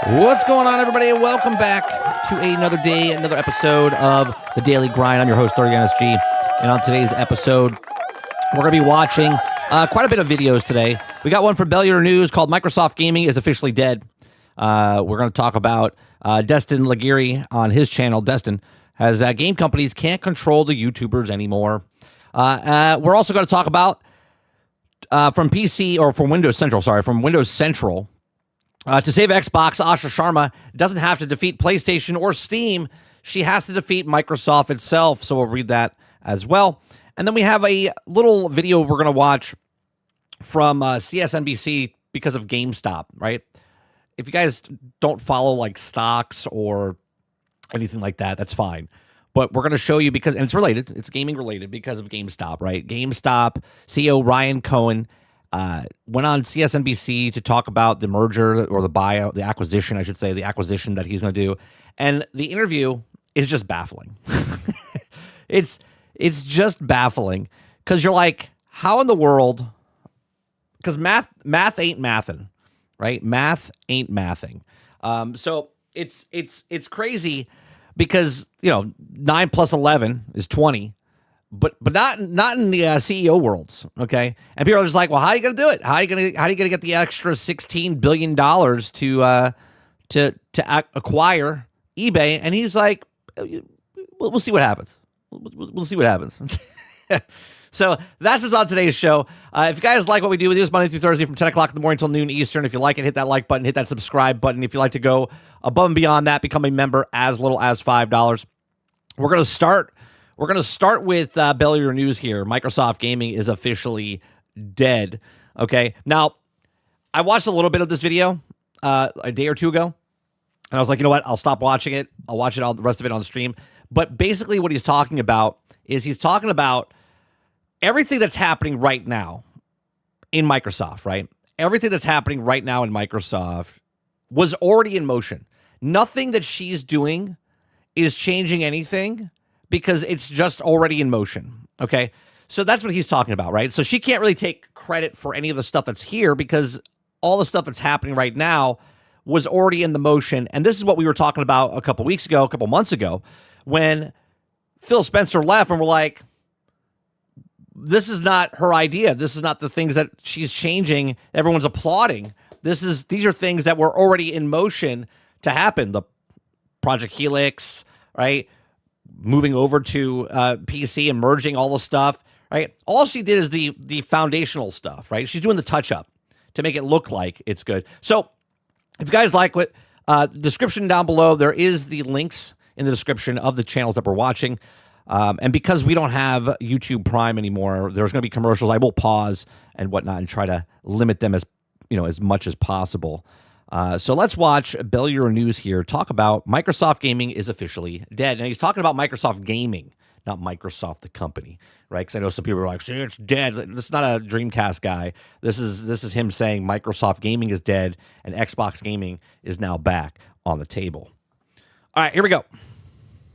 What's going on, everybody? Welcome back to another day, another episode of The Daily Grind. I'm your host, SG, and on today's episode, we're going to be watching quite a bit of videos today. We got one from Bellular News called Microsoft Gaming is Officially Dead. We're going to talk about Destin Laguirre on his channel, Destin, as game companies can't control the YouTubers anymore. We're also going to talk about from Windows Central, to save Xbox, Asha Sharma doesn't have to defeat PlayStation or Steam. She has to defeat Microsoft itself. So we'll read that as well. And then we have a little video we're going to watch from CSNBC because of GameStop, right? If you guys don't follow like stocks or anything like that, that's fine. But we're going to show you because, and it's related, it's gaming related because of GameStop, right? GameStop CEO Ryan Cohen went on CSNBC to talk about the merger or the acquisition, I should say, the acquisition that he's going to do. And the interview is just baffling. It's just baffling because you're like, how in the world? Because math ain't mathin', right? Math ain't mathing. So it's crazy because, 9 plus 11 is 20. But not in the CEO worlds, okay? And people are just like, well, how are you going to do it? How are you going to get the extra $16 billion to acquire eBay? And he's like, we'll see what happens. We'll see what happens. So that's what's on today's show. If you guys like what we do, we do this Monday through Thursday from 10 o'clock in the morning until noon Eastern. If you like it, hit that like button, hit that subscribe button. If you like to go above and beyond that, become a member as little as $5. We're going to start with Bellular News here. Microsoft Gaming is officially dead. Okay. Now, I watched a little bit of this video a day or two ago, and I was like, you know what? I'll stop watching it. I'll watch the rest of it on stream. But basically what he's talking about is he's talking about everything that's happening right now in Microsoft, right? Everything that's happening right now in Microsoft was already in motion. Nothing that she's doing is changing anything, because it's just already in motion, okay? So that's what he's talking about, right? So she can't really take credit for any of the stuff that's here because all the stuff that's happening right now was already in the motion. And this is what we were talking about a couple months ago, when Phil Spencer left and we're like, this is not her idea. This is not the things that she's changing. Everyone's applauding. These are things that were already in motion to happen. The Project Helix, right? Moving over to PC and merging all the stuff, right? All she did is the foundational stuff, right? She's doing the touch-up to make it look like it's good. So if you guys like what, description down below, there is the links in the description of the channels that we're watching. And because we don't have YouTube Prime anymore, there's going to be commercials. I will pause and whatnot and try to limit them as much as possible. So let's watch Bellular News here talk about Microsoft Gaming is officially dead. And he's talking about Microsoft Gaming, not Microsoft the company, right? Because I know some people are like, see, it's dead. This is not a Dreamcast guy. This is him saying Microsoft Gaming is dead and Xbox Gaming is now back on the table. All right, here we go.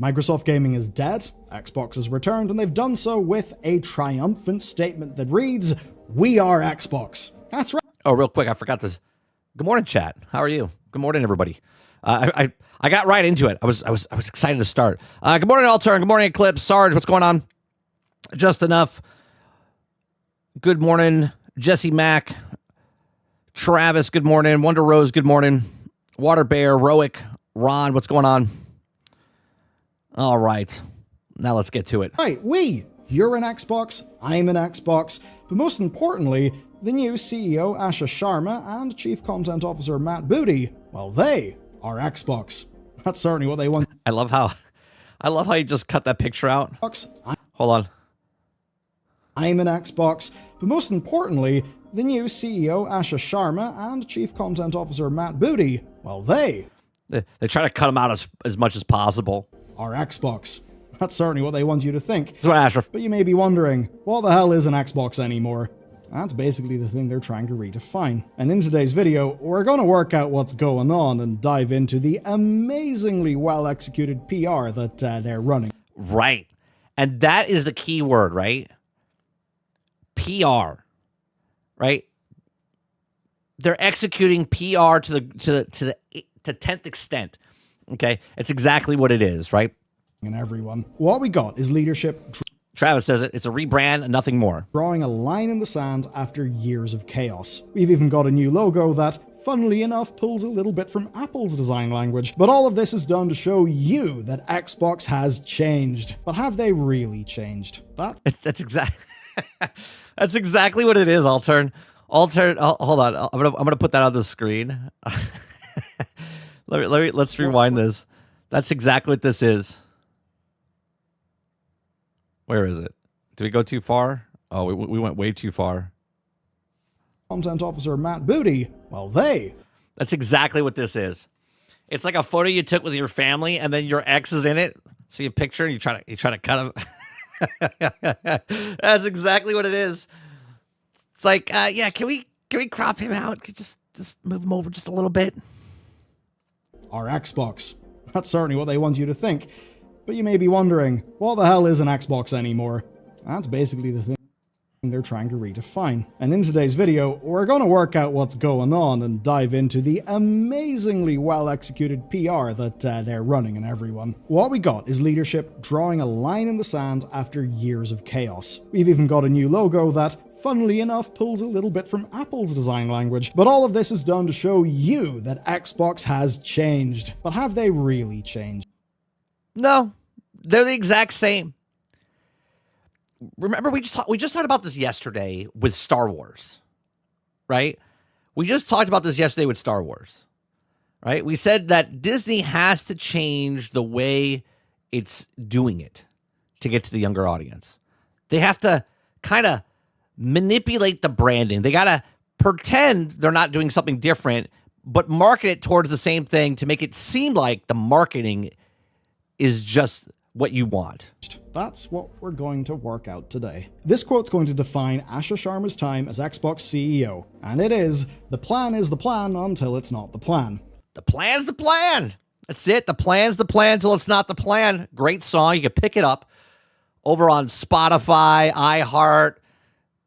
Microsoft Gaming is dead, Xbox has returned, and they've done so with a triumphant statement that reads, "We are Xbox." That's right. Oh, real quick, I forgot this. Good morning, chat. How are you? Good morning, everybody. I got right into it. I was excited to start. Good morning, Alter. Good morning, Eclipse. Sarge, what's going on? Just enough. Good morning, Jesse Mack. Travis, good morning. Wonder Rose, good morning. Water Bear, Roic, Ron, what's going on? All right. Now let's get to it. Right, you're an Xbox, I'm an Xbox, but most importantly, the new CEO Asha Sharma and Chief Content Officer Matt Booty, well, they are Xbox. That's certainly what they want. I love how you just cut that picture out. Hold on. I'm an Xbox, but most importantly, the new CEO Asha Sharma and Chief Content Officer Matt Booty, well, they try to cut them out as much as possible. Are Xbox. That's certainly what they want you to think. That's what Asher. But you may be wondering, what the hell is an Xbox anymore? That's basically the thing they're trying to redefine. And in today's video, we're going to work out what's going on and dive into the amazingly well-executed PR that they're running. Right. And that is the key word, right? PR. Right? They're executing PR to to 10th extent. Okay, it's exactly what it is, right? And everyone. What we got is leadership Travis says it. It's a rebrand and nothing more. drawing a line in the sand after years of chaos. We've even got a new logo that, funnily enough, pulls a little bit from Apple's design language. But all of this is done to show you that Xbox has changed. But have they really changed? That's exactly that's exactly what it is. Hold on. I'm gonna put that on the screen. Let's rewind this. That's exactly what this is. Where is it? Did we go too far? Oh, we went way too far. Content officer Matt Booty, well, That's exactly what this is. It's like a photo you took with your family, and then your ex is in it. See a picture, and you try to cut him. That's exactly what it is. It's like, yeah, can we crop him out? Can just move him over just a little bit. our Xbox. That's certainly what they want you to think. But you may be wondering, what the hell is an Xbox anymore? That's basically the thing they're trying to redefine. And in today's video, we're going to work out what's going on and dive into the amazingly well-executed PR that they're running in everyone. What we got is leadership drawing a line in the sand after years of chaos. We've even got a new logo that, funnily enough, pulls a little bit from Apple's design language. But all of this is done to show you that Xbox has changed. But have they really changed? No, they're the exact same. Remember, we just talked about this yesterday with Star Wars, right? We just talked about this yesterday with Star Wars, right? We said that Disney has to change the way it's doing it to get to the younger audience. They have to kind of manipulate the branding. They got to pretend they're not doing something different, but market it towards the same thing to make it seem like the marketing is just what you want. That's what we're going to work out today. This quote's going to define Asha Sharma's time as Xbox CEO, and it is, the plan is the plan until it's not the plan. The plan's the plan. That's it. The plan's the plan until it's not the plan. Great song. You can pick it up over on Spotify, iHeart,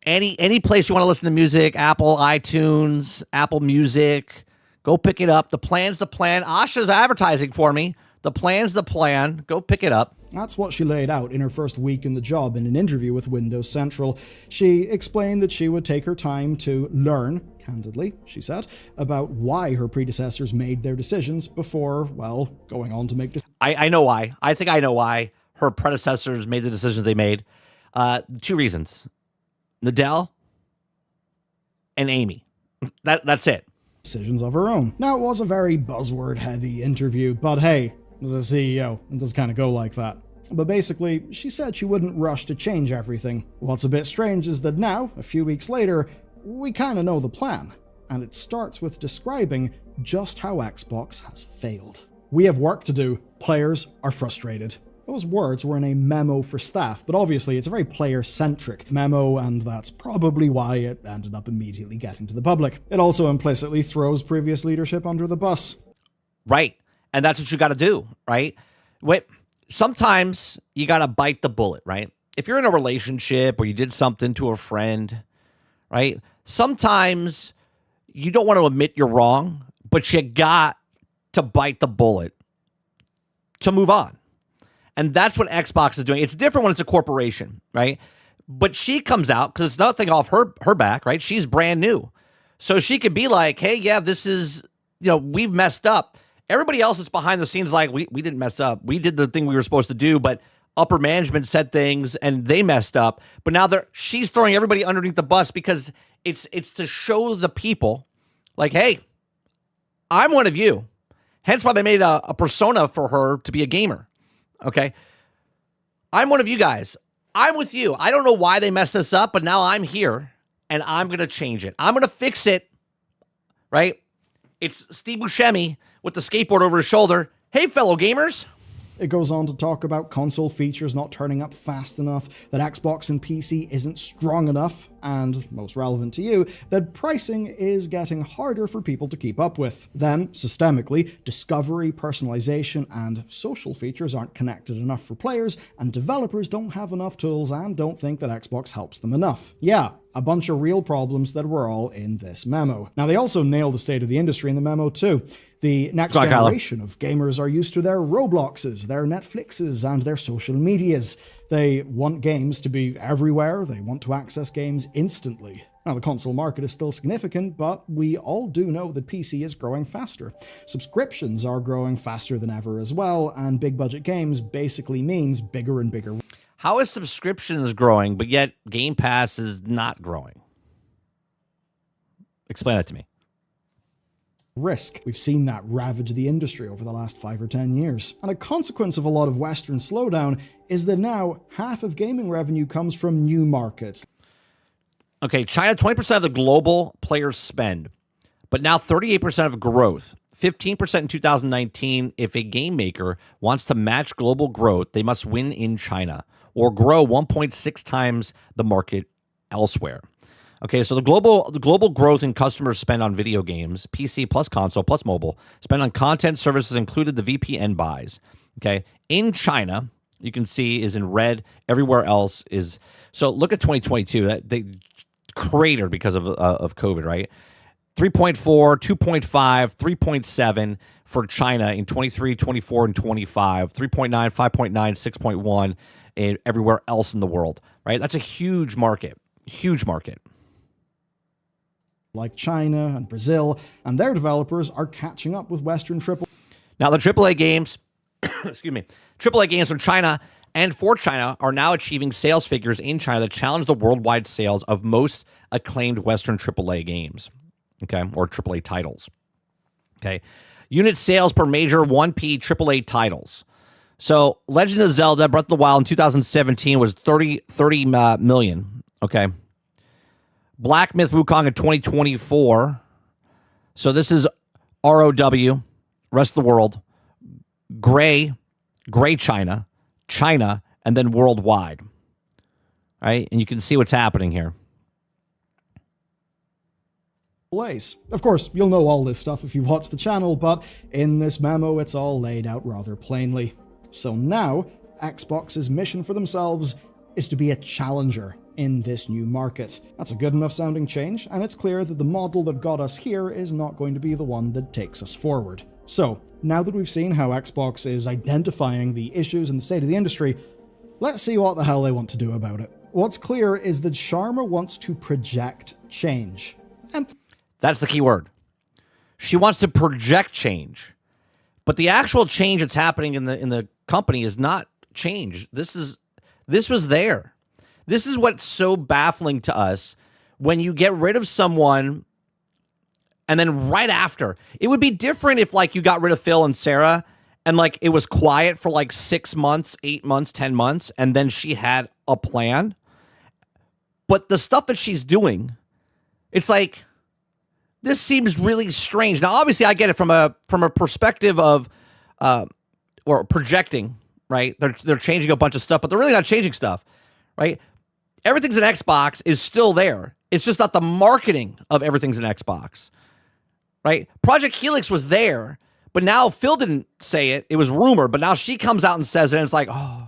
any place you want to listen to music, Apple, iTunes, Apple Music. Go pick it up. The plan's the plan. Asha's advertising for me. The plan's the plan. Go pick it up. That's what she laid out in her first week in the job in an interview with Windows Central. She explained that she would take her time to learn, candidly, she said, about why her predecessors made their decisions before, well, going on to make decisions. I know why. I think I know why her predecessors made the decisions they made. Two reasons. Nadell and Amy. That's it. Decisions of her own. Now, it was a very buzzword-heavy interview, but hey, as a CEO, it does kind of go like that. But basically, she said she wouldn't rush to change everything. What's a bit strange is that now, a few weeks later, we kind of know the plan. And it starts with describing just how Xbox has failed. We have work to do. Players are frustrated. Those words were in a memo for staff, but obviously it's a very player-centric memo, and that's probably why it ended up immediately getting to the public. It also implicitly throws previous leadership under the bus. Right. And that's what you got to do, right? Wait, sometimes you got to bite the bullet, right? If you're in a relationship or you did something to a friend, right? Sometimes you don't want to admit you're wrong, but you got to bite the bullet to move on. And that's what Xbox is doing. It's different when it's a corporation, right? But she comes out, because it's nothing off her back, right? She's brand new. So she could be like, hey, yeah, this is, we've messed up. Everybody else that's behind the scenes like, we didn't mess up. We did the thing we were supposed to do, but upper management said things and they messed up. But now she's throwing everybody underneath the bus because it's to show the people like, hey, I'm one of you. Hence why they made a persona for her to be a gamer. Okay. I'm one of you guys. I'm with you. I don't know why they messed this up, but now I'm here and I'm going to change it. I'm going to fix it. Right? It's Steve Buscemi with the skateboard over his shoulder. Hey, fellow gamers. It goes on to talk about console features not turning up fast enough, that Xbox and PC isn't strong enough, and, most relevant to you, that pricing is getting harder for people to keep up with. Then, systemically, discovery, personalization, and social features aren't connected enough for players, and developers don't have enough tools and don't think that Xbox helps them enough. Yeah, a bunch of real problems that were all in this memo. Now, they also nailed the state of the industry in the memo too. The next generation of gamers are used to their Robloxes, their Netflixes, and their social medias. They want games to be everywhere. They want to access games instantly. Now, the console market is still significant, but we all do know that PC is growing faster. Subscriptions are growing faster than ever as well, and big budget games basically means bigger and bigger. How is subscriptions growing, but yet Game Pass is not growing? Explain that to me. Risk. We've seen that ravage the industry over the last 5 or 10 years. And a consequence of a lot of Western slowdown is that now half of gaming revenue comes from new markets. Okay, China, 20% of the global players spend, but now 38% of growth, 15% in 2019. If a game maker wants to match global growth, they must win in China or grow 1.6 times the market elsewhere. Okay, so the global growth in customers spend on video games, PC plus console plus mobile, spend on content services included the VPN buys. Okay, in China, you can see is in red. Everywhere else is. So look at 2022. That they cratered because of COVID, right? 3.4, 2.5, 3.7 for China in 23, 24, and 25. 3.9, 5.9, 6.1, and everywhere else in the world, right? That's a huge market. Huge market. Like China and Brazil, and their developers are catching up with Western AAA. Now, the AAA games, excuse me, AAA games from China and for China are now achieving sales figures in China that challenge the worldwide sales of most acclaimed Western AAA games, okay, or AAA titles. Okay, unit sales per major 1P AAA titles. So, Legend of Zelda: Breath of the Wild in 2017 was 30 million. Okay. Black Myth Wukong in 2024. So this is ROW, rest of the world. Gray China, and then worldwide. All right? And you can see what's happening here. Of course, you'll know all this stuff if you've watched the channel, but in this memo, it's all laid out rather plainly. So now, Xbox's mission for themselves is to be a challenger in this new market. That's a good enough sounding change, and it's clear that the model that got us here is not going to be the one that takes us forward. So, now that we've seen how Xbox is identifying the issues in the state of the industry, let's see what the hell they want to do about it. What's clear is that Sharma wants to project change. That's the key word. She wants to project change. But the actual change that's happening in the company is not change. This was there. This is what's so baffling to us when you get rid of someone and then right after. It would be different if like you got rid of Phil and Sarah and like it was quiet for like 6 months, 8 months, 10 months, and then she had a plan. But the stuff that she's doing, it's like, this seems really strange. Now, obviously, I get it from a perspective of or projecting, right? They're changing a bunch of stuff, but they're really not changing stuff, right? Everything's an Xbox is still there. It's just not the marketing of everything's an Xbox, right? Project Helix was there, but now Phil didn't say it. It was rumor, but now she comes out and says it, and it's like, oh,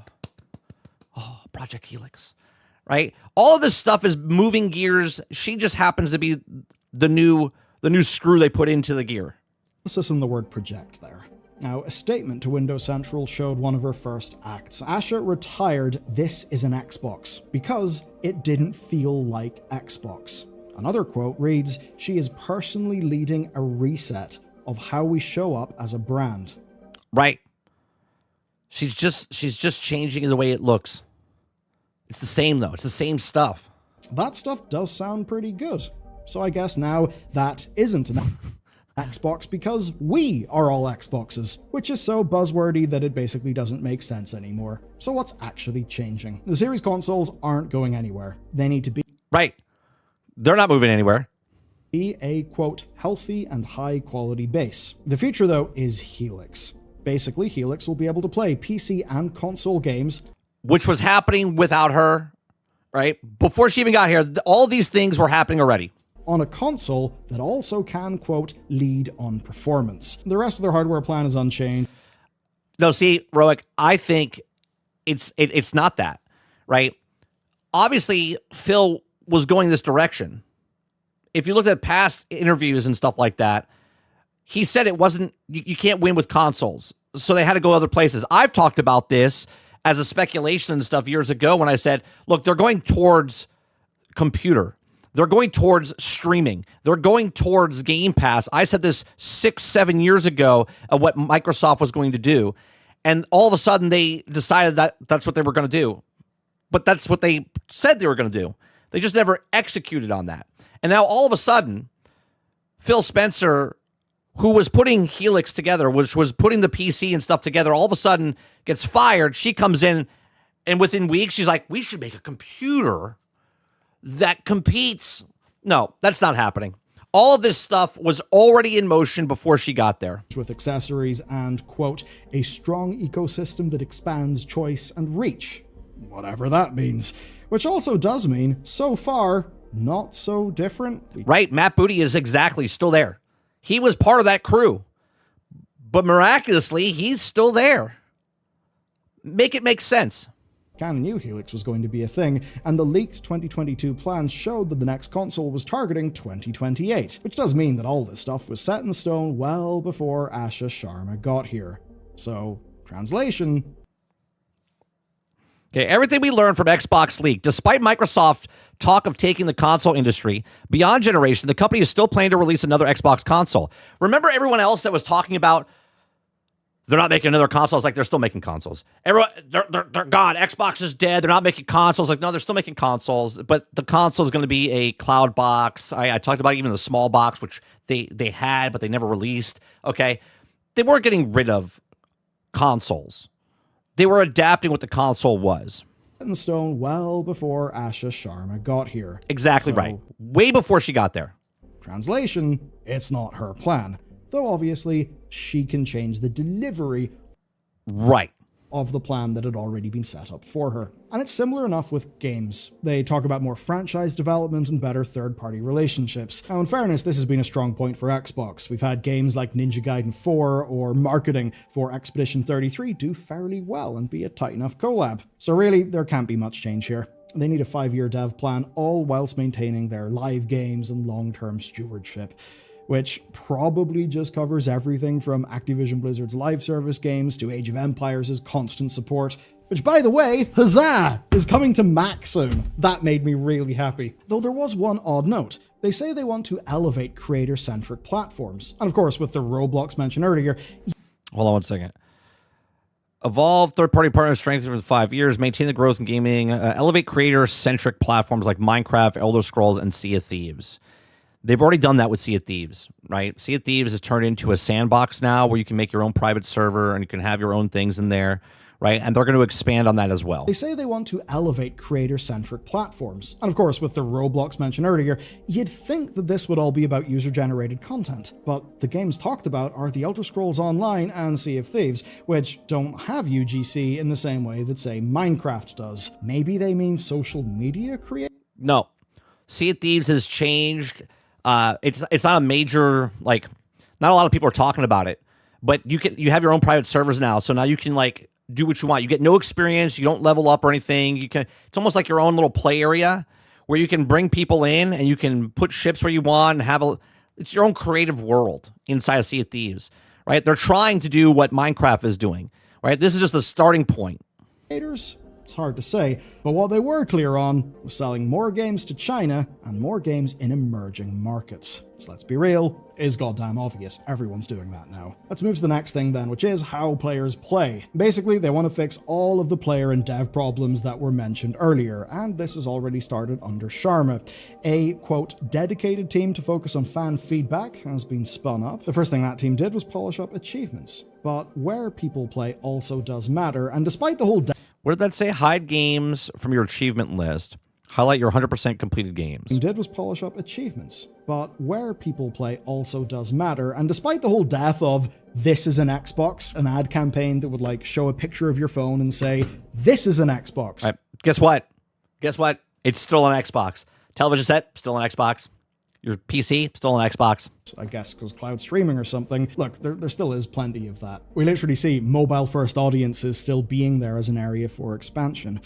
Project Helix, right? All of this stuff is moving gears. She just happens to be the new screw they put into the gear. Emphasis on the word project there. Now, a statement to Windows Central showed one of her first acts. Asha retired "This is an Xbox" because it didn't feel like Xbox. Another quote reads, "She is personally leading a reset of how we show up as a brand." Right. She's just changing the way it looks. It's the same though. It's the same stuff. That stuff does sound pretty good. So I guess now that isn't an Xbox because we are all Xboxes, which is so buzzwordy that it basically doesn't make sense anymore. So what's actually changing? The series consoles aren't going anywhere. They need to be right. They're not moving anywhere. Be a, quote, healthy and high quality base. The future though is Helix. Basically, Helix will be able to play PC and console games, which was happening without her, right? Before she even got here, all these things were happening already. On a console that also can, quote, lead on performance. The rest of their hardware plan is unchanged. No, see, Roic, I think it's not that, right? Obviously, Phil was going this direction. If you looked at past interviews and stuff like that, he said it wasn't, you can't win with consoles. So they had to go other places. I've talked about this as a speculation and stuff years ago when I said, look, they're going towards computer. They're going towards streaming. They're going towards Game Pass. I said this 6-7 years ago of what Microsoft was going to do. And all of a sudden they decided that that's what they were going to do. But that's what they said they were going to do. They just never executed on that. And now all of a sudden, Phil Spencer, who was putting Helix together, which was putting the PC and stuff together, all of a sudden gets fired. She comes in, and within weeks, she's like, we should make a computer that competes. No, that's not happening. All of this stuff was already in motion before she got there. With accessories and, quote, a strong ecosystem that expands choice and reach. Whatever that means. Which also does mean, so far, not so different. Right, Matt Booty is exactly still there. He was part of that crew. But miraculously, he's still there. Make it make sense. Canon knew Helix was going to be a thing, and the leaked 2022 plans showed that the next console was targeting 2028, which does mean that all this stuff was set in stone well before Asha Sharma got here. So, translation. Okay, everything we learned from Xbox leak, despite Microsoft talk of taking the console industry beyond generation, the company is still planning to release another Xbox console. Remember everyone else that was talking about they're not making another console? It's like they're still making consoles. Everyone, they're God, Xbox is dead. They're not making consoles. Like, no, they're still making consoles, but the console is going to be a cloud box. I talked about even the small box, which they had, but they never released. Okay, they weren't getting rid of consoles. They were adapting what the console was. In stone well before Asha Sharma got here. Exactly right. Way before she got there. Translation, it's not her plan. Though obviously, she can change the delivery of the plan that had already been set up for her. And it's similar enough with games. They talk about more franchise development and better third-party relationships. Now, in fairness, this has been a strong point for Xbox. We've had games like Ninja Gaiden 4 or marketing for Expedition 33 do fairly well and be a tight enough collab. So really, there can't be much change here. They need a 5-year dev plan, all whilst maintaining their live games and long-term stewardship, which probably just covers everything from Activision Blizzard's live service games to Age of Empires' constant support, which, by the way, huzzah, is coming to Mac soon. That made me really happy. Though there was one odd note. They say they want to elevate creator-centric platforms. And of course, with the Roblox mentioned earlier... Hold on one second. Evolve third-party partners strengthened for 5 years, maintain the growth in gaming, elevate creator-centric platforms like Minecraft, Elder Scrolls, and Sea of Thieves. They've already done that with Sea of Thieves, right? Sea of Thieves has turned into a sandbox now where you can make your own private server and you can have your own things in there, right? And they're going to expand on that as well. They say they want to elevate creator-centric platforms. And of course, with the Roblox mentioned earlier, you'd think that this would all be about user-generated content. But the games talked about are the Elder Scrolls Online and Sea of Thieves, which don't have UGC in the same way that, say, Minecraft does. Maybe they mean social media creators? No. Sea of Thieves has changed. It's not a major, like, not a lot of people are talking about it, but you have your own private servers now, so now you can, like, do what you want. You get no experience, you don't level up or anything. It's almost like your own little play area where you can bring people in and you can put ships where you want and it's your own creative world inside of Sea of Thieves, right? They're trying to do what Minecraft is doing, right? This is just the starting point. It's hard to say, but what they were clear on was selling more games to China and more games in emerging markets. So let's be real, it is goddamn obvious. Everyone's doing that now. Let's move to the next thing then, which is how players play. Basically, they want to fix all of the player and dev problems that were mentioned earlier, and this has already started under Sharma. A, quote, dedicated team to focus on fan feedback has been spun up. The first thing that team did was polish up achievements. But where people play also does matter, and despite the whole what did that say? Hide games from your achievement list. Highlight your 100% completed games. Did was polish up achievements. But where people play also does matter, and despite the whole death of this is an Xbox, an ad campaign that would like show a picture of your phone and say, this is an Xbox. Right. Guess what? It's still an Xbox. Television set, still an Xbox. Your PC, still an Xbox. I guess because cloud streaming or something. Look, there still is plenty of that. We literally see mobile-first audiences still being there as an area for expansion.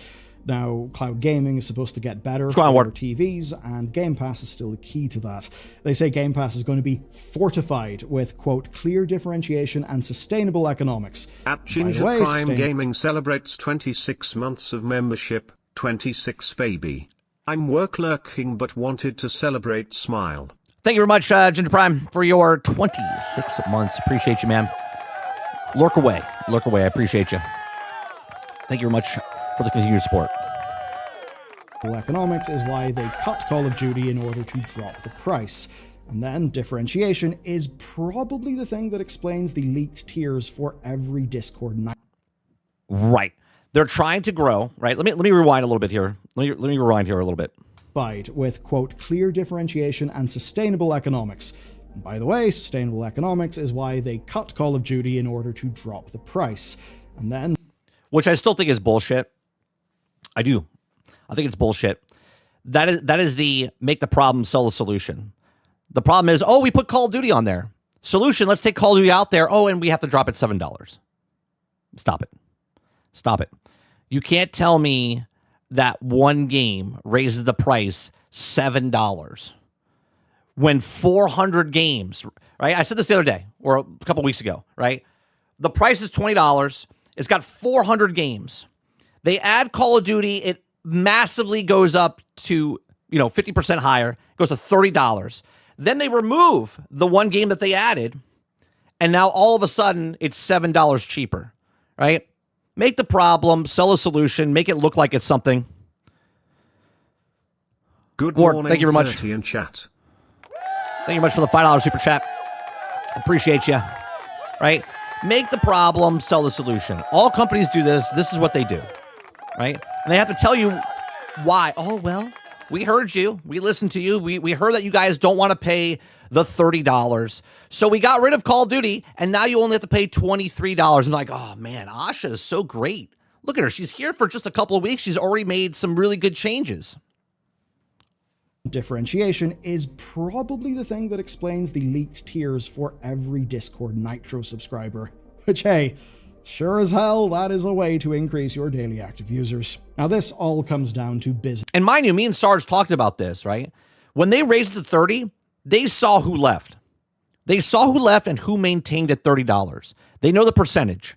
Now, cloud gaming is supposed to get better Go on, for Ward. TVs, and Game Pass is still the key to that. They say Game Pass is going to be fortified with, quote, clear differentiation and sustainable economics. At By Ginger the way, Prime Gaming celebrates 26 months of membership, 26 baby. I'm work lurking but wanted to celebrate smile. Thank you very much, Ginger Prime, for your 26 months. Appreciate you, man. Lurk away. Lurk away. I appreciate you. Thank you very much for the continued support. Economics is why they cut Call of Duty in order to drop the price. And then differentiation is probably the thing that explains the leaked tiers for every Discord night. Right. They're trying to grow, right? Let me rewind a little bit here. Let me rewind here a little bit. With, quote, clear differentiation and sustainable economics. And by the way, sustainable economics is why they cut Call of Duty in order to drop the price. And then... Which I still think is bullshit. I do. I think it's bullshit. That is the make the problem, sell the solution. The problem is, oh, we put Call of Duty on there. Solution, let's take Call of Duty out there. Oh, and we have to drop it $7. Stop it. Stop it. You can't tell me that one game raises the price $7 when 400 games, right? I said this the other day or a couple weeks ago, right? The price is $20. It's got 400 games. They add Call of Duty, it massively goes up to, 50% higher. It goes to $30. Then they remove the one game that they added, and now all of a sudden it's $7 cheaper, right? Make the problem, sell a solution, make it look like it's something. Good Ward, morning, thank you very much. 30 in chat. Thank you much for the $5 super chat. Appreciate you. Right? Make the problem, sell the solution. All companies do this. This is what they do. Right? And they have to tell you why. Oh, well, we heard you. We listened to you. We heard that you guys don't want to pay the $30. So we got rid of Call of Duty, and now you only have to pay $23. And like, oh, man, Asha is so great. Look at her. She's here for just a couple of weeks. She's already made some really good changes. Differentiation is probably the thing that explains the leaked tiers for every Discord Nitro subscriber. Which, hey, sure as hell, that is a way to increase your daily active users. Now, this all comes down to business. And mind you, me and Sarge talked about this, right? When they raised it to 30, they saw who left. They saw who left and who maintained at $30. They know the percentage.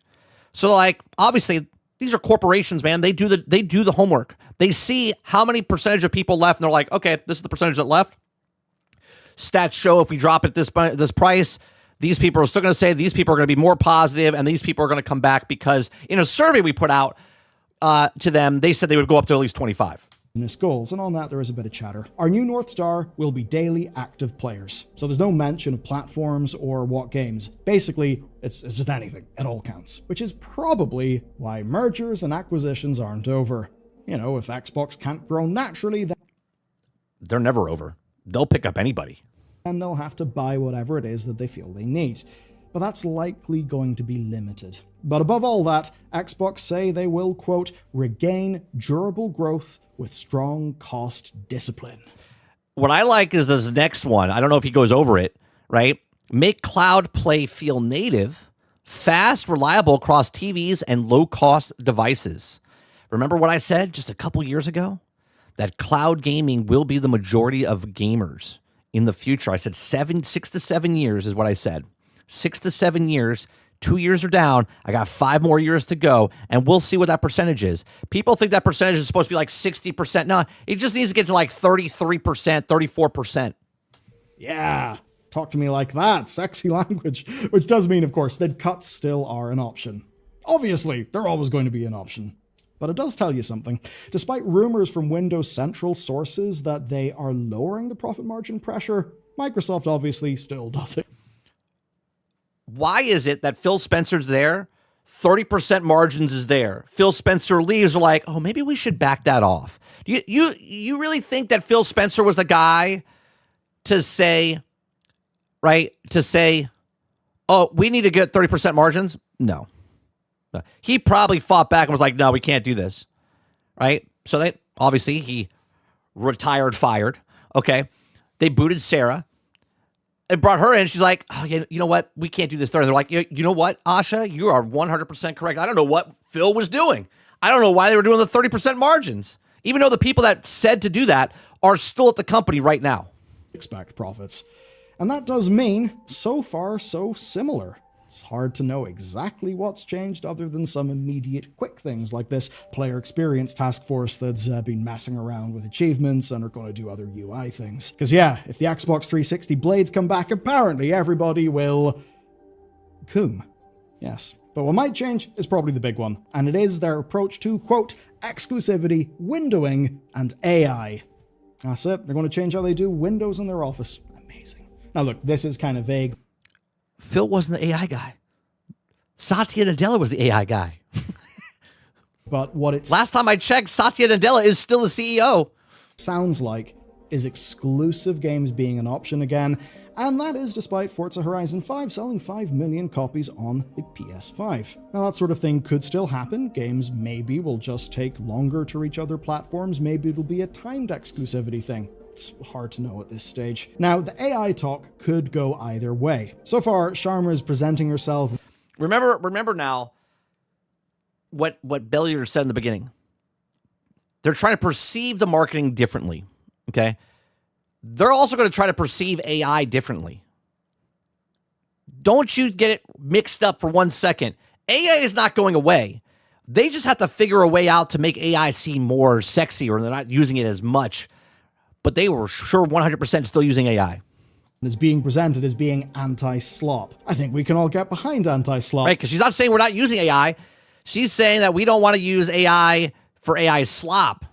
So, like, obviously, these are corporations, man. They do the homework. They see how many percentage of people left, and they're like, okay, this is the percentage that left. Stats show if we drop it this price, these people are still going to say these people are going to be more positive, and these people are going to come back because in a survey we put out to them, they said they would go up to at least 25. Goals, and on that there is a bit of chatter. Our new North Star will be daily active players. So there's no mention of platforms or what games. Basically, it's just anything. It all counts. Which is probably why mergers and acquisitions aren't over. If Xbox can't grow naturally, then They're never over. They'll pick up anybody. then they'll have to buy whatever it is that they feel they need. But that's likely going to be limited. But above all that, Xbox say they will, quote, regain durable growth with strong cost discipline. What I like is this next one. I don't know if he goes over it, right? Make cloud play feel native, fast, reliable across TVs and low-cost devices. Remember what I said just a couple years ago? That cloud gaming will be the majority of gamers in the future. I said 6 to 7 years is what I said. 6 to 7 years. 2 years are down. I got 5 more years to go, and we'll see what that percentage is. People think that percentage is supposed to be like 60%. No, it just needs to get to like 33%, 34%. Yeah, talk to me like that. Sexy language. Which does mean, of course, that cuts still are an option. Obviously, they're always going to be an option. But it does tell you something. Despite rumors from Windows Central sources that they are lowering the profit margin pressure, Microsoft obviously still does it. Why is it that Phil Spencer's there, 30% margins is there? Phil Spencer leaves, are like, oh, maybe we should back that off. You really think that Phil Spencer was the guy to say, right, oh, we need to get 30% margins? No. He probably fought back and was like, no, we can't do this, right? So they obviously he retired, fired. Okay. They booted Sarah and brought her in. She's like, oh, yeah, you know what? We can't do this. They're like, you know what, Asha? You are 100% correct. I don't know what Phil was doing. I don't know why they were doing the 30% margins, even though the people that said to do that are still at the company right now. Expect profits. And that does mean, so far, so similar. It's hard to know exactly what's changed other than some immediate quick things like this player experience task force that's been messing around with achievements and are going to do other UI things. Because yeah, if the Xbox 360 blades come back, apparently everybody will coom. Yes. But what might change is probably the big one, and it is their approach to, quote, exclusivity, windowing, and AI. That's it. They're going to change how they do Windows in their office. Amazing. Now look, this is kind of vague. Phil wasn't the AI guy. Satya Nadella was the AI guy. But what it's last time I checked, Satya Nadella is still the CEO. Sounds like is exclusive games being an option again, and that is despite Forza Horizon 5 selling 5 million copies on the PS5. Now that sort of thing could still happen. Games maybe will just take longer to reach other platforms. Maybe it'll be a timed exclusivity thing. It's hard to know at this stage. Now, the AI talk could go either way. So far, Sharma is presenting herself. Remember now what Bellular said in the beginning. They're trying to perceive the marketing differently, okay? They're also going to try to perceive AI differently. Don't you get it mixed up for 1 second. AI is not going away. They just have to figure a way out to make AI seem more sexy, or they're not using it as much. But they were sure 100% still using AI. Is being presented as being anti-slop. I think we can all get behind anti-slop. Right, because she's not saying we're not using AI. She's saying that we don't want to use AI for AI slop.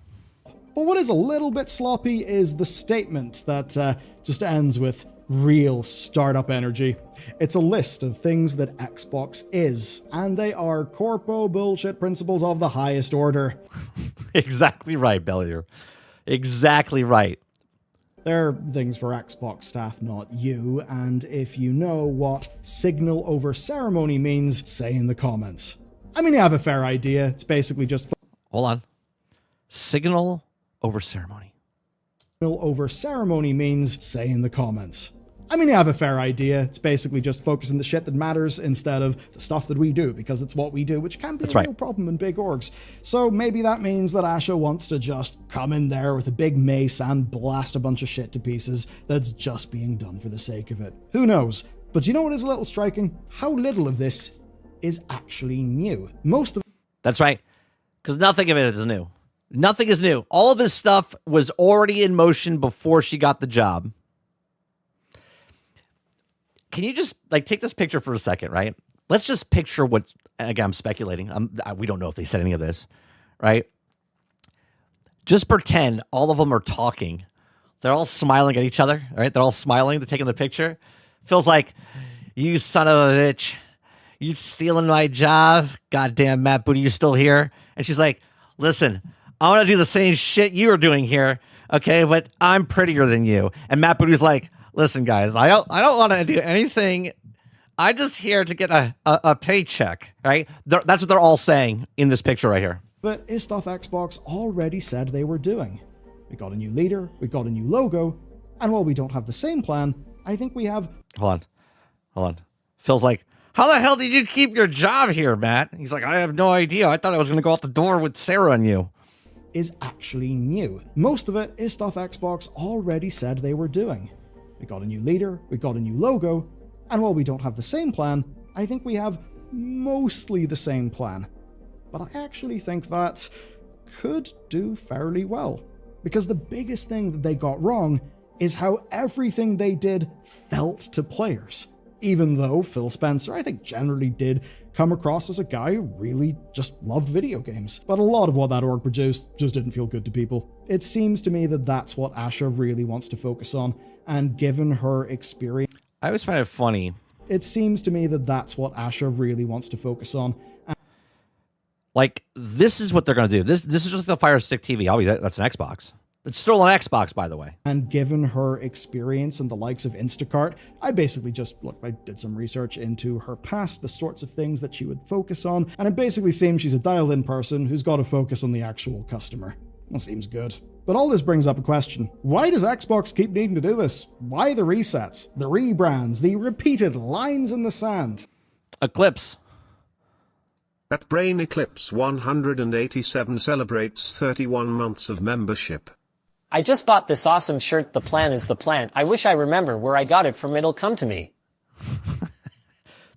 But what is a little bit sloppy is the statement that just ends with real startup energy. It's a list of things that Xbox is, and they are corpo bullshit principles of the highest order. Exactly right, Bellular. Exactly right. They're things for Xbox staff, not you, and if you know what signal over ceremony means, say in the comments. I mean, you have a fair idea. It's basically just... Hold on. Signal over ceremony. Signal over ceremony means, say in the comments. I mean, you have a fair idea. It's basically just focusing the shit that matters instead of the stuff that we do, because it's what we do, which can be a real problem in big orgs. So maybe that means that Asha wants to just come in there with a big mace and blast a bunch of shit to pieces that's just being done for the sake of it. Who knows? But you know what is a little striking? How little of this is actually new. Most of... That's right. Because nothing of it is new. Nothing is new. All of this stuff was already in motion before she got the job. Can you just take this picture for a second, right? Let's just picture what, again, I'm speculating. We don't know if they said any of this, right? Just pretend all of them are talking. They're all smiling at each other, right? They're all smiling. They're taking the picture. Feels like, you son of a bitch. You stealing my job. Goddamn, Matt Booty, you still here? And she's like, listen, I want to do the same shit you are doing here, okay? But I'm prettier than you. And Matt Booty's like, listen, guys, I don't want to do anything. I'm just here to get a paycheck, right? That's what they're all saying in this picture right here. But is stuff Xbox already said they were doing? We got a new leader, we got a new logo, and while we don't have the same plan, I think we have... Hold on. Phil's like, how the hell did you keep your job here, Matt? He's like, I have no idea. I thought I was going to go out the door with Sarah and you. Is actually new. Most of it is stuff Xbox already said they were doing. We got a new leader, we got a new logo, and while we don't have the same plan, I think we have mostly the same plan. But I actually think that could do fairly well. Because the biggest thing that they got wrong is how everything they did felt to players. Even though Phil Spencer, I think, generally did come across as a guy who really just loved video games. But a lot of what that org produced just didn't feel good to people. It seems to me that that's what Asha really wants to focus on, and given her experience... I always find it funny. It seems to me that that's what Asha really wants to focus on. This is what they're going to do. This is just the Fire Stick TV. Obviously, that's an Xbox. It's still an Xbox, by the way. And given her experience and the likes of Instacart, I basically I did some research into her past, the sorts of things that she would focus on, and it basically seems she's a dialed-in person who's got to focus on the actual customer. That seems good. But all this brings up a question. Why does Xbox keep needing to do this? Why the resets, the rebrands, the repeated lines in the sand? Eclipse. At Brain Eclipse 187 celebrates 31 months of membership. I just bought this awesome shirt, The Plan is the Plan. I wish I remember where I got it from. It'll come to me.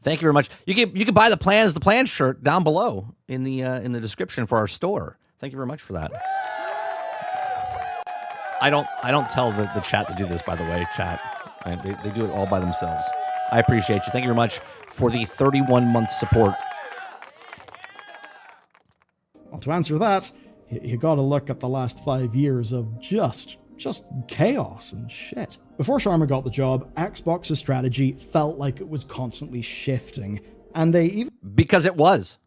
Thank you very much. You can buy the Plan shirt down below in the description for our store. Thank you very much for that. I don't tell the chat to do this, by the way, chat. They do it all by themselves. I appreciate you. Thank you very much for the 31-month support. Well, to answer that, you gotta look at the last 5 years of just chaos and shit. Before Sharma got the job, Xbox's strategy felt like it was constantly shifting, and they even... Because it was.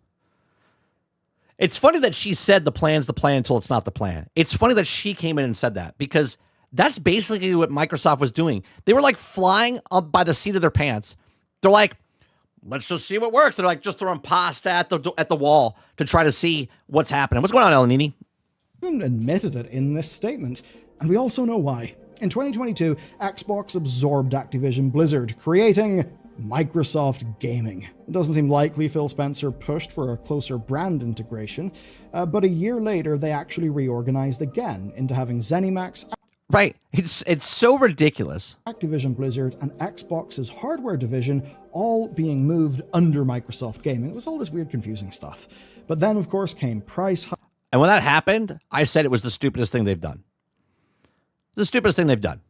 It's funny that she said the plan's the plan until it's not the plan. It's funny that she came in and said that, because that's basically what Microsoft was doing. They were like flying up by the seat of their pants. They're like, let's just see what works. They're like just throwing pasta at the wall to try to see what's happening. What's going on, Elanini? Admitted it in this statement, and we also know why. In 2022, Xbox absorbed Activision Blizzard, creating Microsoft Gaming. It doesn't seem likely Phil Spencer pushed for a closer brand integration, but a year later they actually reorganized again into having ZeniMax, Right. It's so ridiculous. Activision Blizzard, and Xbox's hardware division all being moved under Microsoft Gaming. It was all this weird, confusing stuff. But then, of course, came price And when that happened, I said it was the stupidest thing they've done. The stupidest thing they've done.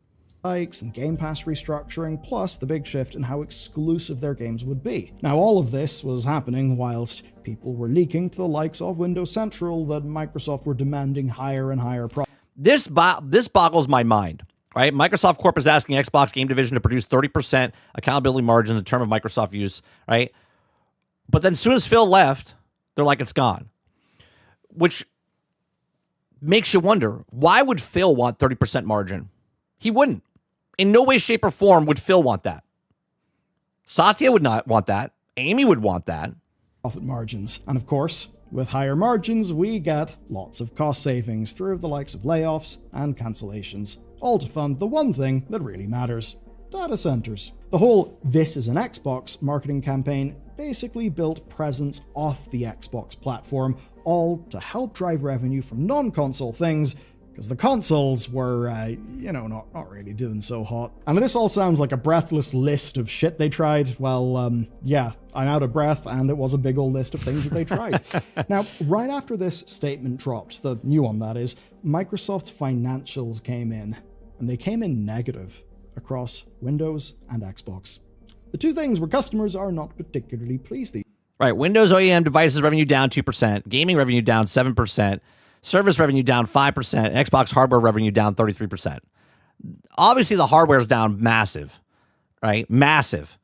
hikes and Game Pass restructuring, plus the big shift in how exclusive their games would be. Now, all of this was happening whilst people were leaking to the likes of Windows Central that Microsoft were demanding higher and higher prices. This boggles my mind, right? Microsoft Corp is asking Xbox Game Division to produce 30% accountability margins in terms of Microsoft use, right? But then as soon as Phil left, they're like, it's gone. Which makes you wonder, why would Phil want 30% margin? He wouldn't. In no way, shape, or form would Phil want that. Satya would not want that. Amy would want that. Profit margins. And of course, with higher margins, we get lots of cost savings through the likes of layoffs and cancellations, all to fund the one thing that really matters: data centers. The whole "this is an Xbox" marketing campaign basically built presence off the Xbox platform, all to help drive revenue from non-console things, because the consoles were, not really doing so hot. And this all sounds like a breathless list of shit they tried. Well, yeah, I'm out of breath, and it was a big old list of things that they tried. Now, right after this statement dropped, the new one that is, Microsoft's financials came in, and they came in negative across Windows and Xbox. The two things where customers are not particularly pleased. Right, Windows OEM devices revenue down 2%, gaming revenue down 7%, service revenue down 5%, and Xbox hardware revenue down 33%. Obviously, the hardware is down massive, right? Massive.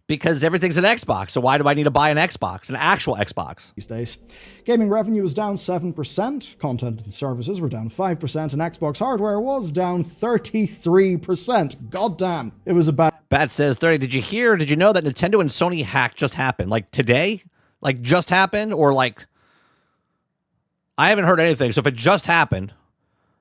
Because everything's an Xbox, so why do I need to buy an Xbox, an actual Xbox? These days, gaming revenue was down 7%, content and services were down 5%, and Xbox hardware was down 33%. Goddamn. It was about... Bat says, 30, did you know that Nintendo and Sony hack just happened? Like today? Like just happened? Or like... I haven't heard anything, so if it just happened,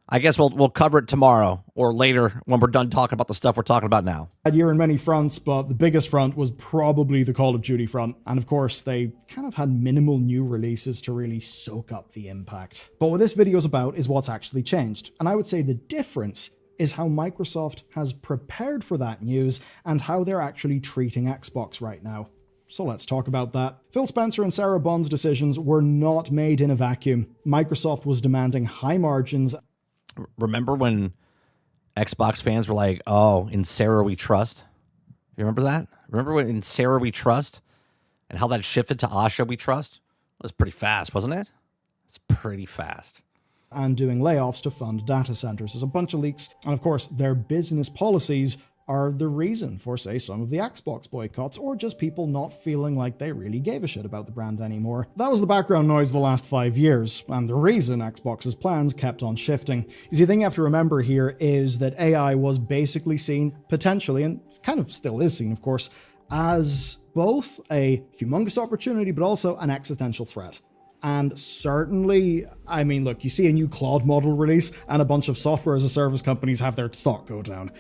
I guess we'll cover it tomorrow or later when we're done talking about the stuff we're talking about now. A year in many fronts, but the biggest front was probably the Call of Duty front. And of course, they kind of had minimal new releases to really soak up the impact. But what this video is about is what's actually changed. And I would say the difference is how Microsoft has prepared for that news and how they're actually treating Xbox right now. So let's talk about that. Phil Spencer and Sarah Bond's decisions were not made in a vacuum. Microsoft was demanding high margins. Remember when Xbox fans were like, oh, in Sarah we trust? You remember that? Remember when in Sarah we trust? And how that shifted to Asha we trust? It was pretty fast, wasn't it? It's pretty fast. And doing layoffs to fund data centers. There's a bunch of leaks. And of course, their business policies are the reason for, say, some of the Xbox boycotts, or just people not feeling like they really gave a shit about the brand anymore. That was the background noise the last 5 years, and the reason Xbox's plans kept on shifting. You see, the thing you have to remember here is that AI was basically seen, potentially, and kind of still is seen, of course, as both a humongous opportunity, but also an existential threat. And certainly, I mean, look, you see a new Claude model release, and a bunch of software as a service companies have their stock go down.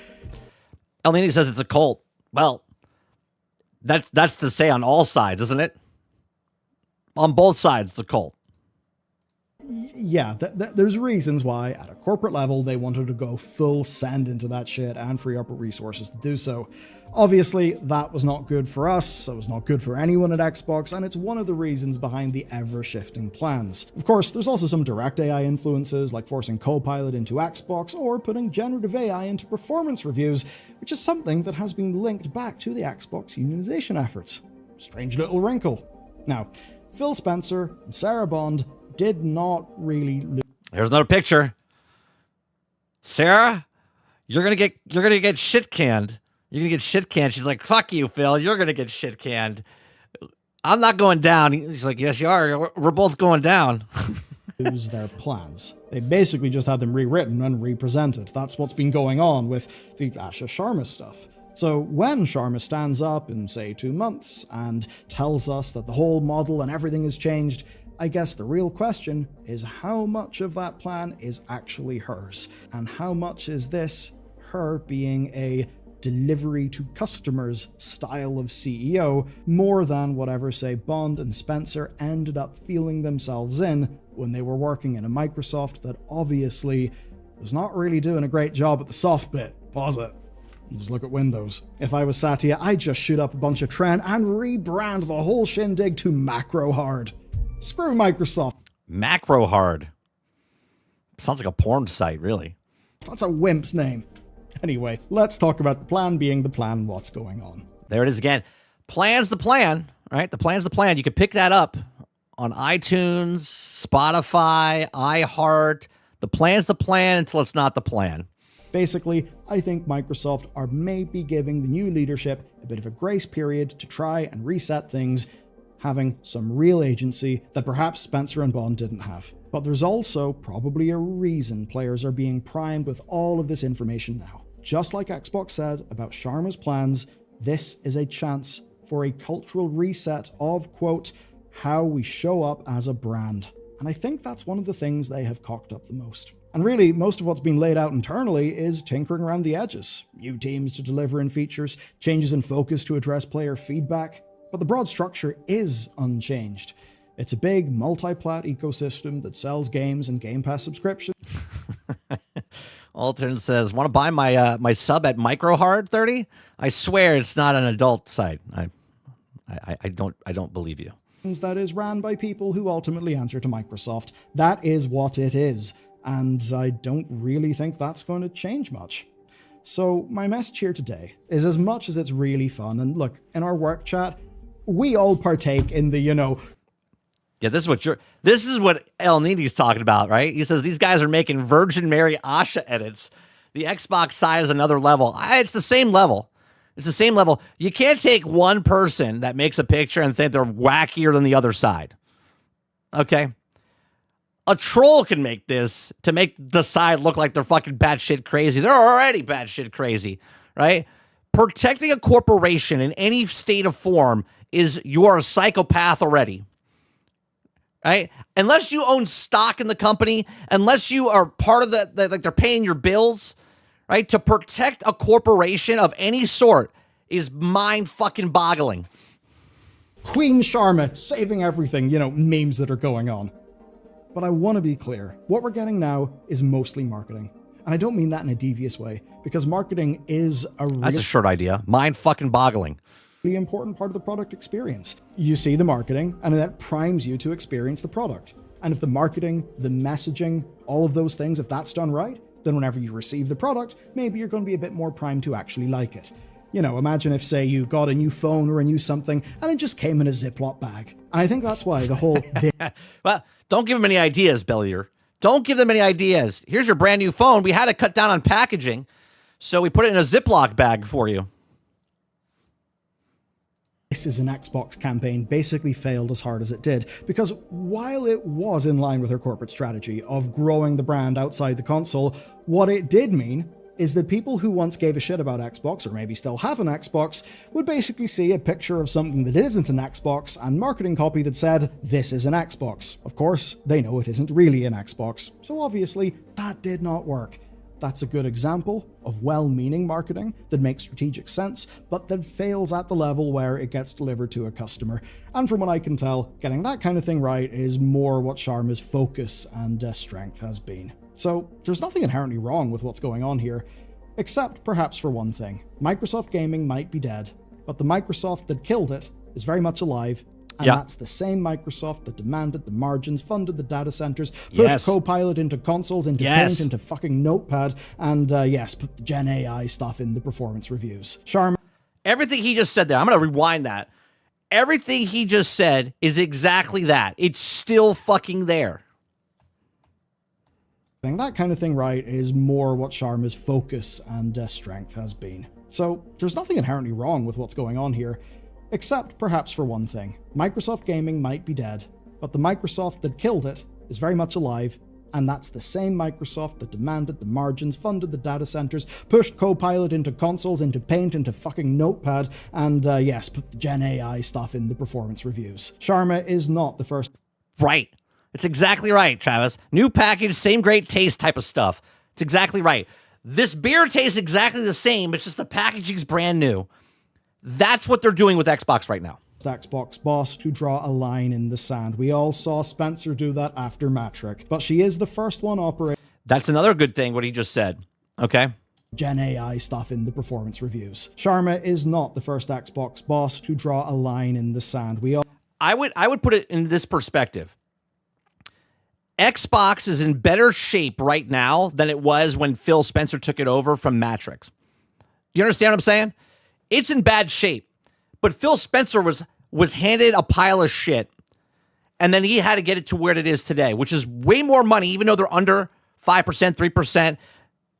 Elmini says it's a cult. Well, that's to say on all sides, isn't it? On both sides, the cult. Yeah, there's reasons why at a corporate level they wanted to go full send into that shit and free up resources to do so. Obviously, that was not good for us, it was not good for anyone at Xbox, and it's one of the reasons behind the ever-shifting plans. Of course, there's also some direct AI influences, like forcing Copilot into Xbox or putting generative AI into performance reviews, which is something that has been linked back to the Xbox unionization efforts. Strange little wrinkle. Now, Phil Spencer and Sarah Bond did not really There's another picture. Sarah, you're gonna get shit canned. You're gonna get shit canned. She's like, fuck you, Phil. You're gonna get shit canned. I'm not going down. She's like, yes, you are. We're both going down. lose their plans. They basically just had them rewritten and represented. That's what's been going on with the Asha Sharma stuff. So when Sharma stands up in, say, 2 months and tells us that the whole model and everything has changed, I guess the real question is how much of that plan is actually hers, and how much is this her being a delivery to customers style of CEO more than whatever, say, Bond and Spencer ended up feeling themselves in when they were working in a Microsoft that obviously was not really doing a great job at the soft bit, was it? Just look at Windows. If I was Satya, I'd just shoot up a bunch of trend and rebrand the whole shindig to Macro Hard. Screw Microsoft. Macro Hard. Sounds like a porn site, really. That's a wimp's name. Anyway, let's talk about the plan being the plan, what's going on. There it is again. Plan's the plan, right? The plan's the plan. You can pick that up on iTunes, Spotify, iHeart. The plan's the plan until it's not the plan. Basically, I think Microsoft are maybe giving the new leadership a bit of a grace period to try and reset things, having some real agency that perhaps Spencer and Bond didn't have. But there's also probably a reason players are being primed with all of this information now. Just like Xbox said about Sharma's plans, this is a chance for a cultural reset of, quote, how we show up as a brand. And I think that's one of the things they have cocked up the most. And really, most of what's been laid out internally is tinkering around the edges. New teams to deliver in features, changes in focus to address player feedback. But the broad structure is unchanged. It's a big multi-plat ecosystem that sells games and Game Pass subscriptions. Altern says, want to buy my sub at MicroHard 30? I swear it's not an adult site. I don't believe you. That is ran by people who ultimately answer to Microsoft. That is what it is. And I don't really think that's going to change much. So my message here today is, as much as it's really fun, and look, in our work chat, we all partake in the, Yeah, this is what El Nini's talking about, right? He says these guys are making Virgin Mary Asha edits. The Xbox side is another level. It's the same level. It's the same level. You can't take one person that makes a picture and think they're wackier than the other side. Okay? A troll can make this to make the side look like they're fucking batshit crazy. They're already batshit crazy, right? Protecting a corporation in any state of form is you are a psychopath already. Right? Unless you own stock in the company, unless you are part of like they're paying your bills, right? To protect a corporation of any sort is mind fucking boggling. Queen Sharma saving everything, memes that are going on. But I want to be clear, what we're getting now is mostly marketing. And I don't mean that in a devious way, because marketing is That's a short idea. Mind fucking boggling. Really important part of the product experience. You see the marketing, and that primes you to experience the product. And if the marketing, the messaging, all of those things, if that's done right, then whenever you receive the product, maybe you're going to be a bit more primed to actually like it. Imagine if, say, you got a new phone or a new something, and it just came in a Ziploc bag. And I think that's why the whole... Well, don't give them any ideas, Bellular. Don't give them any ideas. Here's your brand new phone. We had to cut down on packaging, so we put it in a Ziploc bag for you. This is an Xbox campaign basically failed as hard as it did, because while it was in line with her corporate strategy of growing the brand outside the console, what it did mean is that people who once gave a shit about Xbox, or maybe still have an Xbox, would basically see a picture of something that isn't an Xbox and marketing copy that said, this is an Xbox. Of course, they know it isn't really an Xbox, so obviously that did not work. That's a good example of well-meaning marketing that makes strategic sense, but that fails at the level where it gets delivered to a customer. And from what I can tell, getting that kind of thing right is more what Sharma's focus and strength has been. So there's nothing inherently wrong with what's going on here, except perhaps for one thing. Microsoft Gaming might be dead, but the Microsoft that killed it is very much alive. And that's the same Microsoft that demanded the margins, funded the data centers, pushed Copilot into consoles, into Paint, into fucking Notepad, and put the Gen AI stuff in the performance reviews. Sharma. Everything he just said there, I'm going to rewind that. Everything he just said is exactly that. It's still fucking there. That kind of thing right is more what Sharma's focus and strength has been. So there's nothing inherently wrong with what's going on here, except perhaps for one thing. Microsoft Gaming might be dead, but the Microsoft that killed it is very much alive, and that's the same Microsoft that demanded the margins, funded the data centers, pushed Copilot into consoles, into Paint, into fucking Notepad, and put the Gen AI stuff in the performance reviews. Sharma is not the first. Right. It's exactly right, Travis. New package, same great taste type of stuff. It's exactly right. This beer tastes exactly the same, it's just the packaging's brand new. That's what they're doing with Xbox right now. Xbox boss to draw a line in the sand. We all saw Spencer do that after Matric, but she is the first one operating. That's another good thing, what he just said. Okay. Gen AI stuff in the performance reviews. Sharma is not the first Xbox boss to draw a line in the sand. I would put it in this perspective. Xbox is in better shape right now than it was when Phil Spencer took it over from Matrix. You understand what I'm saying? It's in bad shape. But Phil Spencer was handed a pile of shit, and then he had to get it to where it is today, which is way more money, even though they're under 5%, 3%.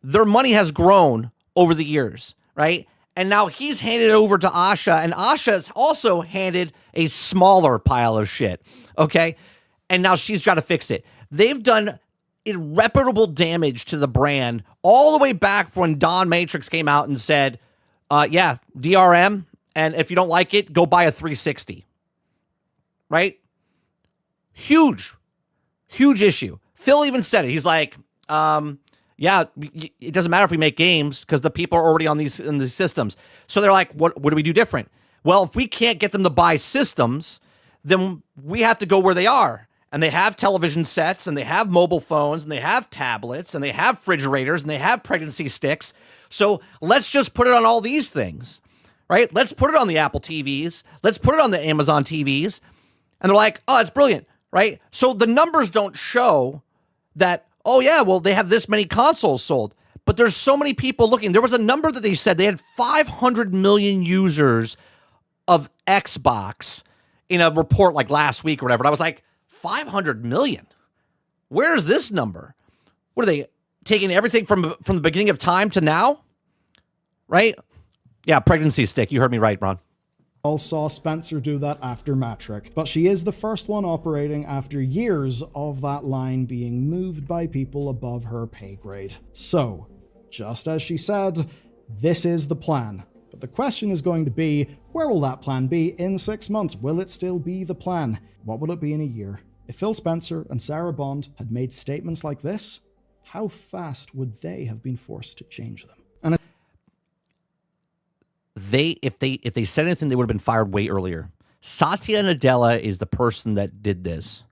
Their money has grown over the years, right? And now he's handed it over to Asha, and Asha's also handed a smaller pile of shit, okay? And now she's trying to fix it. They've done irreparable damage to the brand all the way back when Don Matrix came out and said, DRM, and if you don't like it, go buy a 360. Right? Huge issue. Phil even said it. He's like, it doesn't matter if we make games because the people are already on these systems. So they're like, what do we do different? Well, if we can't get them to buy systems, then we have to go where they are. And they have television sets, and they have mobile phones, and they have tablets, and they have refrigerators, and they have pregnancy sticks. So let's just put it on all these things, right? Let's put it on the Apple TVs. Let's put it on the Amazon TVs. And they're like, oh, it's brilliant, right? So the numbers don't show that, they have this many consoles sold. But there's so many people looking. There was a number that they said they had 500 million users of Xbox in a report like last week or whatever. And I was like, 500 million? Where is this number? What are they taking everything from the beginning of time to now? Right? Yeah, pregnancy stick. You heard me right, Ron. All saw Spencer do that after Matric, but she is the first one operating after years of that line being moved by people above her pay grade. So, just as she said, this is the plan. But the question is going to be, where will that plan be in 6 months? Will it still be the plan? What will it be in a year? If Phil Spencer and Sarah Bond had made statements like this, how fast would they have been forced to change them? And if they said anything, they would have been fired way earlier. Satya Nadella is the person that did this.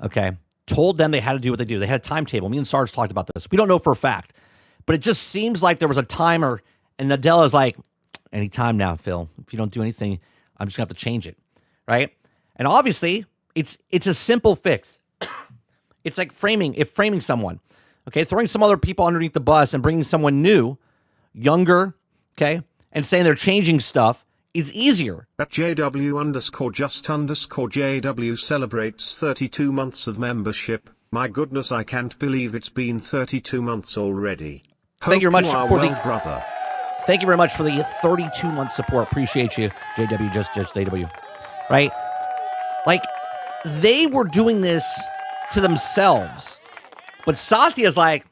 Okay, told them they had to do what they do. They had a timetable. Me and Sarge talked about this. We don't know for a fact, but it just seems like there was a timer, and Nadella's like, "Anytime now, Phil. If you don't do anything, I'm just gonna have to change it." Right? And obviously, it's a simple fix. It's like framing someone, okay, throwing some other people underneath the bus and bringing someone new, younger, okay, and saying they're changing stuff is easier. At JW_just_JW celebrates 32 months of membership. My goodness, I can't believe it's been 32 months already. Thank you very much for the brother. Thank you very much for the 32-month support. Appreciate you, JW, just JW. Right? Like, they were doing this to themselves. But Satya's like,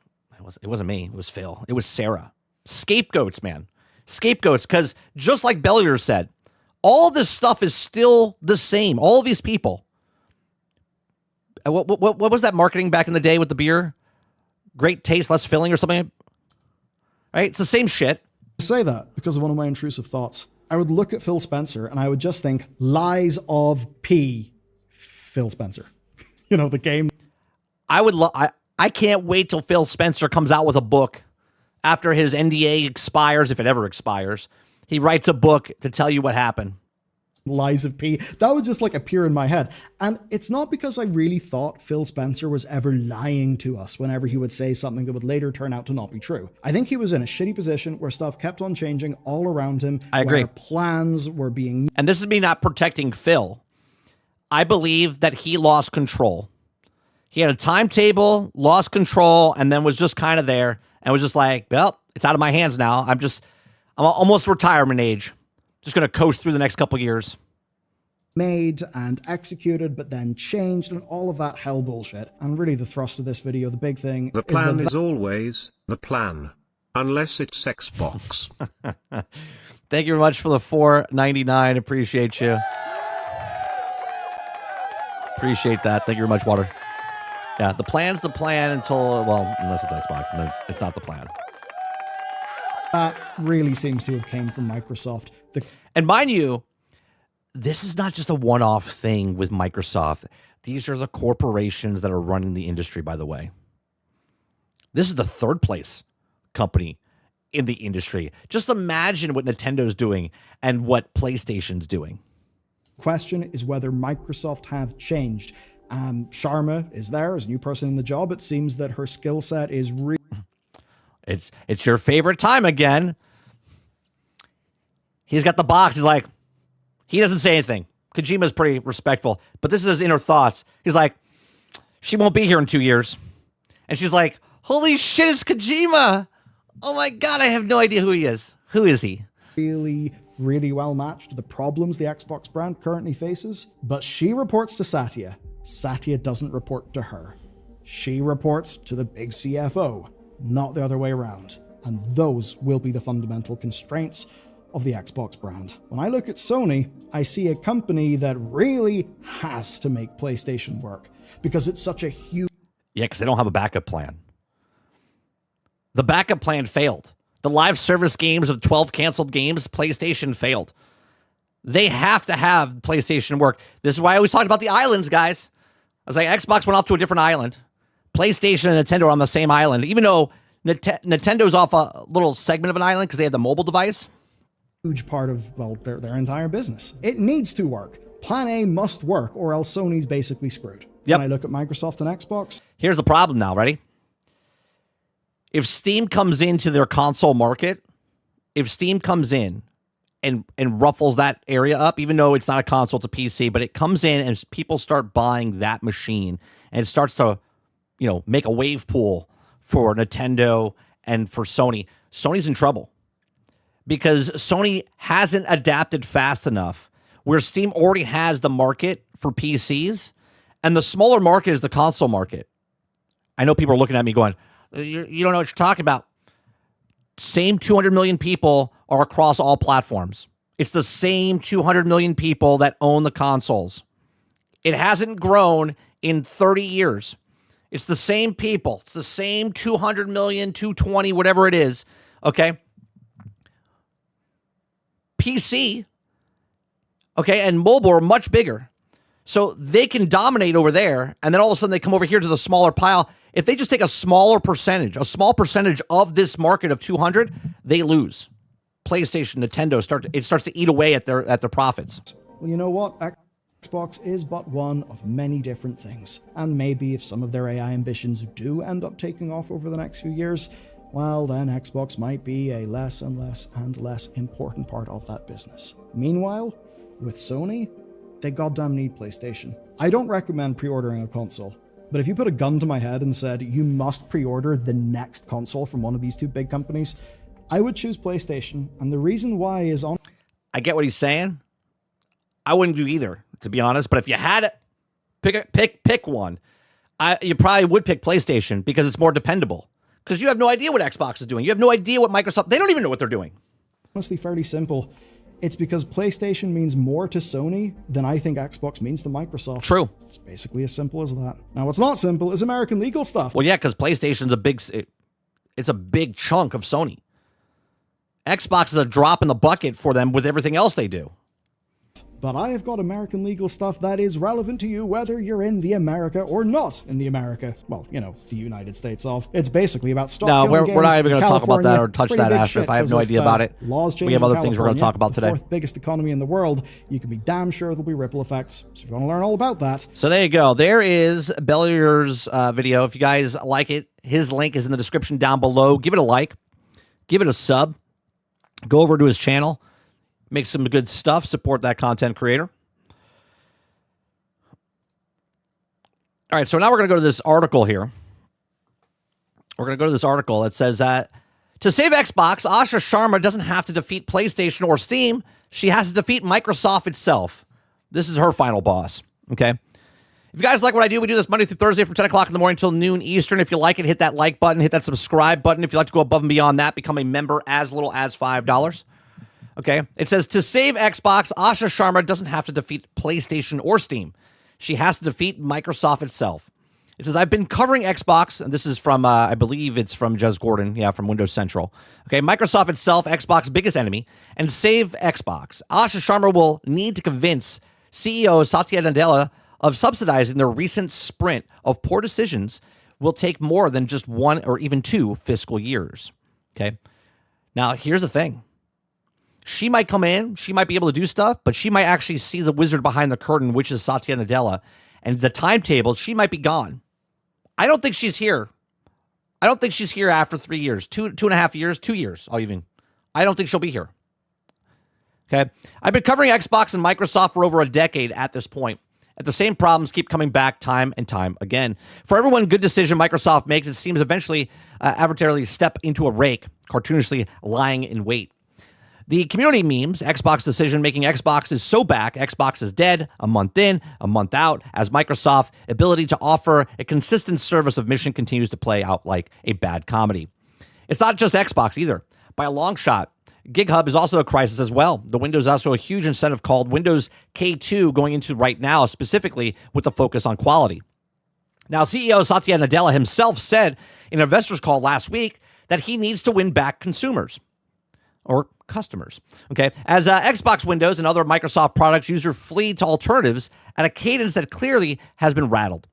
it wasn't me. It was Phil. It was Sarah. Scapegoats, man. Scapegoats. Because just like Bellular said, all this stuff is still the same. All of these people. What was that marketing back in the day with the beer? Great taste, less filling or something? right? It's the same shit. I say that because of one of my intrusive thoughts. I would look at Phil Spencer and I would just think, lies of P. Phil Spencer. You know, the game. I can't wait till Phil Spencer comes out with a book after his NDA expires, if it ever expires. He writes a book to tell you what happened. Lies of P. That would just like appear in my head. And it's not because I really thought Phil Spencer was ever lying to us whenever he would say something that would later turn out to not be true. I think he was in a shitty position where stuff kept on changing all around him. I agree. Where plans were being... And this is me not protecting Phil. I believe that he lost control. He had a timetable, lost control, and then was just kind of there and was just like, well, it's out of my hands now. I'm almost retirement age. Just going to coast through the next couple years. Made and executed, but then changed and all of that hell bullshit. And really the thrust of this video, the big thing... The plan is always the plan. Unless it's Xbox. Thank you very much for the $4.99. Appreciate you. Appreciate that. Thank you very much, Water. Yeah, the plan's the plan until, well, unless it's Xbox, and then it's not the plan. That really seems to have came from Microsoft. And mind you, this is not just a one-off thing with Microsoft. These are the corporations that are running the industry, by the way. This is the third place company in the industry. Just imagine what Nintendo's doing and what PlayStation's doing. Question is whether Microsoft have changed. Sharma is there as a new person in the job. It seems that her skill set is It's your favorite time again. He's got the box. He's like, he doesn't say anything. Kojima's pretty respectful, but this is his inner thoughts. He's like, she won't be here in 2 years. And she's like, holy shit, it's Kojima. Oh my God, I have no idea who he is. Who is he? Really well matched the problems the Xbox brand currently faces. But she reports to Satya. Satya doesn't report to her. She reports to the big CFO, not the other way around. And those will be the fundamental constraints of the Xbox brand. When I look at Sony, I see a company that really has to make PlayStation work because it's such a huge... Yeah, because they don't have a backup plan. The backup plan failed. The live service games of 12 canceled games, PlayStation failed. They have to have PlayStation work. This is why I always talked about the islands, guys. I was like, Xbox went off to a different island. PlayStation and Nintendo are on the same island, even though Nintendo's off a little segment of an island because they have the mobile device. Huge part of, well, their entire business. It needs to work. Plan A must work, or else Sony's basically screwed. Yep. When I look at Microsoft and Xbox... Here's the problem now, ready? If Steam comes into their console market, if Steam comes in and ruffles that area up, even though it's not a console, it's a PC, but it comes in and people start buying that machine, and it starts to, you know, make a wave pool for Nintendo and for Sony. Sony's in trouble because Sony hasn't adapted fast enough where Steam already has the market for PCs, and the smaller market is the console market. I know people are looking at me going, you don't know what you're talking about. Same 200 million people are across all platforms. It's the same 200 million people that own the consoles. It hasn't grown in 30 years. It's the same people. It's the same 200 million, 220, whatever it is. Okay? PC, okay, and mobile are much bigger. So they can dominate over there, and then all of a sudden they come over here to the smaller pile. If they just take a small percentage of this market of 200, they lose. PlayStation, Nintendo starts to eat away at their profits. Well, you know what? Xbox is but one of many different things. And maybe if some of their AI ambitions do end up taking off over the next few years, well, then Xbox might be a less and less and less important part of that business. Meanwhile, with Sony, they goddamn need PlayStation. I don't recommend pre-ordering a console, but if you put a gun to my head and said you must pre-order the next console from one of these two big companies, I would choose PlayStation, and the reason why is on... I get what he's saying. I wouldn't do either, to be honest, but if you had to pick one, you probably would pick PlayStation because it's more dependable. Because you have no idea what Xbox is doing. You have no idea what Microsoft... They don't even know what they're doing. Honestly, fairly simple. It's because PlayStation means more to Sony than I think Xbox means to Microsoft. True. It's basically as simple as that. Now, what's not simple is American legal stuff. Well, yeah, because PlayStation's it's a big chunk of Sony. Xbox is a drop in the bucket for them with everything else they do. But I have got American legal stuff that is relevant to you whether you're in the America or not in the America. Well, you know, the United States of. It's basically about stock. No, we're not even going to talk about that or It's touch pretty that, big Asha. shit If I have no 'cause idea if, about it, laws change we have in other things we're going to talk about California, today. the fourth biggest economy in the world, you can be damn sure there'll be ripple effects. So if you want to learn all about that, So there you go. There is Bellular's video. If you guys like it, his link is in the description down below. Give it a like. Give it a sub. Go over to his channel. Make some good stuff. Support that content creator. All right, so now we're going to go to this article here. We're going to go to this article that says that to save Xbox, Asha Sharma doesn't have to defeat PlayStation or Steam. She has to defeat Microsoft itself. This is her final boss, okay? If you guys like what I do, we do this Monday through Thursday from 10 o'clock in the morning until noon Eastern. If you like it, hit that like button, hit that subscribe button. If you'd like to go above and beyond that, become a member as little as $5. Okay? It says, to save Xbox, Asha Sharma doesn't have to defeat PlayStation or Steam. She has to defeat Microsoft itself. It says, I've been covering Xbox, and this is from, I believe it's from Jez Gordon, from Windows Central. Okay, Microsoft itself, Xbox's biggest enemy, and save Xbox. Asha Sharma will need to convince CEO Satya Nadella of subsidizing their recent sprint of poor decisions will take more than just 1 or even 2 fiscal years. Okay, now here's the thing. She might come in, she might be able to do stuff, but she might actually see the wizard behind the curtain, which is Satya Nadella, and the timetable, she might be gone. I don't think she's here. I don't think she's here after 3 years, 2.5 years, 2 years, I don't think she'll be here. Okay? I've been covering Xbox and Microsoft for over a decade at this point. And the same problems keep coming back time and time again. For every one good decision Microsoft makes, it seems eventually arbitrarily step into a rake, cartoonishly lying in wait. The community memes, Xbox decision making Xbox is so back, Xbox is dead, a month in, a month out, as Microsoft's ability to offer a consistent service of mission continues to play out like a bad comedy. It's not just Xbox either. By a long shot, GigHub is also a crisis as well. The Windows is also a huge incentive called Windows K2 going into right now, specifically with the focus on quality. Now, CEO Satya Nadella himself said in an investors call last week that he needs to win back consumers or customers, okay? As Xbox Windows and other Microsoft products users flee to alternatives at a cadence that clearly has been rattled,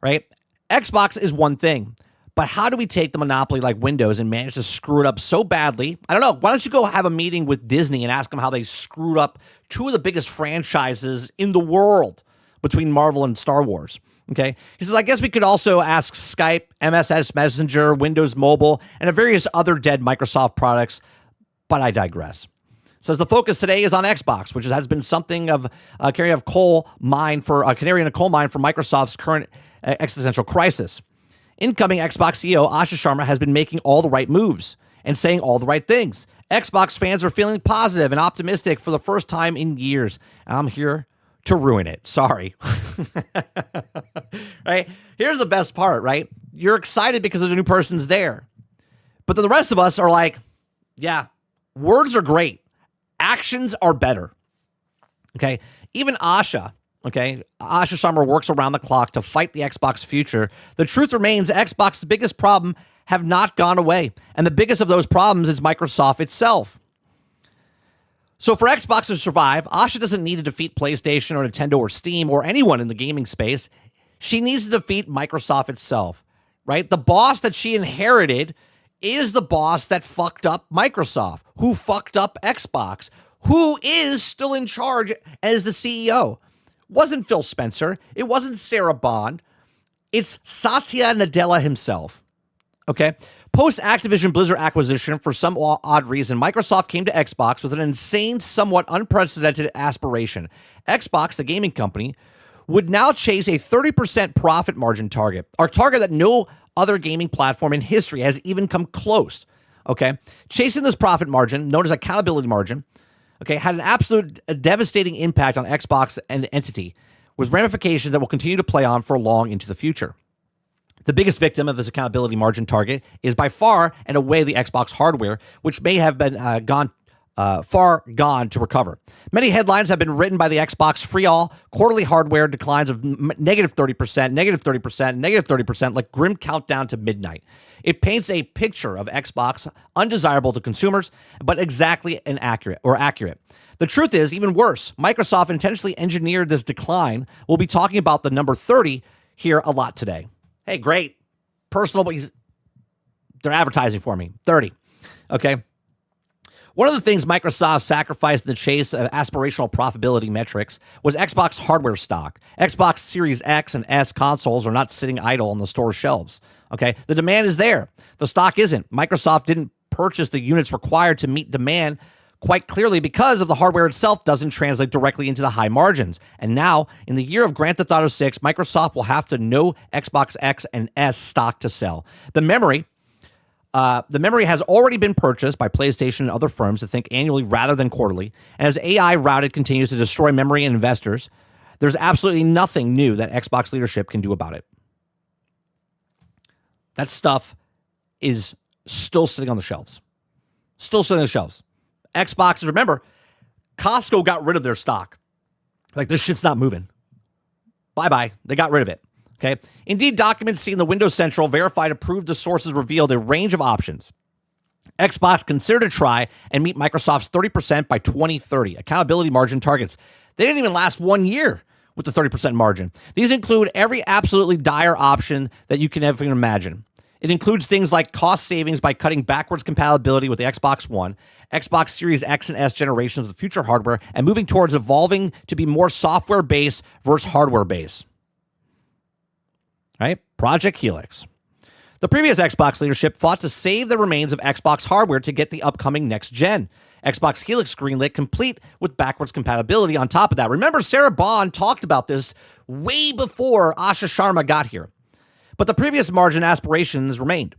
right? Xbox is one thing, but how do we take the monopoly like Windows and manage to screw it up so badly? I don't know. Why don't you go have a meeting with Disney and ask them how they screwed up 2 of the biggest franchises in the world between Marvel and Star Wars, okay? He says, I guess we could also ask Skype, MSS Messenger, Windows Mobile, and various other dead Microsoft products, but I digress. Says the focus today is on Xbox, which has been something of a canary in a coal mine for Microsoft's current existential crisis. Incoming Xbox CEO Asha Sharma has been making all the right moves and saying all the right things. Xbox fans are feeling positive and optimistic for the first time in years. I'm here to ruin it. Sorry. Right? Here's the best part, right? You're excited because there's a new person's there. But then the rest of us are like, yeah, words are great. Actions are better. Okay? Even Asha, Asha Sharma works around the clock to fight the Xbox future. The truth remains Xbox's biggest problem have not gone away. And the biggest of those problems is Microsoft itself. So for Xbox to survive, Asha doesn't need to defeat PlayStation or Nintendo or Steam or anyone in the gaming space. She needs to defeat Microsoft itself, right? The boss that she inherited is the boss that fucked up Microsoft, who fucked up Xbox, who is still in charge as the CEO. Wasn't Phil Spencer. It wasn't Sarah Bond. It's Satya Nadella himself. Okay? Post-Activision Blizzard acquisition, for some odd reason, Microsoft came to Xbox with an insane, somewhat unprecedented aspiration. Xbox, the gaming company, would now chase a 30% profit margin target, a target that no other gaming platform in history has even come close, okay? Chasing this profit margin, known as accountability margin, okay, had an absolute devastating impact on Xbox and entity, with ramifications that will continue to play on for long into the future. The biggest victim of this accountability margin target is by far and away the Xbox hardware, which may have been gone far gone to recover. Many headlines have been written by the Xbox free all quarterly hardware declines of negative 30%, negative 30%, negative 30%, like grim countdown to midnight. It paints a picture of Xbox undesirable to consumers, but exactly inaccurate or accurate. The truth is even worse. Microsoft intentionally engineered this decline. We'll be talking about the number 30 here a lot today. Hey, great. Personal, but they're advertising for me. 30. Okay. One of the things Microsoft sacrificed in the chase of aspirational profitability metrics was Xbox hardware stock. Xbox Series X and S consoles are not sitting idle on the store shelves. Okay, the demand is there. The stock isn't. Microsoft didn't purchase the units required to meet demand quite clearly because of the hardware itself doesn't translate directly into the high margins. And now, in the year of Grand Theft Auto 6, Microsoft will have to know Xbox X and S stock to sell. The memory has already been purchased by PlayStation and other firms to think annually rather than quarterly. And as AI routed continues to destroy memory and investors, there's absolutely nothing new that Xbox leadership can do about it. That stuff is still sitting on the shelves. Still sitting on the shelves. Xbox, remember, Costco got rid of their stock. Like, this shit's not moving. Bye-bye. They got rid of it. Okay. Indeed, documents seen in the Windows Central verified approved the sources revealed a range of options. Xbox considered to try and meet Microsoft's 30% by 2030 accountability margin targets. They didn't even last 1 year with the 30% margin. These include every absolutely dire option that you can ever imagine. It includes things like cost savings by cutting backwards compatibility with the Xbox One, Xbox Series X and S generations of future hardware, and moving towards evolving to be more software-based versus hardware-based. Right? Project Helix. The previous Xbox leadership fought to save the remains of Xbox hardware to get the upcoming next gen. Xbox Helix greenlit complete with backwards compatibility on top of that. Remember, Sarah Bond talked about this way before Asha Sharma got here. But the previous margin aspirations remained.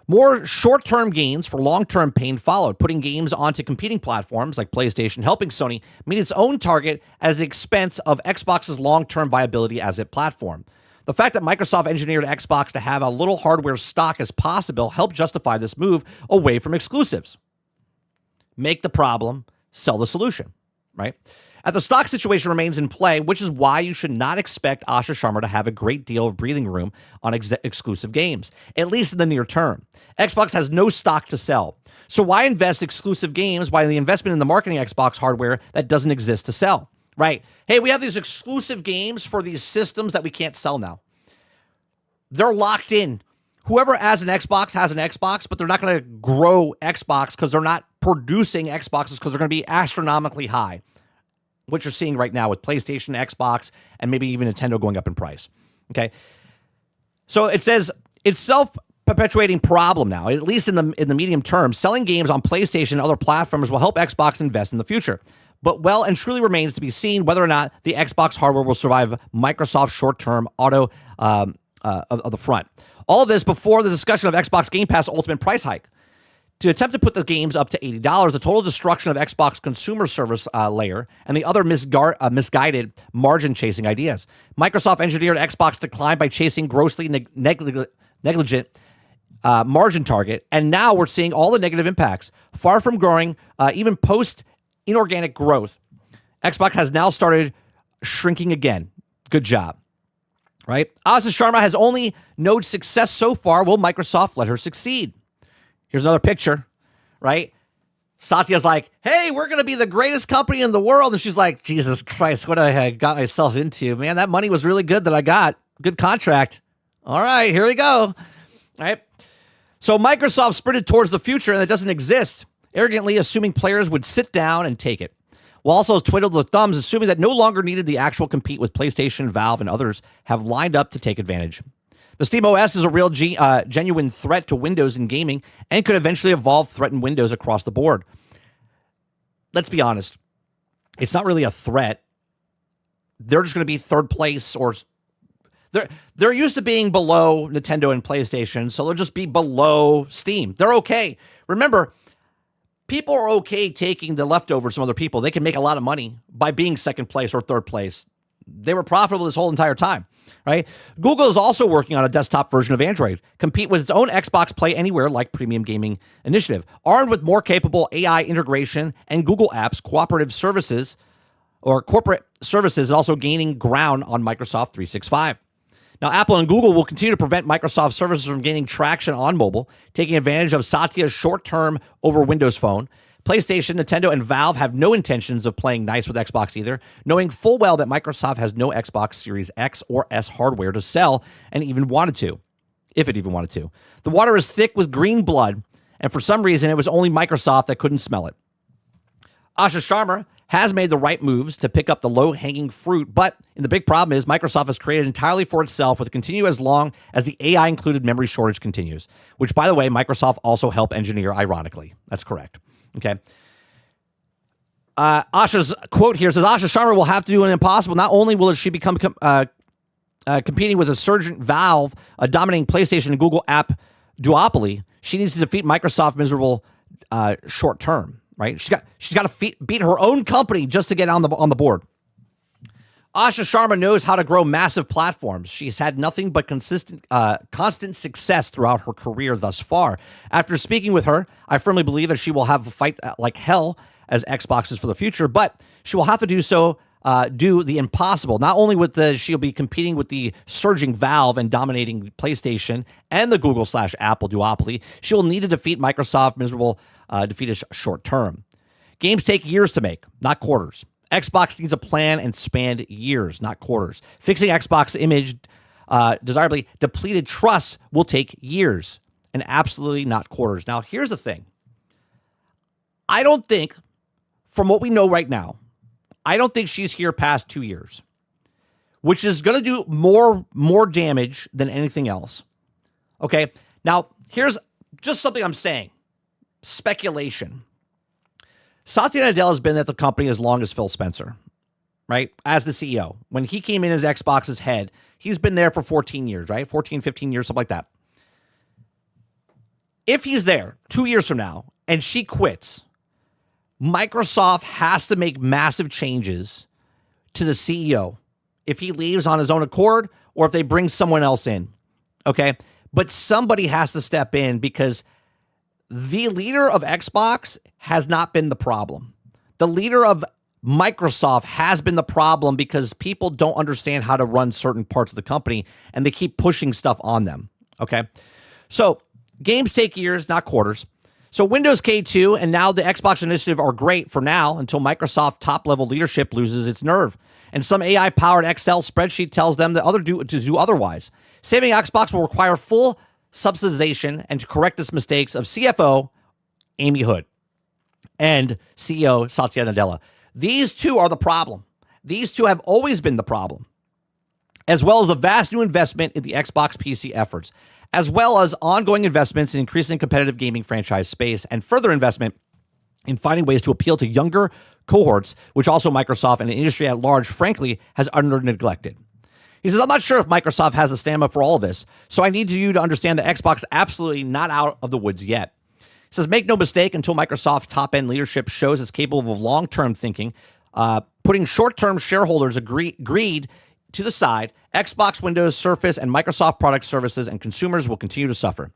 More short-term gains for long-term pain followed, putting games onto competing platforms like PlayStation, helping Sony meet its own target at the expense of Xbox's long-term viability as a platform. The fact that Microsoft engineered Xbox to have a little hardware stock as possible helped justify this move away from exclusives. Make the problem, sell the solution, right? The stock situation remains in play, which is why you should not expect Asha Sharma to have a great deal of breathing room on exclusive games, at least in the near term. Xbox has no stock to sell. So why invest exclusive games while the investment in the marketing Xbox hardware that doesn't exist to sell? Right. Hey, we have these exclusive games for these systems that we can't sell now. They're locked in. Whoever has an Xbox, but they're not going to grow Xbox because they're not producing Xboxes because they're going to be astronomically high, which you're seeing right now with PlayStation, Xbox, and maybe even Nintendo going up in price. Okay. So it says it's self-perpetuating problem now, at least in the medium term. Selling games on PlayStation and other platforms will help Xbox invest in the future. But well and truly remains to be seen whether or not the Xbox hardware will survive Microsoft's short-term auto of the front. All of this before the discussion of Xbox Game Pass Ultimate price hike. To attempt to put the games up to $80, the total destruction of Xbox consumer service layer, and the other misguided margin-chasing ideas. Microsoft engineered Xbox decline by chasing grossly negligent margin target, and now we're seeing all the negative impacts. Far from growing, even post-inorganic growth, Xbox has now started shrinking again. Good job. Right? Asha Sharma has only known success so far. Will Microsoft let her succeed? Here's another picture, right? Satya's like, hey, we're going to be the greatest company in the world. And she's like, Jesus Christ, what I got myself into. Man, that money was really good that I got. Good contract. All right, here we go. All right. So Microsoft sprinted towards the future and it doesn't exist, arrogantly assuming players would sit down and take it. While also twiddled the thumbs, assuming that no longer needed the actual compete with PlayStation, Valve, and others have lined up to take advantage. The Steam OS is a real genuine threat to Windows in gaming and could eventually evolve threaten Windows across the board. Let's be honest. It's not really a threat. They're just going to be third place, or they're used to being below Nintendo and PlayStation, so they'll just be below Steam. They're okay. Remember, people are okay taking the leftovers from other people. They can make a lot of money by being second place or third place. They were profitable this whole entire time, right? Google is also working on a desktop version of Android, compete with its own Xbox Play Anywhere like premium gaming initiative. Armed with more capable AI integration and Google Apps cooperative services or corporate services, and also gaining ground on Microsoft 365. Now, Apple and Google will continue to prevent Microsoft services from gaining traction on mobile, taking advantage of Satya's short-term over Windows Phone. PlayStation, Nintendo, and Valve have no intentions of playing nice with Xbox either, knowing full well that Microsoft has no Xbox Series X or S hardware to sell and even wanted to, if it even wanted to. The water is thick with green blood, and for some reason, it was only Microsoft that couldn't smell it. Asha Sharma has made the right moves to pick up the low-hanging fruit, but the big problem is Microsoft has created entirely for itself with continue as long as the AI-included memory shortage continues, which, by the way, Microsoft also helped engineer, ironically. That's correct. Okay. Asha's quote here says, Asha Sharma will have to do an impossible. Not only will she become competing with a surgent Valve, dominating PlayStation and Google app duopoly, she needs to defeat Microsoft miserable short term. Right? She's got to beat her own company just to get on the board. Asha Sharma knows how to grow massive platforms. She's had nothing but constant success throughout her career thus far. After speaking with her, I firmly believe that she will have a fight like hell as Xboxes for the future, but she will have to do the impossible. Not only she'll be competing with the surging Valve and dominating PlayStation and the Google/Apple duopoly, she will need to defeat Microsoft miserable defeat is short term. Games take years to make, not quarters. Xbox needs a plan and span years, not quarters. Fixing Xbox image desirably depleted trust will take years and absolutely not quarters. Now, here's the thing. I don't think, from what we know right now, I don't think she's here past 2 years, which is going to do more damage than anything else. Okay? Now, here's just something I'm saying. Speculation. Satya Nadella has been at the company as long as Phil Spencer, right? As the CEO. When he came in as Xbox's head, he's been there for 14 years, right? 14, 15 years, something like that. If he's there 2 years from now and she quits, Microsoft has to make massive changes to the CEO if he leaves on his own accord or if they bring someone else in, okay? But somebody has to step in because the leader of Xbox has not been the problem. The leader of Microsoft has been the problem because people don't understand how to run certain parts of the company and they keep pushing stuff on them, okay? So games take years, not quarters. So Windows K2 and now the Xbox initiative are great for now until Microsoft top-level leadership loses its nerve. And some AI-powered Excel spreadsheet tells them to do otherwise. Saving Xbox will require full subsidization and to correct the mistakes of CFO Amy Hood and CEO Satya Nadella. These two are the problem. These two have always been the problem, as well as the vast new investment in the Xbox PC efforts, as well as ongoing investments in increasing competitive gaming franchise space and further investment in finding ways to appeal to younger cohorts, which also Microsoft and the industry at large, frankly, has under-neglected. He says, I'm not sure if Microsoft has the stamina for all of this, so I need you to understand that Xbox is absolutely not out of the woods yet. He says, make no mistake, until Microsoft top-end leadership shows it's capable of long-term thinking, putting short-term shareholders greed to the side, Xbox, Windows, Surface, and Microsoft product services and consumers will continue to suffer.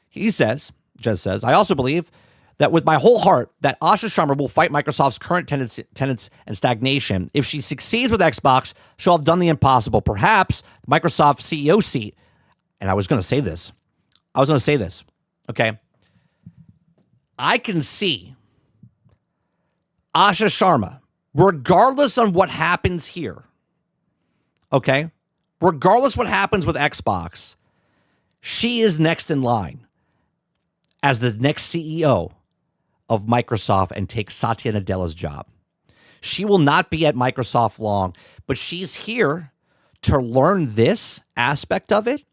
He says, Jez says, I also believe that with my whole heart that Asha Sharma will fight Microsoft's current tenets and stagnation. If she succeeds with Xbox, she'll have done the impossible. Perhaps Microsoft CEO seat, and I was going to say this, okay? I can see Asha Sharma, regardless on what happens here, okay? Regardless what happens with Xbox, she is next in line as the next CEO of Microsoft and take Satya Nadella's job. She will not be at Microsoft long, but she's here to learn this aspect of it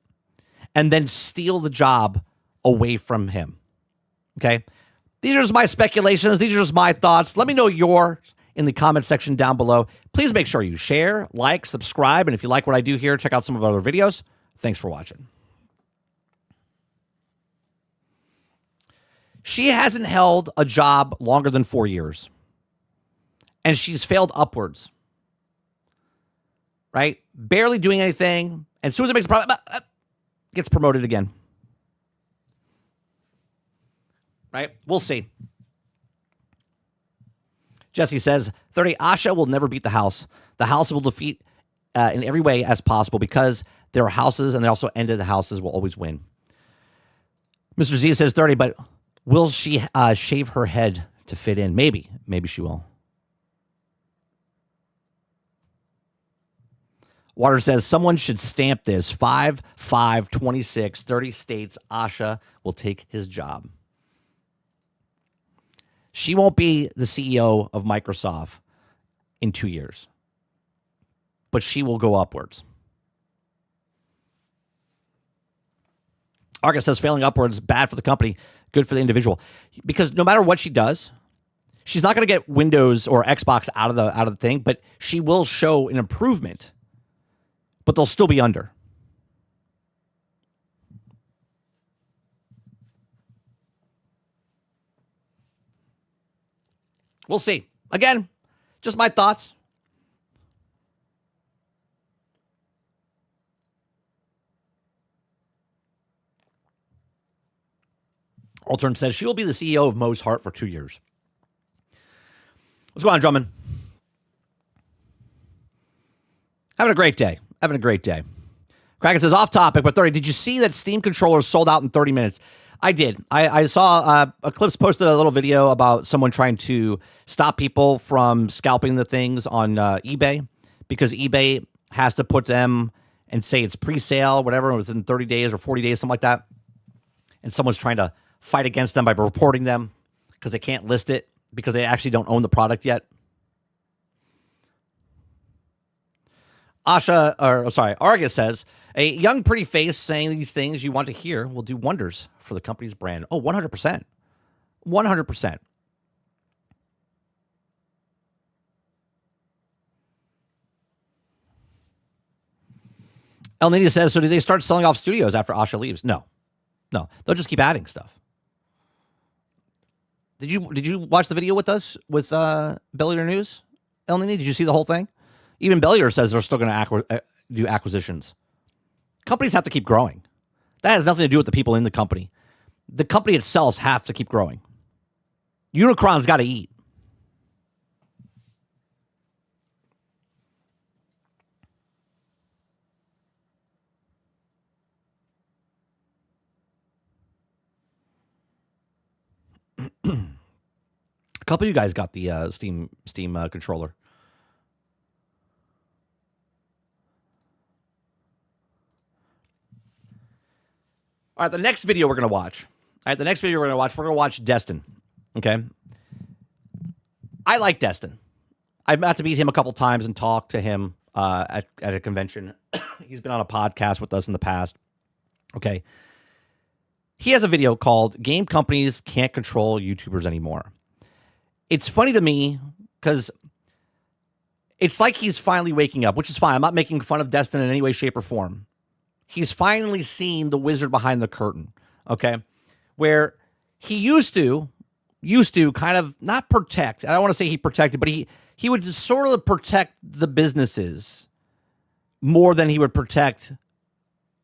and then steal the job away from him. Okay? These are just my speculations. These are just my thoughts. Let me know yours in the comment section down below. Please make sure you share, like, subscribe, and if you like what I do here, check out some of our other videos. Thanks for watching. She hasn't held a job longer than 4 years, and she's failed upwards. right? Barely doing anything. And as soon as it makes a profit, gets promoted again. Right? We'll see. Jesse says, 30, Asha will never beat the house. The house will defeat in every way as possible because there are houses and they also ended the houses will always win. Mr. Z says, 30, but will she shave her head to fit in? Maybe. Maybe she will. Water says, someone should stamp this. 5/5/26, 30 states Asha will take his job. She won't be the CEO of Microsoft in 2 years, but she will go upwards. Argus says, failing upwards, bad for the company, good for the individual. Because no matter what she does, she's not going to get Windows or Xbox out of the thing, but she will show an improvement. But they'll still be under. We'll see. Again, just my thoughts. Altern says she will be the CEO of Mo's Heart for 2 years. What's going on, Drummond? Having a great day. Having a great day. Kraken says, off topic, but 30, did you see that Steam controllers sold out in 30 minutes? I did. I saw Eclipse posted a little video about someone trying to stop people from scalping the things on eBay because eBay has to put them and say it's pre-sale, whatever, within 30 days or 40 days, something like that. And someone's trying to fight against them by reporting them because they can't list it because they actually don't own the product yet. Argus says, a young, pretty face saying these things you want to hear will do wonders for the company's brand. Oh, 100%. 100%. El Nini says, so do they start selling off studios after Asha leaves? No. They'll just keep adding stuff. Did you watch the video with us with Bellular News? El Nini, did you see the whole thing? Even Bellular says they're still going to do acquisitions. Companies have to keep growing. That has nothing to do with the people in the company. The company itself has to keep growing. Unicron's got to eat. A couple of you guys got the Steam controller. All right, the next video we're going to watch. We're going to watch Destin. Okay? I like Destin. I've got to meet him a couple times and talk to him at a convention. He's been on a podcast with us in the past. Okay? He has a video called Game Companies Can't Control YouTubers Anymore. It's funny to me because it's like he's finally waking up, which is fine. I'm not making fun of Destin in any way, shape, or form. He's finally seen the wizard behind the curtain, okay? Where he used to kind of not protect. I don't want to say he protected, but he would sort of protect the businesses more than he would protect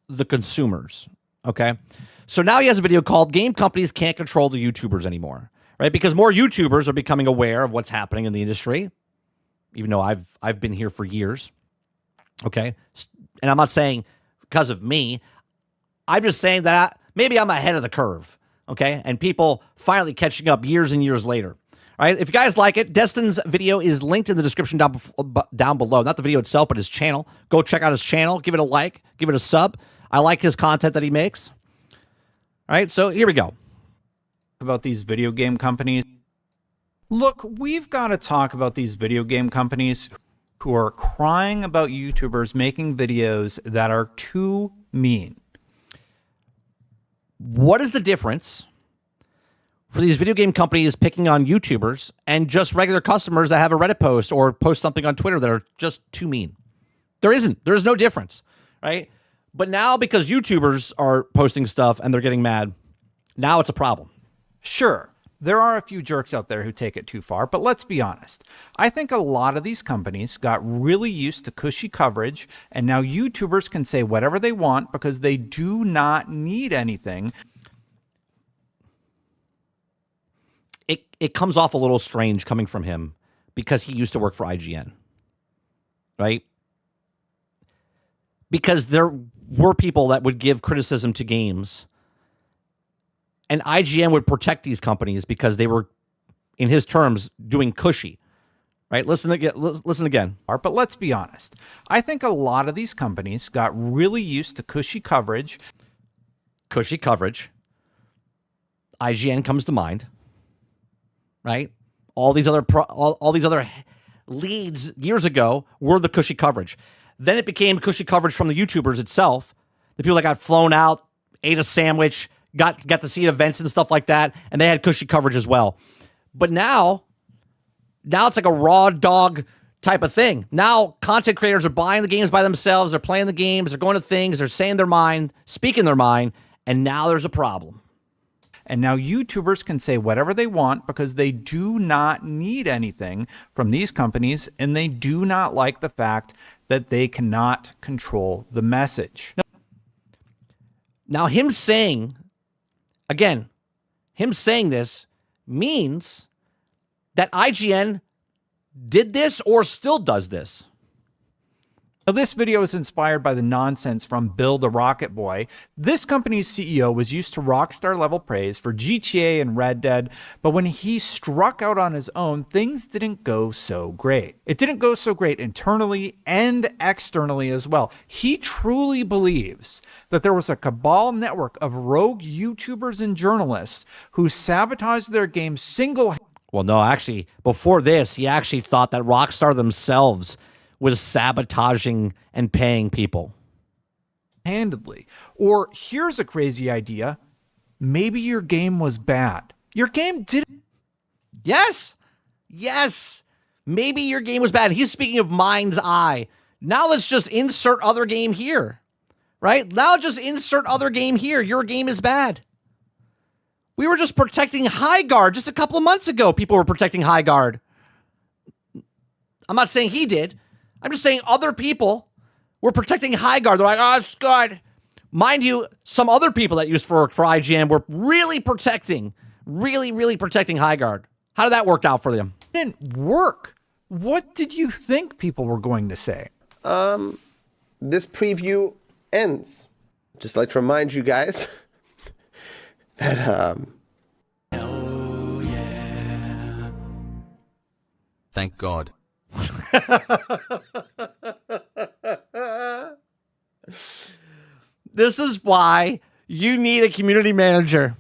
the consumers, okay? So now he has a video called Game Companies Can't Control the YouTubers Anymore, right? Because more YouTubers are becoming aware of what's happening in the industry, even though I've been here for years, okay? And I'm not saying because of me. I'm just saying that maybe I'm ahead of the curve, okay? And people finally catching up years and years later. All right, if you guys like it, Destin's video is linked in the description down below. Not the video itself, but his channel. Go check out his channel. Give it a like. Give it a sub. I like his content that he makes. All right, so here we go. About these video game companies. Look, we've got to talk about these video game companies who are crying about YouTubers making videos that are too mean. What is the difference for these video game companies picking on YouTubers and just regular customers that have a Reddit post or post something on Twitter that are just too mean? There isn't. There's no difference, right? But now because YouTubers are posting stuff and they're getting mad, now it's a problem. Sure, There are a few jerks out there who take it too far, but let's be honest. I think a lot of these companies got really used to cushy coverage, and now YouTubers can say whatever they want because they do not need anything. It comes off a little strange coming from him because he used to work for IGN, right? Because there were people that would give criticism to games, and IGN would protect these companies because they were, in his terms, doing cushy, right? Listen again. But let's be honest. I think a lot of these companies got really used to cushy coverage. Cushy coverage. IGN comes to mind, right? All these other leads years ago were the cushy coverage. Then it became cushy coverage from the YouTubers itself. The people that got flown out, ate a sandwich, got to see events and stuff like that, and they had cushy coverage as well. But now it's like a raw dog type of thing. Now content creators are buying the games by themselves, they're playing the games, they're going to things, they're saying their mind, speaking their mind, and now there's a problem. And now YouTubers can say whatever they want because they do not need anything from these companies, and they do not like the fact that they cannot control the message. Now him saying this means that IGN did this or still does this. Now, this video is inspired by the nonsense from Build a Rocket Boy. This company's CEO was used to Rockstar level praise for GTA and Red Dead, but when he struck out on his own, things didn't go so great. It didn't go so great internally and externally as well. He truly believes that there was a cabal network of rogue YouTubers and journalists who sabotaged their game Well, no, actually, before this, he actually thought that Rockstar themselves was sabotaging and paying people. handedly. Or here's a crazy idea. Maybe your game was bad. Your game didn't. Yes. Maybe your game was bad. He's speaking of Mind's Eye. Now let's just insert other game here. Right? Now just insert other game here. Your game is bad. We were just protecting High Guard just a couple of months ago. People were protecting High Guard. I'm not saying he did. I'm just saying other people were protecting High Guard. They're like, oh, it's good. Mind you, some other people that used for IGN were really protecting High Guard. How did that work out for them? It didn't work. What did you think people were going to say? This preview ends. Just like to remind you guys that Thank God. This is why you need a community manager.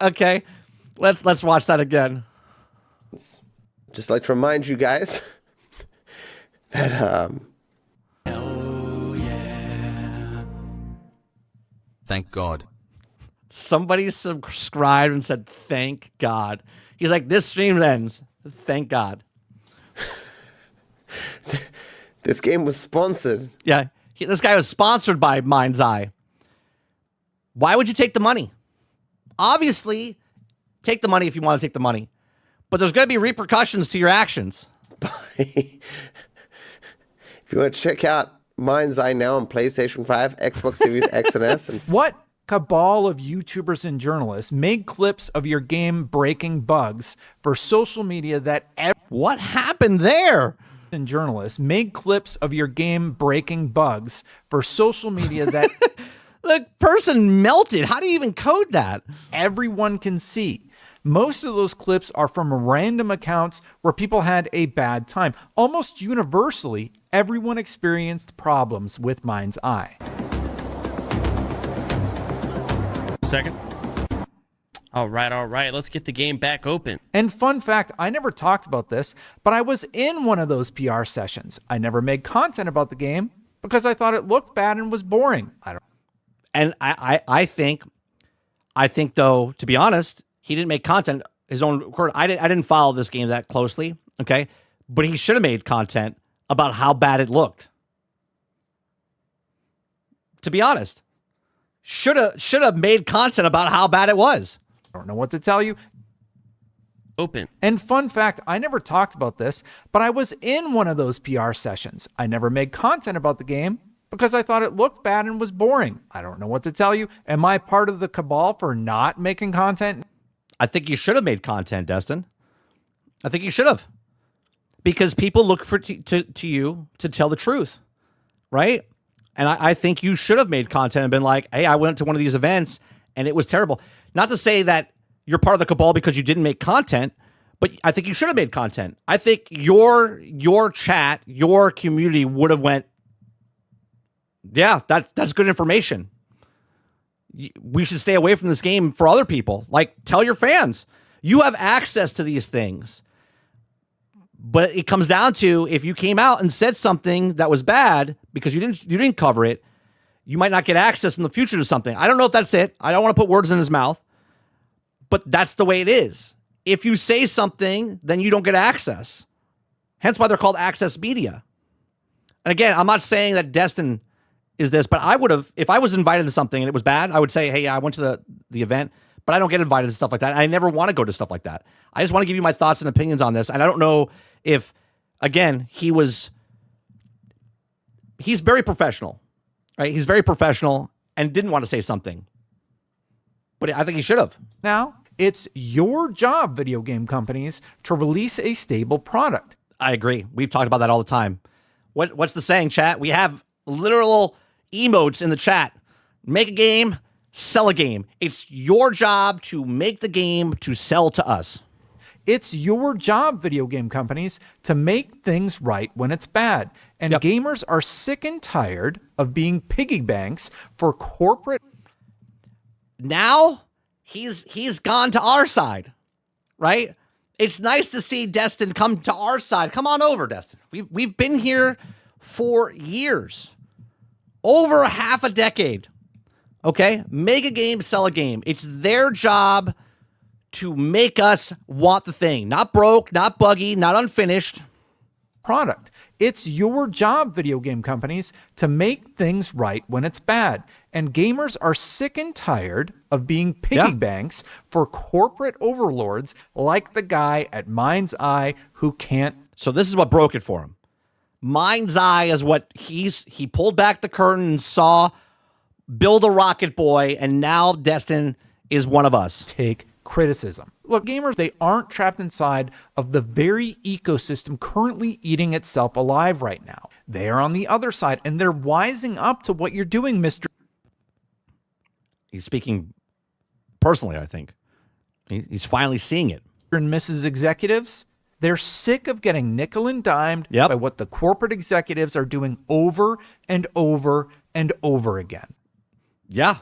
Okay, let's watch that again. just like to remind you guys that Thank God. Somebody subscribed and said, thank God. He's like, this stream ends. Thank God. this game was sponsored. Yeah, this guy was sponsored by Mind's Eye. Why would you take the money? Obviously, take the money if you want to take the money. But there's going to be repercussions to your actions. If you want to check out Mind's Eye now on PlayStation 5, Xbox Series X and S. And What cabal of YouTubers and journalists made clips of your game breaking bugs for social media that What happened there? and journalists made clips of your game breaking bugs for social media that The person melted. How do you even code that? everyone can see. Most of those clips are from random accounts where people had a bad time. Almost universally, everyone experienced problems with Mind's Eye. Second. All right. Let's get the game back open. And fun fact, I never talked about this, but I was in one of those PR sessions. I never made content about the game because I thought it looked bad and was boring. And I think though, to be honest, he didn't make content his own record. I didn't follow this game that closely, okay? But he should have made content about how bad it looked. To be honest. should have made content about how bad it was. I don't know what to tell you. Open. And fun fact, I never talked about this, but I was in one of those PR sessions. I never made content about the game because I thought it looked bad and was boring. I don't know what to tell you. Am I part of the cabal for not making content? I think you should have made content, Destin. I think you should have. Because people look for to you to tell the truth, right? And I think you should have made content and been like, hey, I went to one of these events and it was terrible. Not to say that you're part of the cabal because you didn't make content, but I think you should have made content. I think your chat, your community would have went, yeah, that's good information. We should stay away from this game for other people. Like, tell your fans. You have access to these things. But it comes down to, if you came out and said something that was bad because you didn't cover it, you might not get access in the future to something. I don't know if that's it. I don't want to put words in his mouth, but that's the way it is. If you say something, then you don't get access. Hence why they're called access media. And again, I'm not saying that Destin is this, but I would have, if I was invited to something and it was bad, I would say, hey, I went to the event, but I don't get invited to stuff like that. I never want to go to stuff like that. I just want to give you my thoughts and opinions on this. And I don't know if, again, he's very professional, right? He's very professional and didn't want to say something, but I think he should have. Now, it's your job, video game companies, to release a stable product. I agree. We've talked about that all the time. What's the saying, chat? We have literal emotes in the chat. Make a game, sell a game. It's your job to make the game to sell to us. It's your job, video game companies, to make things right when it's bad. And gamers are sick and tired of being piggy banks for corporate. Now he's gone to our side, right? It's nice to see Destin come to our side. Come on over, Destin. We've been here for years, over half a decade. Okay, make a game, sell a game. It's their job to make us want the thing. Not broke, not buggy, not unfinished. Product. It's your job, video game companies, to make things right when it's bad. And gamers are sick and tired of being piggy banks for corporate overlords like the guy at Mind's Eye who can't. So this is what broke it for him. Mind's Eye is what he pulled back the curtain and saw Build a Rocket Boy, and now Destin is one of us. Take criticism. Look, gamers, they aren't trapped inside of the very ecosystem currently eating itself alive right now. They are on the other side, and they're wising up to what you're doing, Mr. He's speaking personally, I think. He's finally seeing it. And Mrs. Executives, they're sick of getting nickel and dimed by what the corporate executives are doing over and over and over again. Yeah,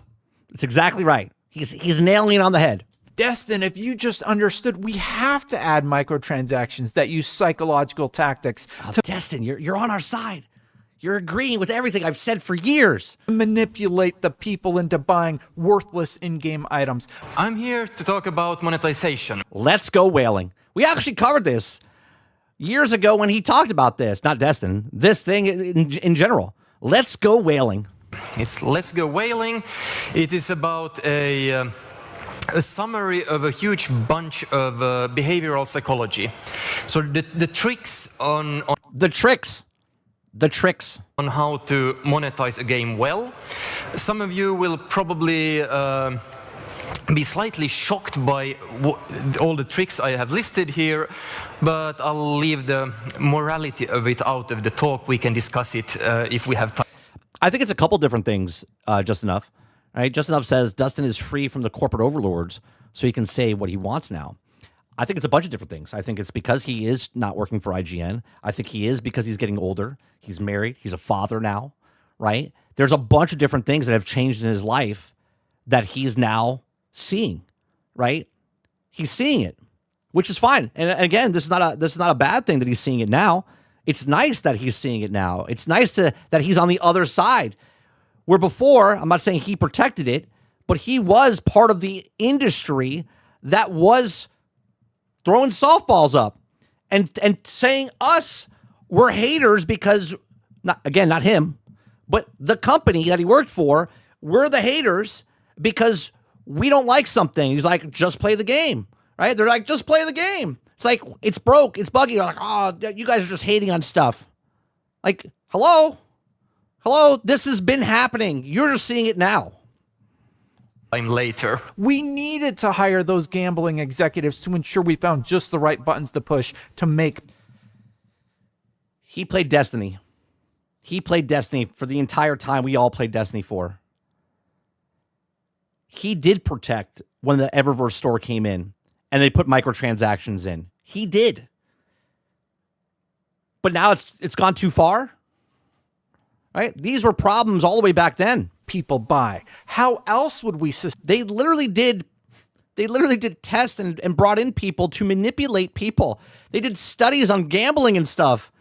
that's exactly right. He's nailing it on the head. Destin, if you just understood, we have to add microtransactions that use psychological tactics to Destin, you're on our side. You're agreeing with everything I've said for years. Manipulate the people into buying worthless in-game items. I'm here to talk about monetization. Let's go whaling. We actually covered this years ago when he talked about this. Not Destin. This thing in general. Let's go whaling. It's Let's Go Whaling. It is about a summary of a huge bunch of behavioral psychology. So the tricks on the tricks on how to monetize a game well. Some of you will probably be slightly shocked by all the tricks I have listed here, but I'll leave the morality of it out of the talk. We can discuss it if we have time. I think it's a couple different things, Just Enough. Right? Just Enough says Dustin is free from the corporate overlords, so he can say what he wants now. I think it's a bunch of different things. I think it's because he is not working for IGN. I think he is because he's getting older. He's married. He's a father now, right? There's a bunch of different things that have changed in his life that he's now seeing, right? He's seeing it, which is fine. And again, this is not a bad thing that he's seeing it now. It's nice that he's seeing it now. It's nice that he's on the other side. Where before, I'm not saying he protected it, but he was part of the industry that was throwing softballs up and saying us were haters because, not him, but the company that he worked for we're the haters because we don't like something. He's like, just play the game, right? They're like, just play the game. It's like, it's broke, it's buggy. They're like, oh, you guys are just hating on stuff. Like, hello? This has been happening. You're just seeing it now. Later. We needed to hire those gambling executives to ensure we found just the right buttons to push to make. He played Destiny. He played Destiny for the entire time we all played Destiny 4. He did protect when the Eververse store came in and they put microtransactions in. He did. But now it's gone too far. Right? These were problems all the way back then. People buy. How else would we They literally did tests and brought in people to manipulate people. They did studies on gambling and stuff.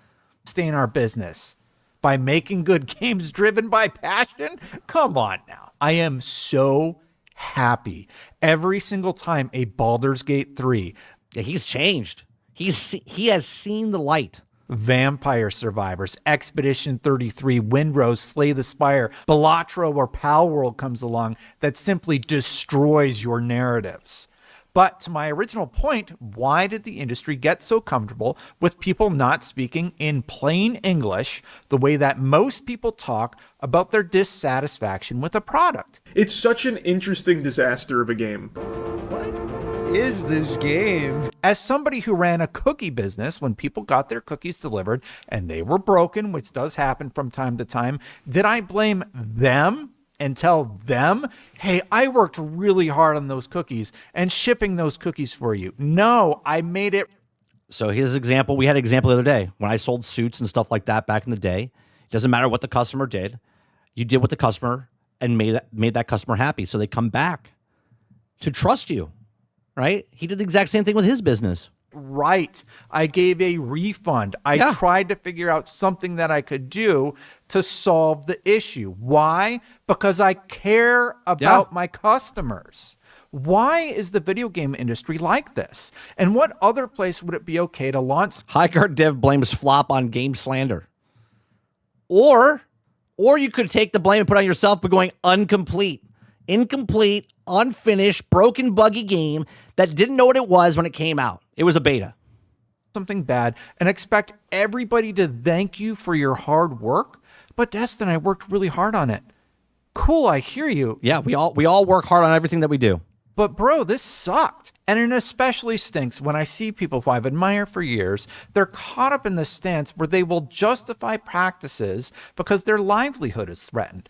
stay in our business? By making good games driven by passion? Come on now. I am so happy every single time a Baldur's Gate 3. Yeah, he's changed. He has seen the light. Vampire Survivors, Expedition 33, Windrose, Slay the Spire, Balatro, or Palworld comes along that simply destroys your narratives. But to my original point, why did the industry get so comfortable with people not speaking in plain English the way that most people talk about their dissatisfaction with a product? It's such an interesting disaster of a game. Is this game? As somebody who ran a cookie business, when people got their cookies delivered and they were broken, which does happen from time to time, did I blame them and tell them, hey, I worked really hard on those cookies and shipping those cookies for you? No, I made it. So his example, we had an example the other day when I sold suits and stuff like that back in the day. It doesn't matter what the customer did. You did what the customer and made that customer happy. So they come back to trust you. Right? He did the exact same thing with his business. Right. I gave a refund. I tried to figure out something that I could do to solve the issue. Why? Because I care about my customers. Why is the video game industry like this? And what other place would it be okay to launch? Highguard Dev blames flop on game slander. Or you could take the blame and put it on yourself by going incomplete, unfinished, broken, buggy game that didn't know what it was when it came out. It was a beta. Something bad and expect everybody to thank you for your hard work. But Destin, I worked really hard on it. Cool, I hear you. Yeah, we all work hard on everything that we do. But bro, this sucked. And it especially stinks when I see people who I've admired for years, they're caught up in the stance where they will justify practices because their livelihood is threatened.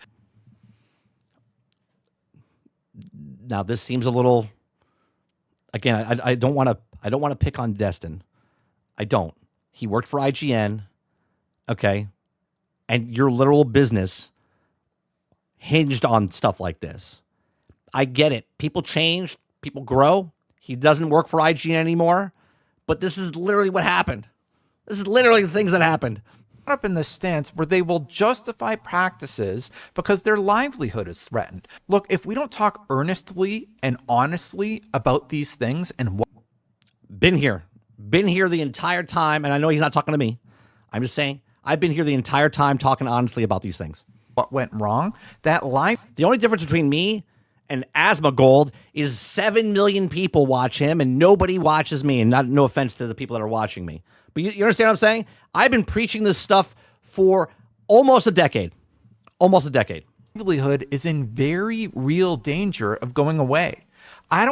Now this seems a little, again, I don't want to pick on Destin. I don't. He worked for IGN, okay? And your literal business hinged on stuff like this. I get it. People change, people grow. He doesn't work for IGN anymore, but this is literally what happened. This is literally the things that happened. Up in the stance where they will justify practices because their livelihood is threatened. Look, if we don't talk earnestly and honestly about these things and what been here the entire time, and I know he's not talking to me. I'm just saying I've been here the entire time talking honestly about these things. What went wrong? The only difference between me and Asthma Gold is 7 million people watch him and nobody watches me, and no offense to the people that are watching me. But you understand what I'm saying? I've been preaching this stuff for almost a decade. Livelihood is in very real danger of going away.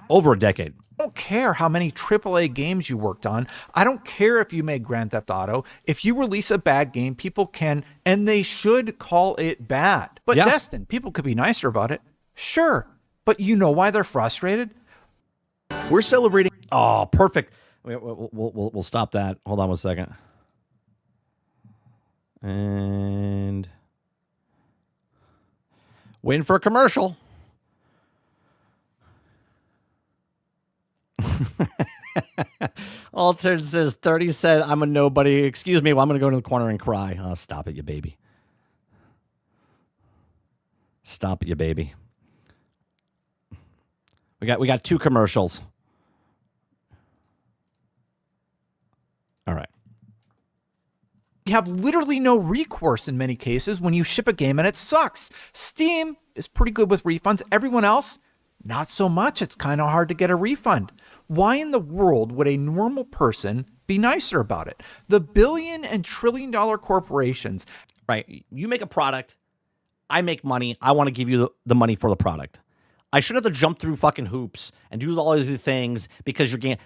Over a decade. I don't care how many AAA games you worked on. I don't care if you made Grand Theft Auto. If you release a bad game, people can, and they should call it bad. But Destin, people could be nicer about it. Sure. But you know why they're frustrated? We're celebrating. Oh, perfect. We'll stop that. Hold on one second. And waiting for a commercial. Altered says 30 said I'm a nobody. Excuse me, well, I'm gonna go to the corner and cry. Oh, stop it, you baby. Stop it, you baby. We got 2 commercials. All right. You have literally no recourse in many cases when you ship a game and it sucks. Steam is pretty good with refunds. Everyone else, not so much. It's kind of hard to get a refund. Why in the world would a normal person be nicer about it? The billion and trillion dollar corporations. Right. You make a product. I make money. I want to give you the money for the product. I shouldn't have to jump through fucking hoops and do all these things because you're getting.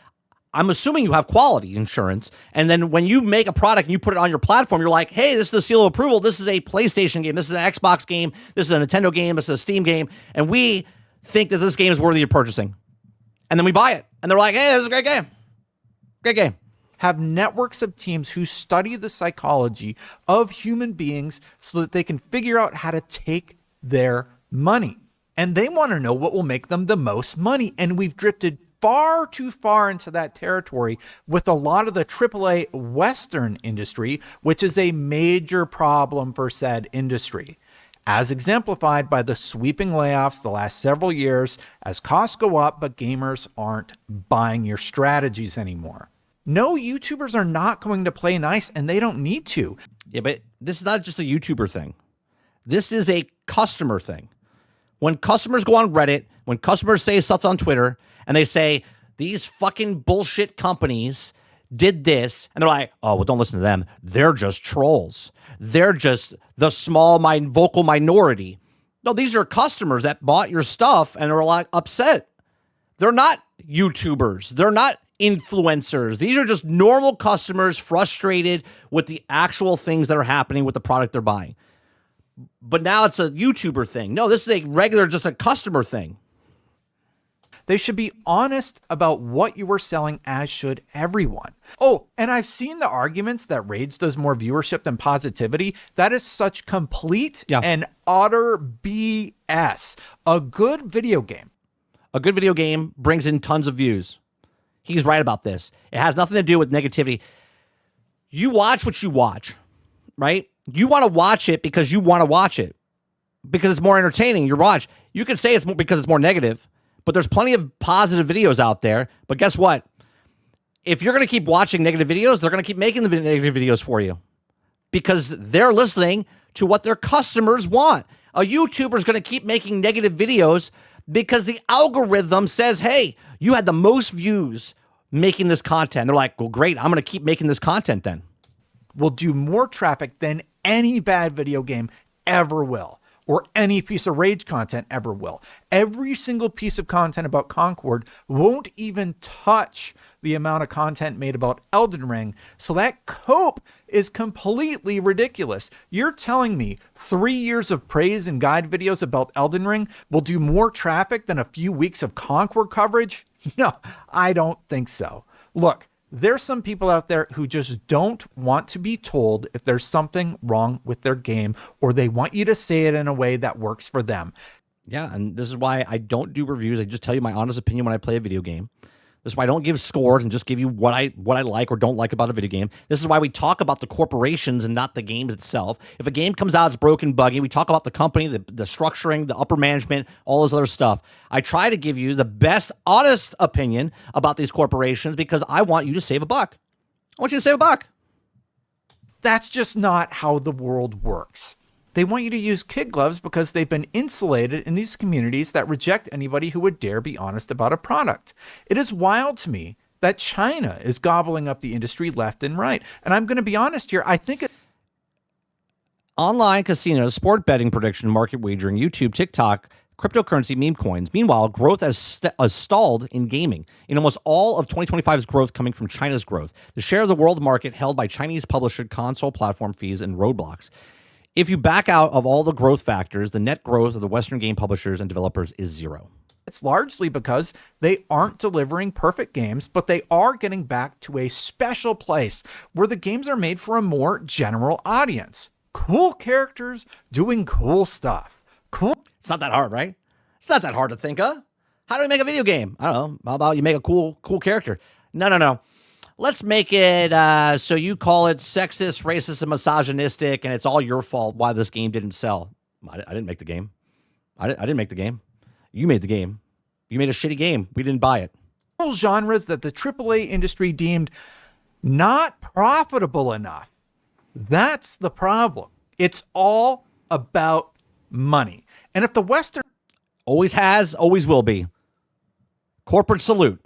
I'm assuming you have quality insurance. And then when you make a product and you put it on your platform, you're like, hey, this is the seal of approval. This is a PlayStation game. This is an Xbox game. This is a Nintendo game. This is a Steam game. And we think that this game is worthy of purchasing. And then we buy it. And they're like, hey, this is a great game. Great game. Have networks of teams who study the psychology of human beings so that they can figure out how to take their money. And they want to know what will make them the most money. And we've drifted far too far into that territory with a lot of the AAA Western industry, which is a major problem for said industry, as exemplified by the sweeping layoffs the last several years as costs go up, but gamers aren't buying your strategies anymore. No, YouTubers are not going to play nice, and they don't need to. Yeah, but this is not just a YouTuber thing. This is a customer thing. When customers go on Reddit, when customers say stuff on Twitter, and they say, these fucking bullshit companies did this, and they're like, oh, well, don't listen to them. They're just trolls. They're just the small vocal minority. No, these are customers that bought your stuff and are like upset. They're not YouTubers. They're not influencers. These are just normal customers frustrated with the actual things that are happening with the product they're buying. But now it's a YouTuber thing. No, this is a regular, just a customer thing. They should be honest about what you were selling, as should everyone. Oh, and I've seen the arguments that Rage does more viewership than positivity. That is such complete and utter BS. A good video game brings in tons of views. He's right about this. It has nothing to do with negativity. You watch what you watch, right? You want to watch it because you want to watch it. Because it's more entertaining. You can say it's more because it's more negative. But there's plenty of positive videos out there. But guess what? If you're going to keep watching negative videos, they're going to keep making the negative videos for you. Because they're listening to what their customers want. A YouTuber is going to keep making negative videos because the algorithm says, hey, you had the most views making this content. They're like, well, great. I'm going to keep making this content then. Will do more traffic than any bad video game ever will. Or any piece of Rage content ever will. Every single piece of content about Concord won't even touch the amount of content made about Elden Ring. So that cope is completely ridiculous. You're telling me 3 years of praise and guide videos about Elden Ring will do more traffic than a few weeks of Concord coverage? No, I don't think so. Look, there's some people out there who just don't want to be told if there's something wrong with their game, or they want you to say it in a way that works for them. Yeah, and this is why I don't do reviews. I just tell you my honest opinion when I play a video game. This is why I don't give scores and just give you what I like or don't like about a video game. This is why we talk about the corporations and not the game itself. If a game comes out, it's broken, buggy, we talk about the company, the structuring, the upper management, all this other stuff. I try to give you the best, honest opinion about these corporations because I want you to save a buck. I want you to save a buck. That's just not how the world works. They want you to use kid gloves because they've been insulated in these communities that reject anybody who would dare be honest about a product. It is wild to me that China is gobbling up the industry left and right. And I'm going to be honest here. I think online casinos, sport betting prediction, market wagering, YouTube, TikTok, cryptocurrency, meme coins. Meanwhile, growth has stalled in gaming. In almost all of 2025's growth coming from China's growth. The share of the world market held by Chinese publisher console platform fees and roadblocks. If you back out of all the growth factors, the net growth of the Western game publishers and developers is zero. It's largely because they aren't delivering perfect games, but they are getting back to a special place where the games are made for a more general audience. Cool characters doing cool stuff. Cool. It's not that hard, right? It's not that hard to think of. How do we make a video game? I don't know. How about you make a cool character? No. Let's make it so you call it sexist, racist, and misogynistic, and it's all your fault why this game didn't sell. I didn't make the game. I didn't make the game. You made the game. You made a shitty game. We didn't buy it. Genres that the AAA industry deemed not profitable enough. That's the problem. It's all about money. And if the Western always has, always will be. Corporate salute.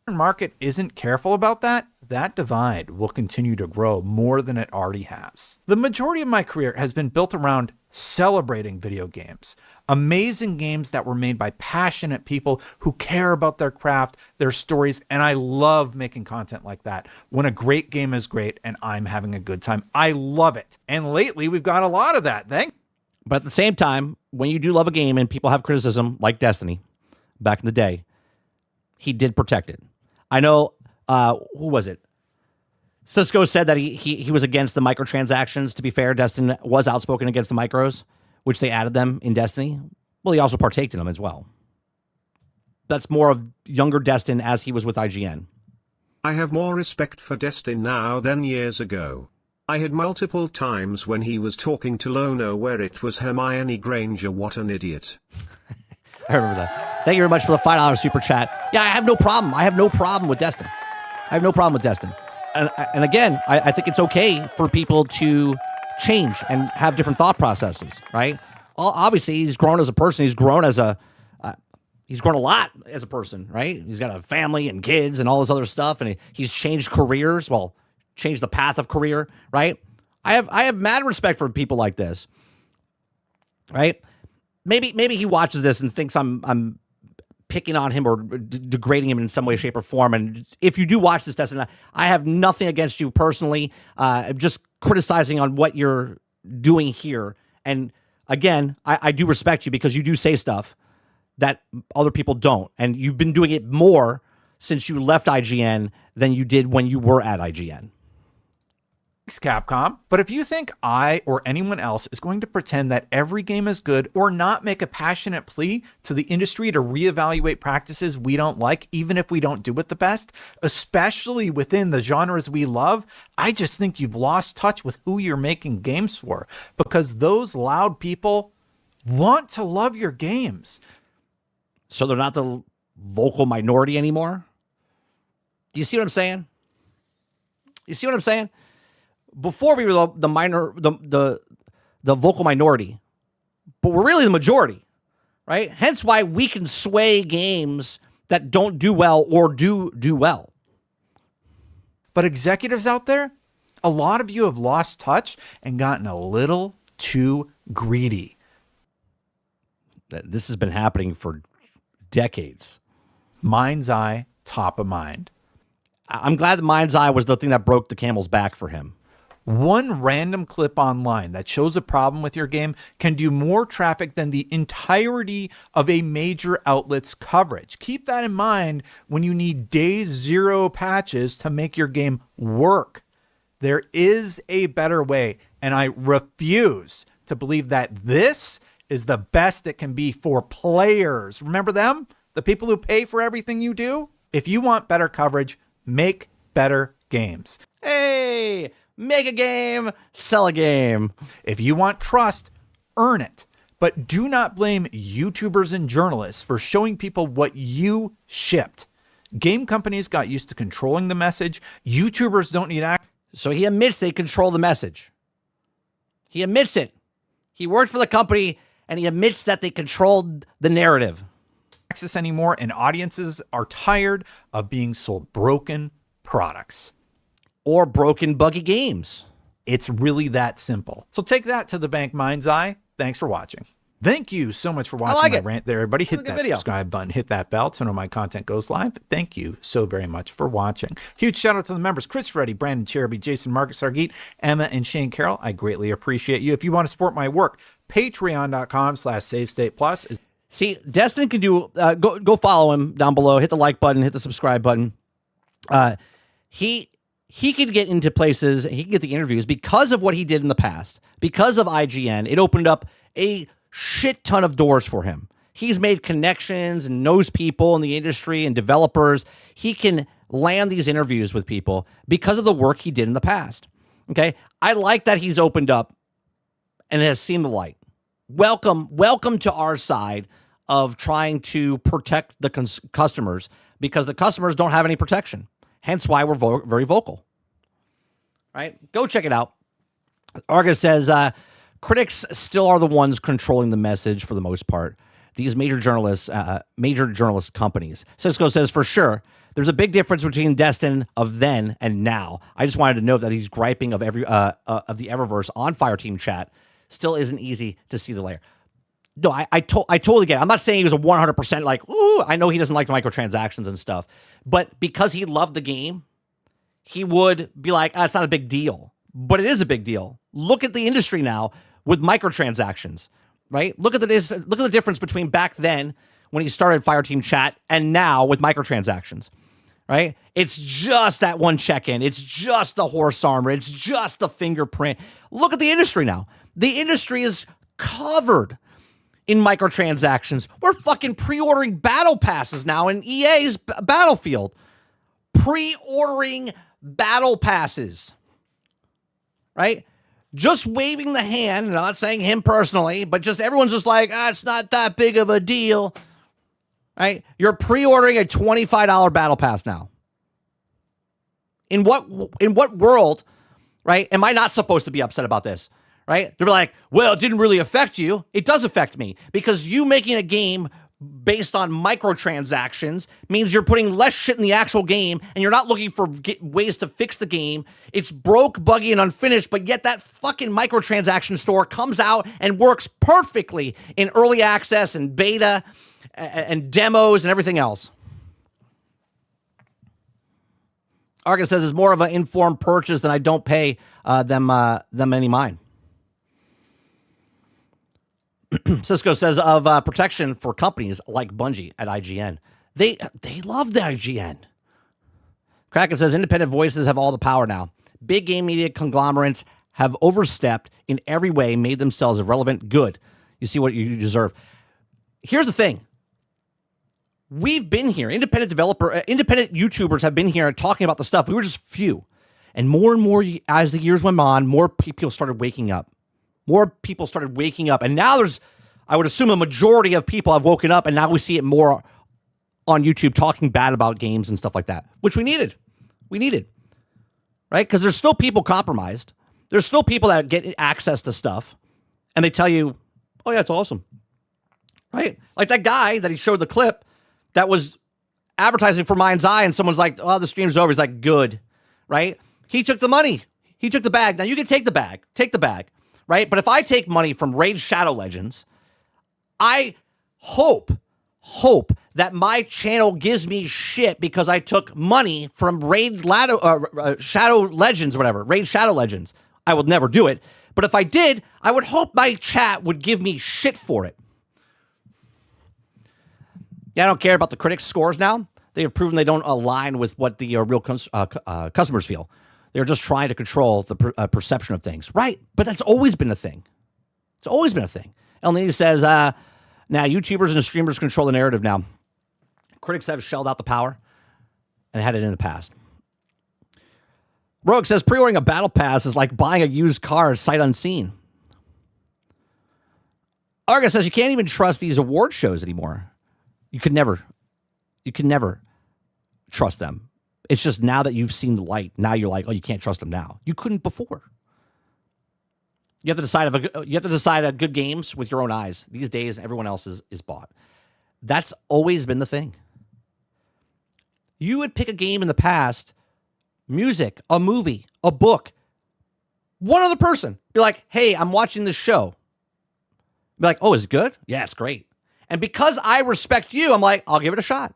Market isn't careful about that, that divide will continue to grow more than it already has. The majority of my career has been built around celebrating video games. Amazing games that were made by passionate people who care about their craft, their stories, and I love making content like that. When a great game is great and I'm having a good time, I love it. And lately we've got a lot of that. But at the same time, when you do love a game and people have criticism, like Destiny, back in the day, he did protect it. I know, who was it? Cisco said that he was against the microtransactions. To be fair, Destin was outspoken against the micros, which they added them in Destiny. Well, he also partaked in them as well. That's more of younger Destin as he was with IGN. I have more respect for Destin now than years ago. I had multiple times when he was talking to Lono where it was Hermione Granger, what an idiot. I remember that. Thank you very much for the $5 super chat. Yeah, I have no problem. I have no problem with Destin. And again, I think it's okay for people to change and have different thought processes, right? Obviously, he's grown as a person. He's grown he's grown a lot as a person, right? He's got a family and kids and all this other stuff, and he's changed careers. Well, changed the path of career, right? I have mad respect for people like this, right? Maybe he watches this and thinks I'm picking on him or degrading him in some way, shape, or form. And if you do watch this, Destin, I have nothing against you personally. I'm just criticizing on what you're doing here. And again, I do respect you because you do say stuff that other people don't. And you've been doing it more since you left IGN than you did when you were at IGN. Capcom, but if you think I or anyone else is going to pretend that every game is good or not make a passionate plea to the industry to reevaluate practices we don't like, even if we don't do it the best, especially within the genres we love, I just think you've lost touch with who you're making games for, because those loud people want to love your games. So they're not the vocal minority anymore? Do you see what I'm saying? Before we were the vocal minority, but we're really the majority, right? Hence why we can sway games that don't do well or do well. But executives out there, a lot of you have lost touch and gotten a little too greedy. This has been happening for decades. Mind's Eye, top of mind. I'm glad that Mind's Eye was the thing that broke the camel's back for him. One random clip online that shows a problem with your game can do more traffic than the entirety of a major outlet's coverage. Keep that in mind when you need day zero patches to make your game work. There is a better way, and I refuse to believe that this is the best it can be for players. Remember them? The people who pay for everything you do? If you want better coverage, make better games. Hey! Make a game, sell a game. If you want trust, earn it. But do not blame YouTubers and journalists for showing people what you shipped. Game companies got used to controlling the message. YouTubers don't need access. So he admits they control the message. He admits it. He worked for the company and he admits that they controlled the narrative. Access anymore, and audiences are tired of being sold broken products. Or broken, buggy games. It's really that simple. So take that to the bank, Mind's Eye. Thanks for watching. Thank you so much for watching my rant there, everybody. Hit that subscribe button, hit that bell to know my content goes live. Thank you so very much for watching. Huge shout out to the members, Chris Freddy, Brandon Cheruby, Jason, Marcus Sargeet, Emma, and Shane Carroll. I greatly appreciate you. If you want to support my work, patreon.com/SaveStatePlus. See, Destin can do, go follow him down below. Hit the like button, hit the subscribe button. He could get into places, he can get the interviews because of what he did in the past. Because of IGN, it opened up a shit ton of doors for him. He's made connections and knows people in the industry and developers. He can land these interviews with people because of the work he did in the past. Okay? I like that he's opened up and has seen the light. Welcome to our side of trying to protect the customers, because the customers don't have any protection. Hence why we're very vocal. Right? Go check it out. Argus says, Critics still are the ones controlling the message for the most part. These major journalist companies. Cisco says, for sure, there's a big difference between Destin of then and now. I just wanted to note that he's griping of every of the Eververse on Fireteam chat. Still isn't easy to see the layer. No, I totally get it. I'm not saying he was a 100% like, ooh, I know he doesn't like the microtransactions and stuff. But because he loved the game, he would be like, it's not a big deal. But it is a big deal. Look at the industry now with microtransactions, right? Look at the difference between back then when he started Fireteam chat and now with microtransactions, right? It's just that one check-in. It's just the horse armor. It's just the fingerprint. Look at the industry now. The industry is covered in microtransactions. We're fucking pre-ordering battle passes now in EA's Battlefield. Pre-ordering battle passes, right? Just waving the hand, not saying him personally, but just everyone's just like, it's not that big of a deal, right? You're pre-ordering a $25 battle pass now. In what world, right, am I not supposed to be upset about this? Right? They're like, well, it didn't really affect you. It does affect me because you making a game based on microtransactions means you're putting less shit in the actual game and you're not looking for ways to fix the game. It's broke, buggy, and unfinished, but yet that fucking microtransaction store comes out and works perfectly in early access and beta and demos and everything else. Argus says it's more of an informed purchase than I don't pay them any mind. Cisco says of protection for companies like Bungie at IGN. They love the IGN. Kraken says independent voices have all the power now. Big game media conglomerates have overstepped in every way, made themselves irrelevant. Good. You see what you deserve. Here's the thing. We've been here. Independent YouTubers have been here talking about the stuff. We were just few. And more as the years went on, more people started waking up. More people started waking up. And now there's, I would assume, a majority of people have woken up, and now we see it more on YouTube talking bad about games and stuff like that, which we needed. Right? Because there's still people compromised. There's still people that get access to stuff, and they tell you, oh, yeah, it's awesome. Right? Like that guy that he showed the clip that was advertising for Mind's Eye, and someone's like, oh, the stream's over. He's like, good. Right? He took the money. He took the bag. Now, you can take the bag. Take the bag. Right? But if I take money from Raid Shadow Legends, I hope that my channel gives me shit because I took money from Shadow Legends, whatever. Raid Shadow Legends. I would never do it. But if I did, I would hope my chat would give me shit for it. Yeah, I don't care about the critics' scores now. They have proven they don't align with what the real customers feel. They're just trying to control the perception of things. Right, but that's always been a thing. It's always been a thing. El Nini says, now YouTubers and streamers control the narrative now. Critics have shelled out the power and had it in the past. Rogue says, pre-ordering a battle pass is like buying a used car sight unseen. Argus says, you can't even trust these award shows anymore. You can never trust them. It's just now that you've seen the light, now you're like, oh, you can't trust them now. You couldn't before. You have to decide good games with your own eyes. These days, everyone else is bought. That's always been the thing. You would pick a game in the past, music, a movie, a book, one other person. Be like, hey, I'm watching this show. Be like, oh, is it good? Yeah, it's great. And because I respect you, I'm like, I'll give it a shot.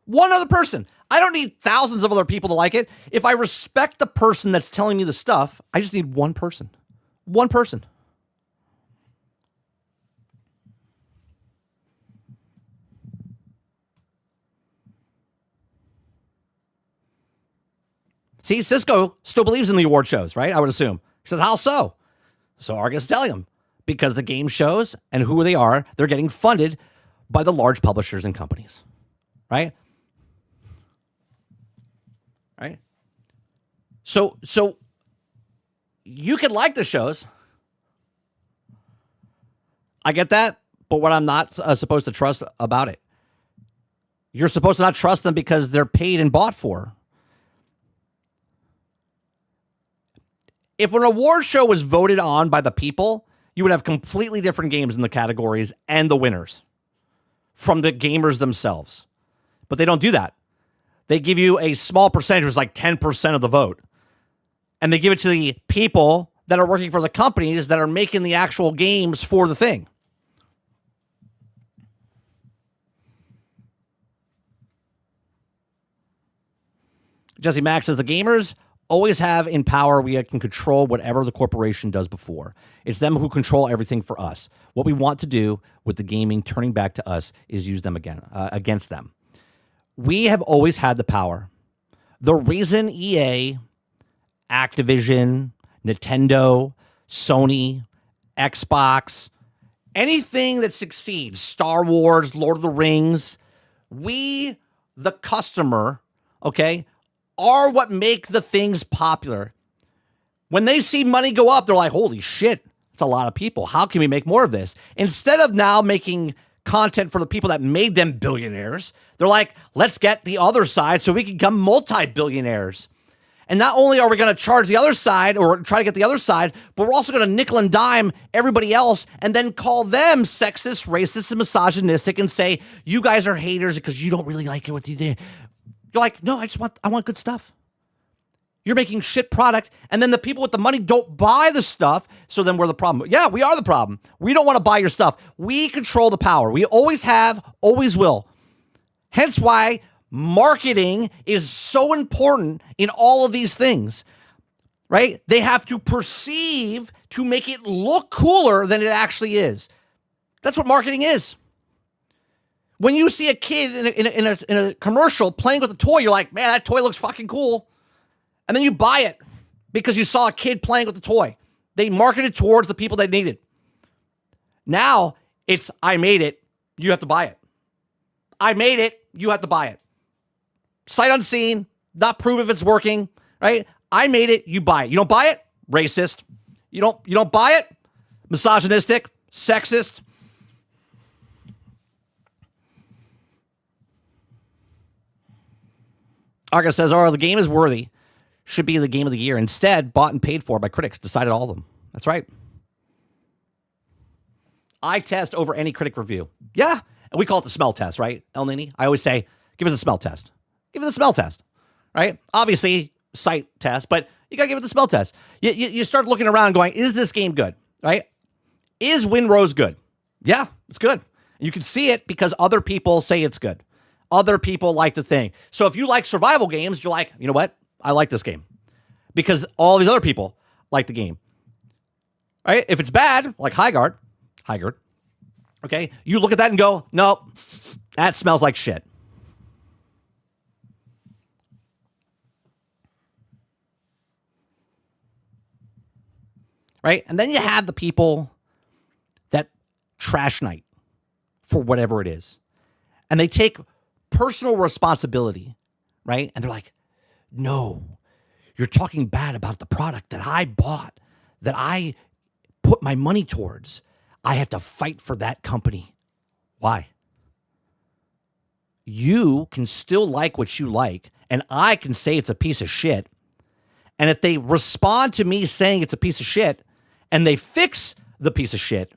One other person. I don't need thousands of other people to like it. If I respect the person that's telling me the stuff, I just need one person. One person. See, Cisco still believes in the award shows, right? I would assume. He says, how so? So Argus is telling him. Because the game shows and who they are, they're getting funded by the large publishers and companies. Right? Right? So you can like the shows. I get that. But what I'm not supposed to trust about it. You're supposed to not trust them because they're paid and bought for. If an award show was voted on by the people you would have completely different games in the categories and the winners from the gamers themselves. But they don't do that. They give you a small percentage, it's like 10% of the vote. And they give it to the people that are working for the companies that are making the actual games for the thing. Jesse Max says the gamers always have in power. We can control whatever the corporation does before. It's them who control everything for us. What we want to do with the gaming turning back to us is use them again against them. We have always had the power. The reason EA, Activision, Nintendo, Sony, Xbox, anything that succeeds, Star Wars, Lord of the Rings, we, the customer, okay, are what make the things popular. When they see money go up, they're like, holy shit, it's a lot of people. How can we make more of this? Instead of now making content for the people that made them billionaires, they're like, let's get the other side so we can become multi-billionaires. And not only are we going to charge the other side or try to get the other side, but we're also going to nickel and dime everybody else and then call them sexist, racist, and misogynistic and say, you guys are haters because you don't really like it what you did. You're like, no, I want good stuff. You're making shit product, and then the people with the money don't buy the stuff, so then we're the problem. Yeah, we are the problem. We don't want to buy your stuff. We control the power. We always have, always will. Hence why marketing is so important in all of these things, right? They have to perceive to make it look cooler than it actually is. That's what marketing is. When you see a kid in a commercial playing with a toy, you're like, man, that toy looks fucking cool. And then you buy it because you saw a kid playing with the toy. They marketed towards the people that need it. Now it's, I made it, you have to buy it. I made it, you have to buy it. Sight unseen, not prove if it's working, right? I made it, you buy it. You don't buy it? Racist. You don't buy it? Misogynistic, sexist. Argus says, the game is worthy. Should be the game of the year. Instead, bought and paid for by critics. Decided all of them. That's right. I test over any critic review. Yeah. And we call it the smell test, right, El Nini? I always say, give it the smell test. Give it the smell test, right? Obviously, sight test, but you got to give it the smell test. You start looking around going, is this game good, right? Is Windrose good? Yeah, it's good. You can see it because other people say it's good. Other people like the thing. So if you like survival games, you're like, you know what? I like this game. Because all these other people like the game. Right? If it's bad, like Highguard, okay, you look at that and go, nope, that smells like shit. Right? And then you have the people that trash night for whatever it is. And they take personal responsibility, right? And they're like, no, you're talking bad about the product that I bought, that I put my money towards. I have to fight for that company. Why? You can still like what you like, and I can say it's a piece of shit. And if they respond to me saying it's a piece of shit, and they fix the piece of shit,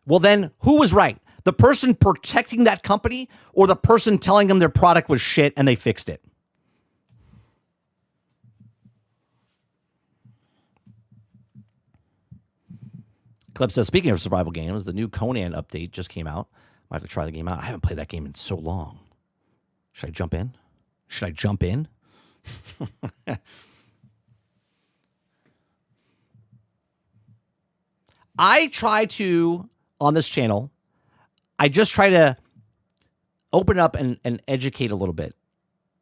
well then, who was right? The person protecting that company or the person telling them their product was shit and they fixed it? Clip says, speaking of survival games, the new Conan update just came out. Might have to try the game out. I haven't played that game in so long. Should I jump in? I try to, on this channel, I just try to open up and educate a little bit,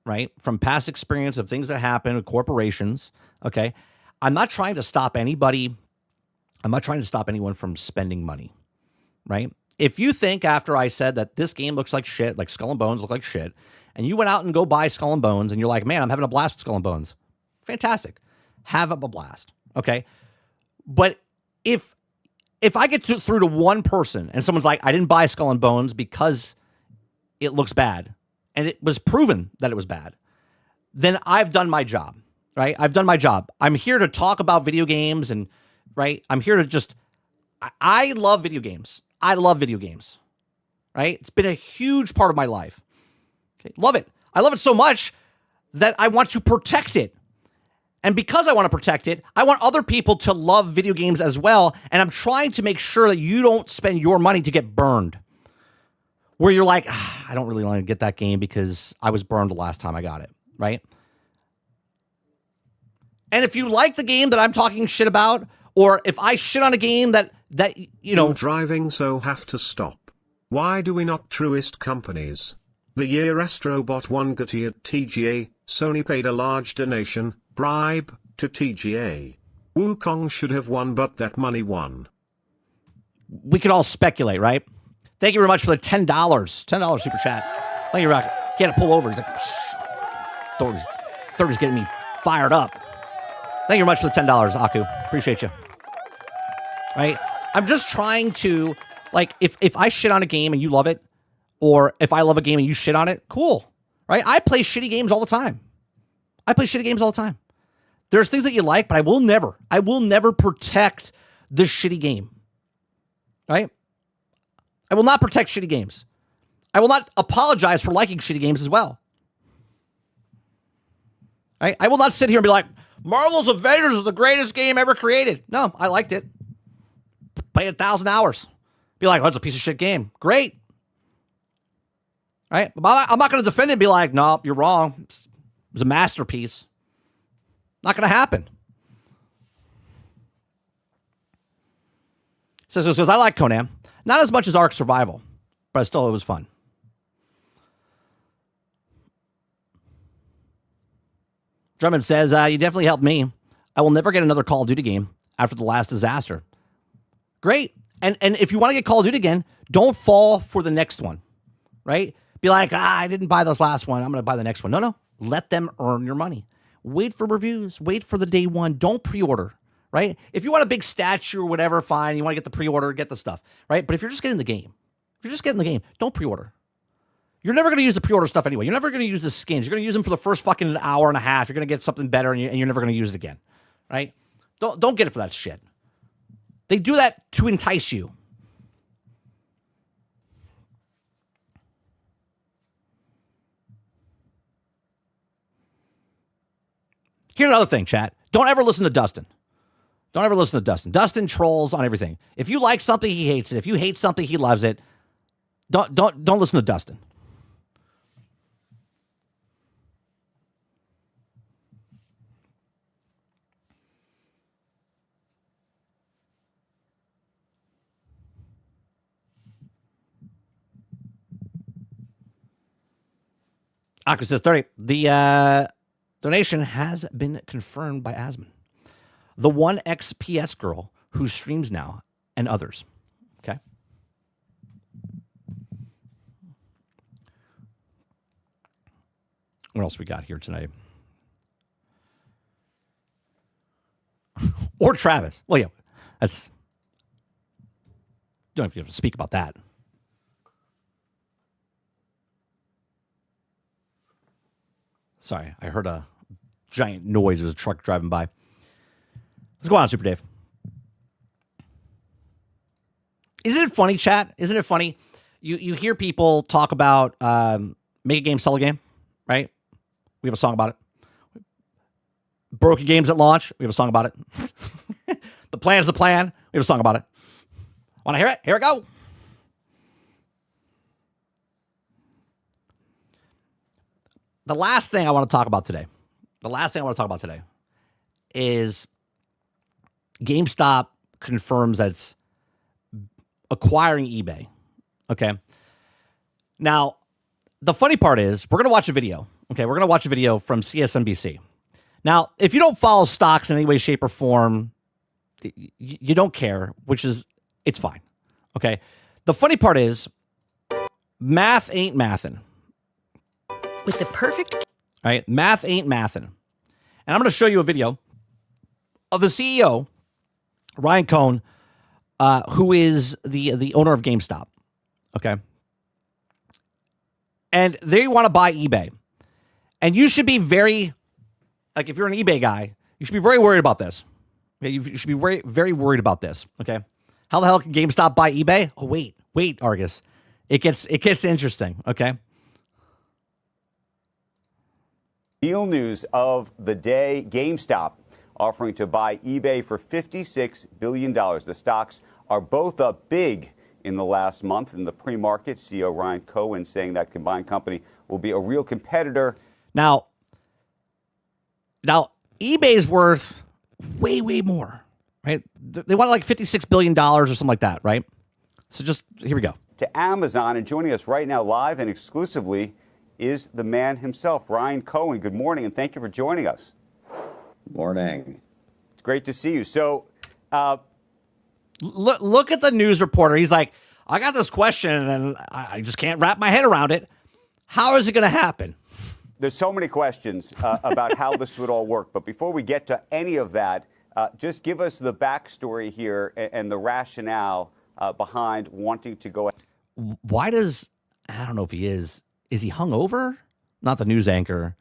right? From past experience of things that happen with corporations, okay? I'm not trying to stop anybody. I'm not trying to stop anyone from spending money, right? If you think after I said that this game looks like shit, like Skull and Bones look like shit, and you went out and go buy Skull and Bones, and you're like, man, I'm having a blast with Skull and Bones. Fantastic. Have a blast, okay? But if I get through to one person and someone's like, I didn't buy Skull and Bones because it looks bad, and it was proven that it was bad, then I've done my job, right? I've done my job. I'm here to talk about video games and, right? I'm here to just I love video games. I love video games, right? It's been a huge part of my life. Okay, love it. I love it so much that I want to protect it. And because I want to protect it, I want other people to love video games as well. And I'm trying to make sure that you don't spend your money to get burned. Where you're like, I don't really want to get that game because I was burned the last time I got it, right? And if you like the game that I'm talking shit about, or if I shit on a game that you know... Driving so have to stop. Why do we not truest companies? The year Astrobot won GOTY at TGA, Sony paid a large donation, bribe, to TGA. Wukong should have won, but that money won. We could all speculate, right? Thank you very much for the $10. $10 super chat. Thank you, Rocket. He had to pull over. He's like, thought he was getting me fired up. Thank you very much for the $10, Aku. Appreciate you. Right? I'm just trying to, like, if I shit on a game and you love it, or if I love a game and you shit on it, cool. Right? I play shitty games all the time. There's things that you like, but I will never protect the shitty game. Right? I will not protect shitty games. I will not apologize for liking shitty games as well. Right? I will not sit here and be like, Marvel's Avengers is the greatest game ever created. No, I liked it. Played 1,000 hours. Be like, oh, it's a piece of shit game. Great. Right? I'm not going to defend it and be like, no, you're wrong. It was a masterpiece. Not going to happen. Says, I like Conan. Not as much as Ark Survival, but still it was fun. Drummond says, you definitely helped me. I will never get another Call of Duty game after the last disaster. Great. And if you want to get Call of Duty again, don't fall for the next one, right? Be like, I didn't buy this last one. I'm going to buy the next one. No. Let them earn your money. Wait for reviews. Wait for the day one. Don't pre-order, right? If you want a big statue or whatever, fine. You want to get the pre-order, get the stuff, right? But if you're just getting the game, don't pre-order. You're never going to use the pre-order stuff anyway. You're never going to use the skins. You're going to use them for the first fucking hour and a half. You're going to get something better, and you're never going to use it again, right? Don't get it for that shit. They do that to entice you. Here's another thing, chat. Don't ever listen to Dustin. Dustin trolls on everything. If you like something, he hates it. If you hate something, he loves it. Don't listen to Dustin. Aqua says 30. The donation has been confirmed by Asman, the 1XPS girl who streams now, and others. Okay. What else we got here tonight? Or Travis. Well, yeah, that's. Don't have to speak about that. Sorry, I heard a giant noise. There was a truck driving by. Let's go on, Super Dave. Isn't it funny, chat? Isn't it funny? You hear people talk about make a game, sell a game, right? We have a song about it. Broken games at launch. We have a song about it. The plan is the plan. We have a song about it. Want to hear it? Here we go. The last thing I want to talk about today is GameStop confirms that it's acquiring eBay. Okay. Now, the funny part is we're going to watch a video. Okay. We're going to watch a video from CSNBC. Now, if you don't follow stocks in any way, shape, or form, you don't care, it's fine. Okay. The funny part is math ain't mathin'. With the perfect... All right, math ain't mathin'. And I'm going to show you a video of the CEO, Ryan Cohn, who is the owner of GameStop. Okay. And they want to buy eBay. And you should be very, like, if you're an eBay guy, you should be very worried about this. Okay, you should be very, very worried about this. Okay. How the hell can GameStop buy eBay? Oh, wait, Argus. It gets interesting, okay? Deal news of the day, GameStop offering to buy eBay for $56 billion. The stocks are both up big in the last month. In the pre-market, CEO Ryan Cohen saying that combined company will be a real competitor. Now eBay's worth way more, right? They want like $56 billion or something like that, right? So just, here we go. To Amazon, and joining us right now live and exclusively is the man himself, Ryan Cohen. Good morning, and thank you for joining us. Morning. It's great to see you. So, look at the news reporter. He's like, I got this question, and I just can't wrap my head around it. How is it going to happen? There's so many questions about how this would all work. But before we get to any of that, just give us the backstory here and the rationale behind wanting to go. Why does, I don't know if he is he hungover? Not the news anchor.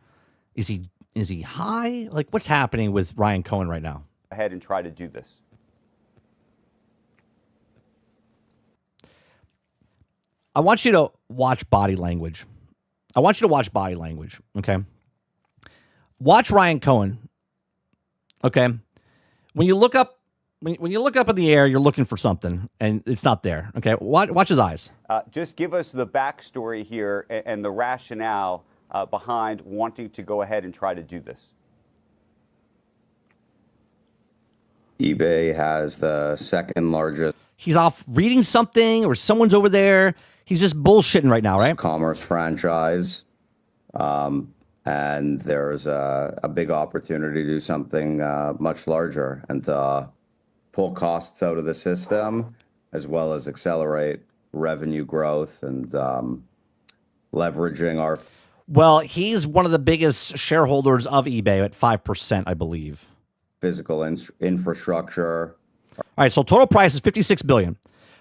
Is he high? Like, what's happening with Ryan Cohen right now? Ahead and try to do this. I want you to watch body language. Okay? Watch Ryan Cohen. Okay? When you look up when you look up in the air, you're looking for something, and it's not there. Okay? Watch his eyes. Just give us the backstory here and the rationale behind wanting to go ahead and try to do this. eBay has the second largest. He's off reading something, or someone's over there. He's just bullshitting right now, right? Commerce franchise. And there's a big opportunity to do something much larger and pull costs out of the system, as well as accelerate revenue growth and leveraging our. Well, he's one of the biggest shareholders of eBay at 5%, I believe. Physical infrastructure. All right, so total price is $56 billion.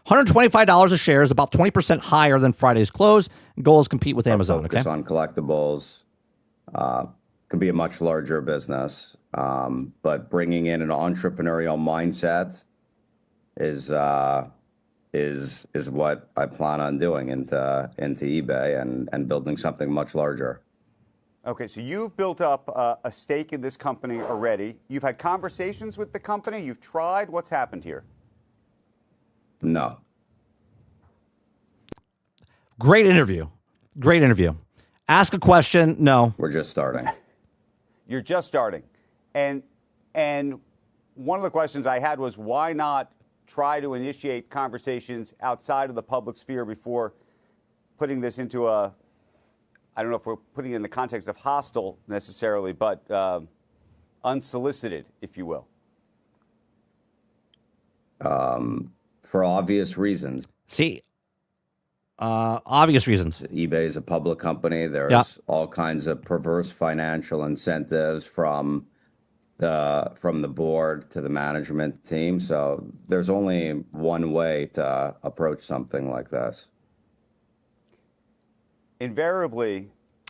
$125 a share is about 20% higher than Friday's close. Goal is compete with Amazon. Focus Okay, on collectibles could be a much larger business, but bringing in an entrepreneurial mindset is what I plan on doing into eBay and building something much larger. Okay, so you've built up a stake in this company already. You've had conversations with the company. You've tried. What's happened here? No. Great interview. Ask a question. No. We're just starting. You're just starting. And one of the questions I had was, why not try to initiate conversations outside of the public sphere before putting this into a, I don't know if we're putting it in the context of hostile necessarily, but unsolicited, if you will. For obvious reasons. See, obvious reasons. eBay is a public company. There's all kinds of perverse financial incentives from the board to the management team. So there's only one way to approach something like this. Invariably,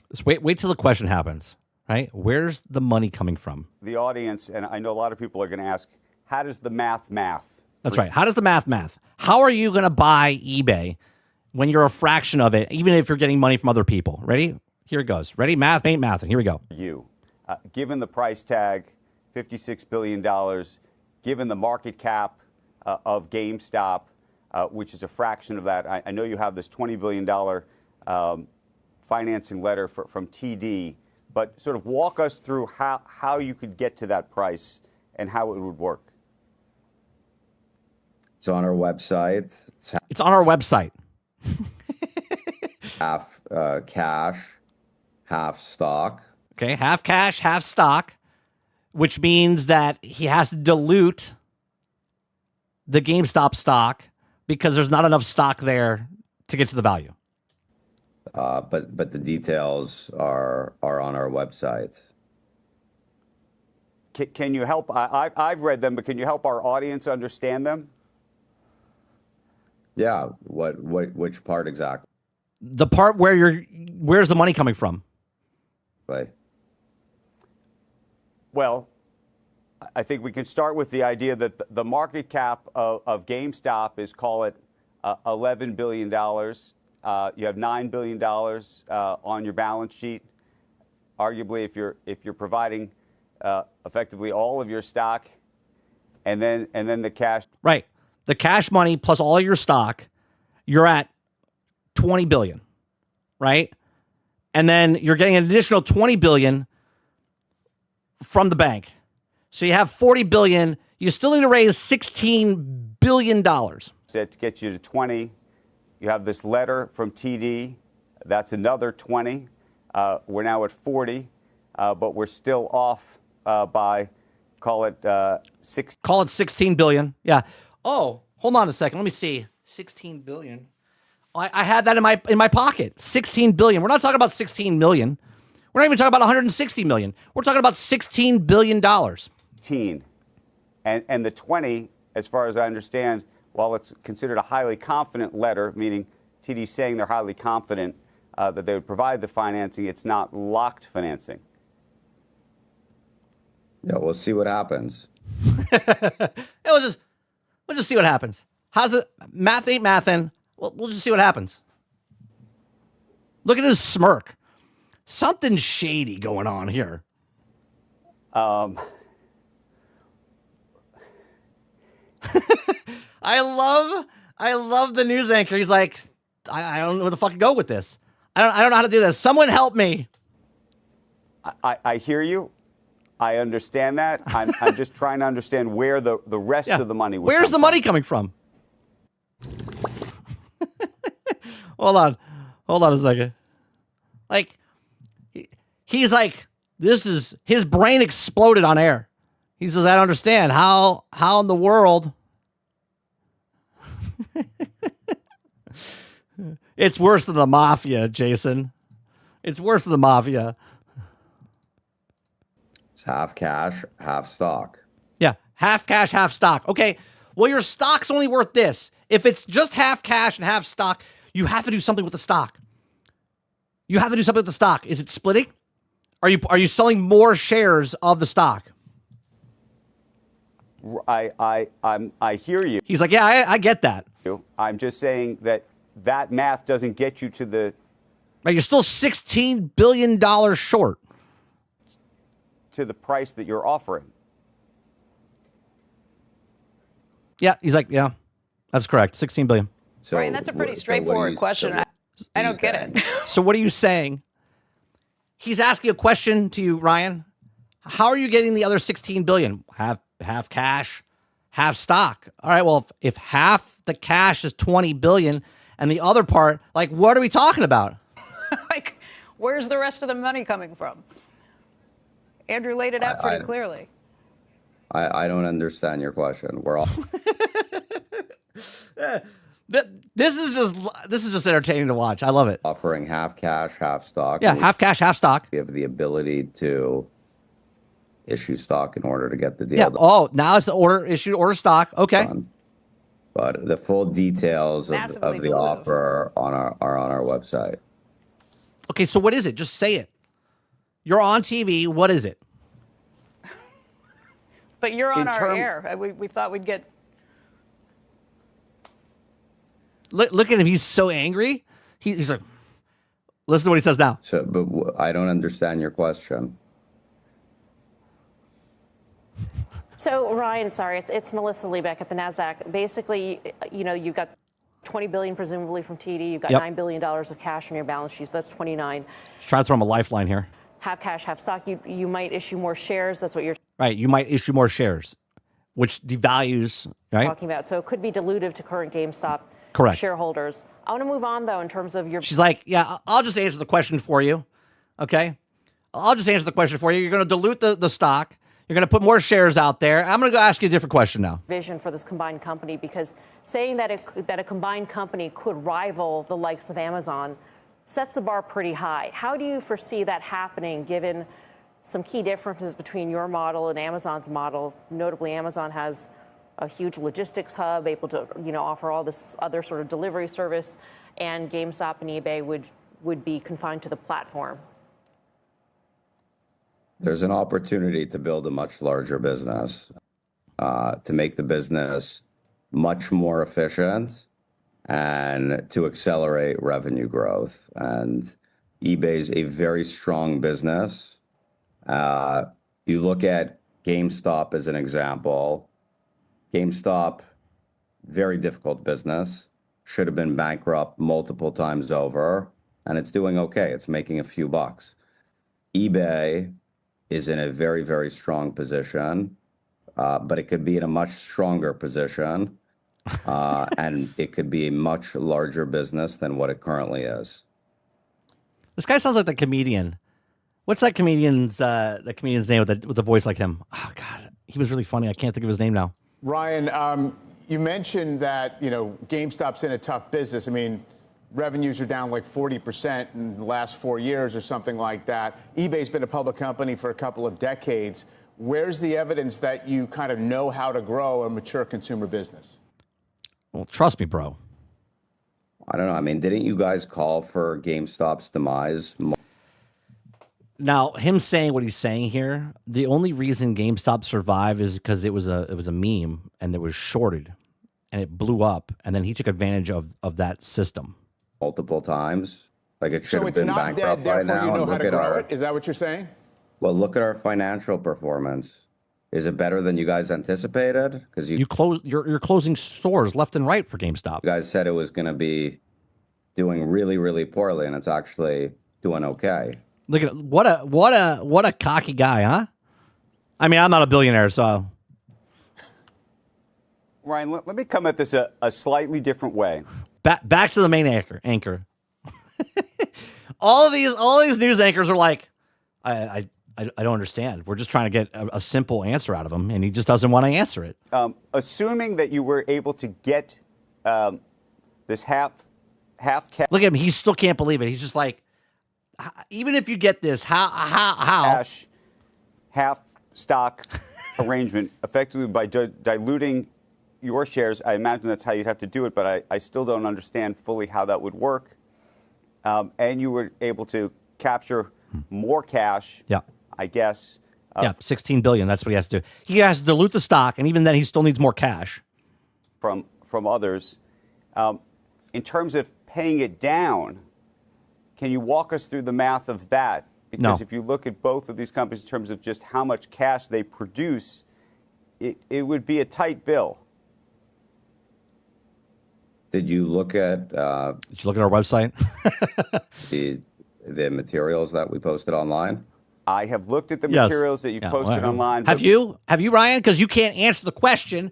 just wait till the question happens, right? Where's the money coming from? The audience, and I know a lot of people are going to ask, how does the math? That's right. How does the math? How are you going to buy eBay when you're a fraction of it, even if you're getting money from other people? Ready? Here it goes. Ready? Math ain't mathing. Here we go. Given the price tag, $56 billion, given the market cap of GameStop, which is a fraction of that, I know you have this $20 billion financing letter from TD, but sort of walk us through how you could get to that price and how it would work. It's on our website. It's on our website. Half cash, half stock. Okay, half cash, half stock, which means that he has to dilute the GameStop stock because there's not enough stock there to get to the value. But the details are on our website. Can you help? I've read them, but can you help our audience understand them? Yeah. Which part exactly? The part where where's the money coming from? Right. Well, I think we could start with the idea that the market cap of GameStop is, call it, $11 billion. You have $9 billion on your balance sheet. Arguably, if you're providing effectively all of your stock, and then the cash. Right. The cash money plus all your stock, you're at 20 billion, right? And then you're getting an additional 20 billion from the bank. So you have 40 billion. You still need to raise $16 billion. That gets you to 20. You have this letter from TD. That's another 20. We're now at 40, but we're still off by, call it 6. Call it 16 billion. Yeah. Oh, hold on a second. Let me see. 16 billion. I had that in my pocket. 16 billion. We're not talking about 16 million. We're not even talking about 160 million. We're talking about $16 billion. 16. And the 20, as far as I understand, while it's considered a highly confident letter, meaning TD saying they're highly confident that they would provide the financing, it's not locked financing. Yeah, we'll see what happens. We'll just see what happens. How's it? Math ain't mathin'. We'll just see what happens. Look at his smirk. Something shady going on here. I love the news anchor. He's like, I don't know where the fuck to go with this. I don't know how to do this. Someone help me. I hear you. I understand that. I'm just trying to understand where the rest of the money would Where's the money coming from? Hold on a second. Like, he's like, his brain exploded on air. He says, I don't understand. How in the world? It's worse than the mafia, Jason. It's worse than the mafia. It's half cash, half stock. Yeah, half cash, half stock. Okay, well, your stock's only worth this. If it's just half cash and half stock, you have to do something with the stock. You have to do something with the stock. Is it splitting? Are you selling more shares of the stock? I hear you. He's like, yeah, I get that. I'm just saying that math doesn't get you to the. Right, you're still $16 billion short. To the price that you're offering. Yeah, he's like, yeah, that's correct. 16 billion. So, Ryan, that's a pretty straightforward question. I don't get it. So what are you saying? He's asking a question to you, Ryan. How are you getting the other 16 billion? Half cash, half stock. All right, well, if half the cash is 20 billion and the other part, like, what are we talking about? Like, where's the rest of the money coming from? Andrew laid it out pretty clearly. I don't understand your question. We're all. This is just entertaining to watch. I love it. Offering half cash, half stock. Yeah, half cash, half stock. We have the ability to issue stock in order to get the deal. Yeah. Oh, now it's the order stock. Okay. But the full details of the offer are on our website. Okay, so what is it? Just say it. You're on TV. What is it? But you're on our air. We thought we'd get. Look at him. He's so angry. He's like, listen to what he says now. So, but I don't understand your question. So, Ryan, sorry, it's Melissa Liebeck at the NASDAQ. Basically, you've got $20 billion presumably from TD. You've got $9 billion of cash on your balance sheet. So that's 29. Just trying to throw him a lifeline here. Half cash, half stock. You might issue more shares. That's what you're right. You might issue more shares, which devalues, right? Talking about. So it could be dilutive to current GameStop shareholders. I want to move on, though, in terms of your. She's like, yeah, I'll just answer the question for you. Okay. I'll just answer the question for you. You're going to dilute the stock. You're going to put more shares out there. I'm going to go ask you a different question now. Vision for this combined company, because saying that a combined company could rival the likes of Amazon sets the bar pretty high. How do you foresee that happening, given some key differences between your model and Amazon's model? Notably, Amazon has a huge logistics hub, able to offer all this other sort of delivery service, and GameStop and eBay would be confined to the platform. there's an opportunity to build a much larger business, to make the business much more efficient and to accelerate revenue growth. And eBay's a very strong business. You look at GameStop as an example. GameStop, very difficult business, should have been bankrupt multiple times over, and it's doing okay. It's making a few bucks. eBay is in a very, very strong position, but it could be in a much stronger position, and it could be a much larger business than what it currently is. This guy sounds like the comedian. What's that comedian's name with the voice like him? Oh God, he was really funny. I can't think of his name now. Ryan, you mentioned that GameStop's in a tough business. I mean, revenues are down like 40% in the last 4 years or something like that. eBay's been a public company for a couple of decades. Where's the evidence that you kind of know how to grow a mature consumer business? Well, trust me, bro. I don't know. I mean, didn't you guys call for GameStop's demise? Now, him saying what he's saying here, the only reason GameStop survived is because it was a meme and it was shorted and it blew up, and then he took advantage of that system Multiple times. Like it should So have it's been not bankrupt dead, by therefore now. you know And how look to at grow our, it? Is that what you're saying? well, look at our financial performance. Is it better than you guys anticipated? Because you're closing stores left and right for GameStop. You guys said it was going to be doing really, really poorly, and it's actually doing okay. Look at what a cocky guy, huh? I mean, I'm not a billionaire, so. Ryan, let me come at this a slightly different way. Back to the main anchor. all these news anchors are like, I don't understand. We're just trying to get a simple answer out of him, and he just doesn't want to answer it. Assuming that you were able to get this half cash. Look at him. He still can't believe it. He's just like, even if you get this, how? Cash, half stock arrangement, effectively by diluting your shares. I imagine that's how you'd have to do it, but I still don't understand fully how that would work. And you were able to capture more cash. Yeah. I guess. Yeah, $16 billion. That's what he has to do. He has to dilute the stock, and even then, he still needs more cash from others. In terms of paying it down, can you walk us through the math of that? Because if you look at both of these companies in terms of just how much cash they produce, it would be a tight bill. Did you look at? Did you look at our website? the materials that we posted online? I have looked at the materials that you've posted online. Have you, Ryan? Because you can't answer the question.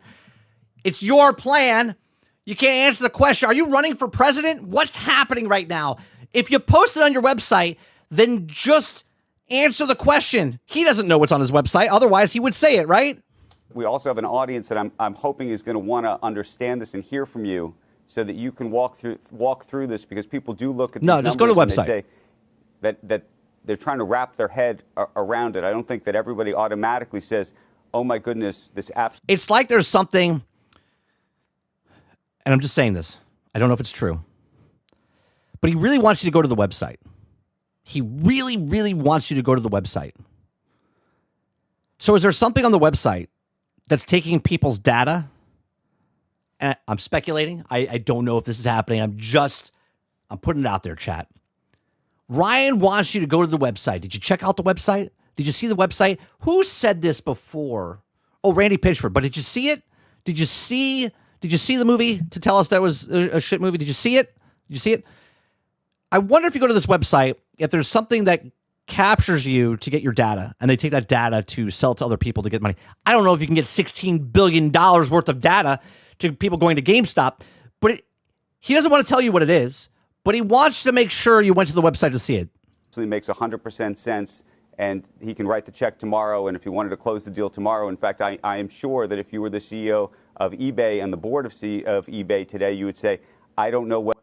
It's your plan. You can't answer the question. Are you running for president? What's happening right now? If you post it on your website, then just answer the question. He doesn't know what's on his website. Otherwise, he would say it, right? We also have an audience that I'm hoping is going to want to understand this and hear from you, so that you can walk through this, because people do look at these just go to the numbers website. And they say that they're trying to wrap their head around it. I don't think that everybody automatically says, "Oh my goodness, this app." It's like there's something, and I'm just saying this. I don't know if it's true, but he really wants you to go to the website. He really, really wants you to go to the website. So is there something on the website that's taking people's data? And I'm speculating. I don't know if this is happening. I'm putting it out there, chat. Ryan wants you to go to the website. Did you check out the website? Did you see the website? Who said this before? Oh, Randy Pitchford. But did you see it? Did you see the movie to tell us that was a shit movie? Did you see it? Did you see it? I wonder if you go to this website, if there's something that captures you to get your data, and they take that data to sell to other people to get money. I don't know if you can get $16 billion worth of data to people going to GameStop, but he doesn't want to tell you what it is, but he wants to make sure you went to the website to see it. It makes 100% sense, and he can write the check tomorrow, and if he wanted to close the deal tomorrow. In fact, I am sure that if you were the CEO of eBay and the board of eBay today, you would say, I don't know what.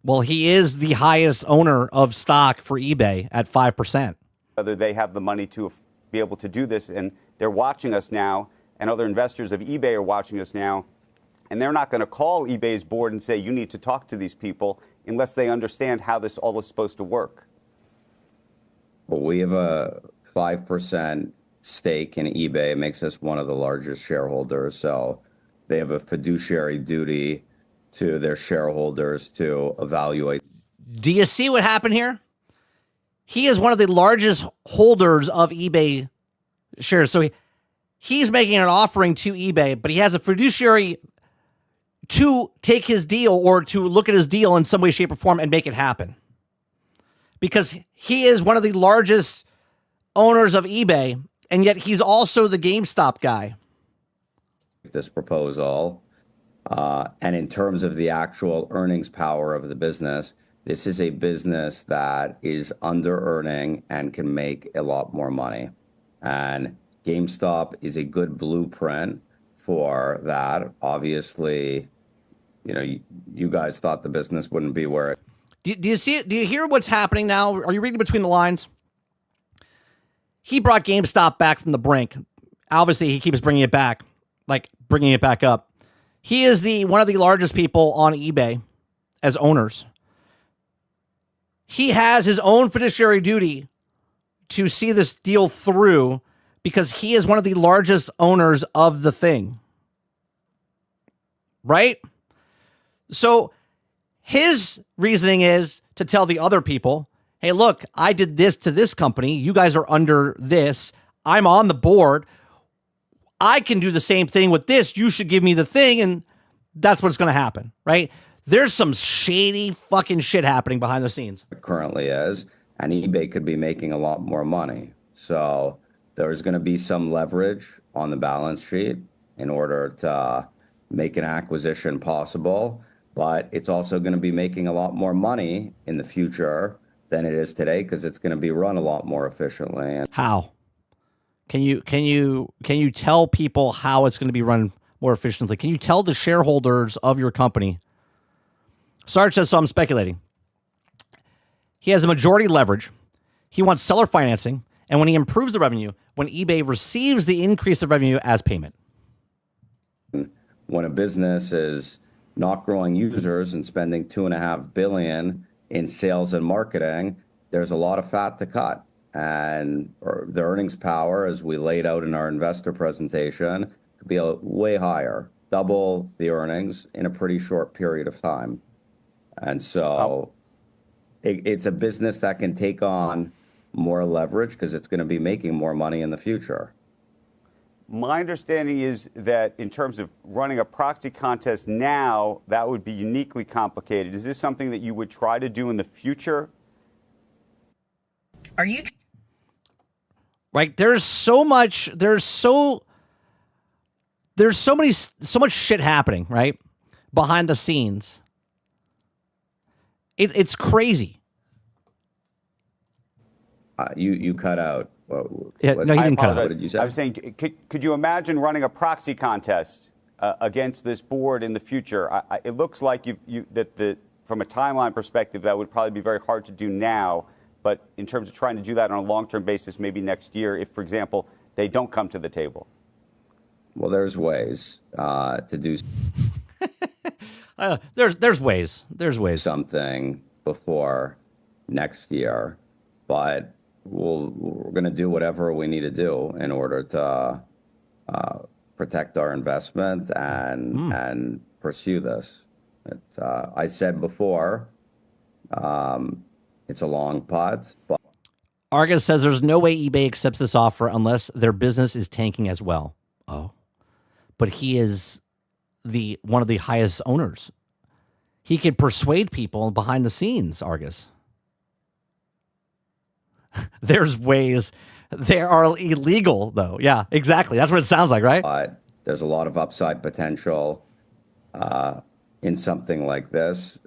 Well, he is the highest owner of stock for eBay at 5%. Whether they have the money to be able to do this, and they're watching us now, and other investors of eBay are watching us now, and they're not going to call eBay's board and say, you need to talk to these people unless they understand how this all is supposed to work. Well, we have a 5% stake in eBay. It makes us one of the largest shareholders. So they have a fiduciary duty to their shareholders to evaluate. Do you see what happened here? He is one of the largest holders of eBay shares. So he's making an offering to eBay, but he has a fiduciary to take his deal or to look at his deal in some way, shape, or form and make it happen. Because he is one of the largest owners of eBay, and yet he's also the GameStop guy. This proposal. And in terms of the actual earnings power of the business, this is a business that is under earning and can make a lot more money. And GameStop is a good blueprint for that. Obviously, you know, you guys thought the business wouldn't be where it. Do you see it? Do you hear what's happening now? Are you reading between the lines? He brought GameStop back from the brink. Obviously, he keeps bringing it back, like bringing it back up. He is one of the largest people on eBay as owners. He has his own fiduciary duty to see this deal through because he is one of the largest owners of the thing. Right? So his reasoning is to tell the other people, hey, look, I did this to this company. You guys are under this. I'm on the board. I can do the same thing with this. You should give me the thing. And that's what's going to happen, right? There's some shady fucking shit happening behind the scenes. It currently is, and eBay could be making a lot more money. So there's going to be some leverage on the balance sheet in order to make an acquisition possible. But it's also going to be making a lot more money in the future than it is today because it's going to be run a lot more efficiently. How? Can you tell people how it's going to be run more efficiently? Can you tell the shareholders of your company? Sarge says, so I'm speculating. He has a majority leverage. He wants seller financing. And when he improves the revenue, when eBay receives the increase of revenue as payment. When a business is not growing users and spending $2.5 billion in sales and marketing, there's a lot of fat to cut. And the earnings power, as we laid out in our investor presentation, could be way higher, double the earnings in a pretty short period of time. And so it's a business that can take on more leverage because it's going to be making more money in the future. My understanding is that in terms of running a proxy contest now, that would be uniquely complicated. Is this something that you would try to do in the future? Are you? Right? There's so much shit happening, right? Behind the scenes. It's crazy. You cut out. No, he didn't cut out. What did you say? I was saying, could you imagine running a proxy contest against this board in the future? It looks like from a timeline perspective, that would probably be very hard to do now. But in terms of trying to do that on a long-term basis, maybe next year, if, for example, they don't come to the table. Well, there's ways to do. There's ways. There's ways. Something before next year, but we're going to do whatever we need to do in order to protect our investment and pursue this. I said before, it's a long pot. But Argus says there's no way eBay accepts this offer unless their business is tanking as well. Oh, but he is one of the highest owners. He could persuade people behind the scenes, Argus. There's ways. They are illegal, though. Yeah, exactly. That's what it sounds like, right? But there's a lot of upside potential in something like this.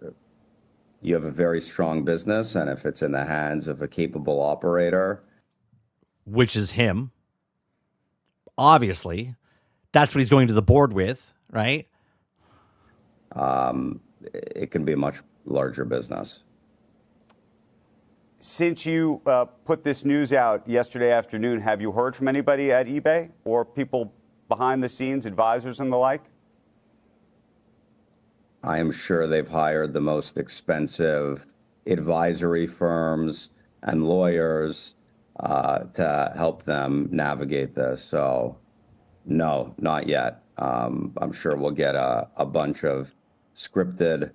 You have a very strong business, and if it's in the hands of a capable operator, which is him, obviously, that's what he's going to the board with, right? It can be a much larger business. Since you put this news out yesterday afternoon, have you heard from anybody at eBay or people behind the scenes, advisors and the like? I am sure they've hired the most expensive advisory firms and lawyers to help them navigate this. So, no, not yet. I'm sure we'll get a bunch of scripted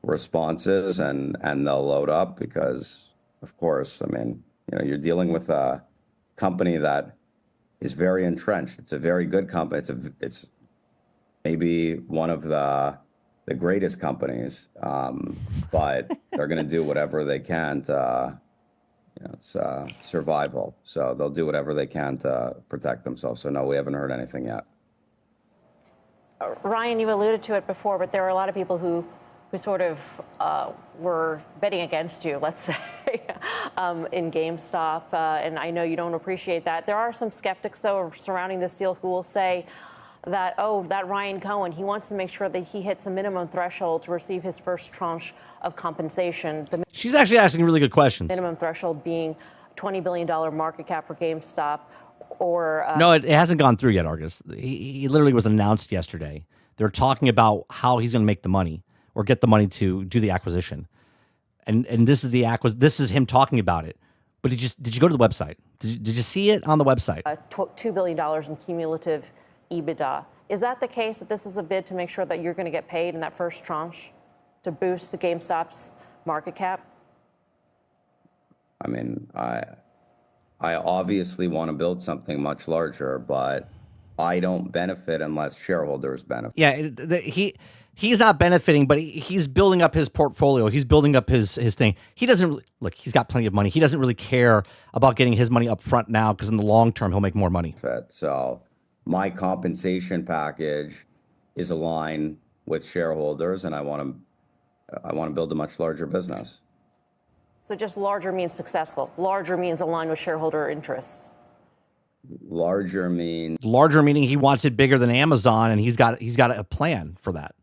responses and they'll load up because, of course, I mean, you're dealing with a company that is very entrenched. It's a very good company. It's maybe one of the greatest companies, but they're going to do whatever they can to, it's survival. So they'll do whatever they can to protect themselves. So no, we haven't heard anything yet. Ryan, you alluded to it before, but there are a lot of people who sort of were betting against you, let's say, in GameStop, and I know you don't appreciate that. There are some skeptics, though, surrounding this deal who will say that, oh, that Ryan Cohen, he wants to make sure that he hits a minimum threshold to receive his first tranche of compensation. She's actually asking really good questions. Minimum threshold being $20 billion market cap for GameStop, or... No, it hasn't gone through yet, Argus. He literally was announced yesterday. They're talking about how he's going to make the money or get the money to do the acquisition. And this is this is him talking about it. But did you go to the website? Did you see it on the website? $2 billion in cumulative EBITDA. Is that the case, that this is a bid to make sure that you're going to get paid in that first tranche to boost the GameStop's market cap? I mean, I obviously want to build something much larger, but I don't benefit unless shareholders benefit. Yeah, he's not benefiting, but he's building up his portfolio. He's building up his thing. He doesn't look. He's got plenty of money. He doesn't really care about getting his money up front now because in the long term he'll make more money. So my compensation package is aligned with shareholders, and I want to build a much larger business. So just larger means successful. Larger means aligned with shareholder interests. Larger meaning he wants it bigger than Amazon, and he's got a plan for that.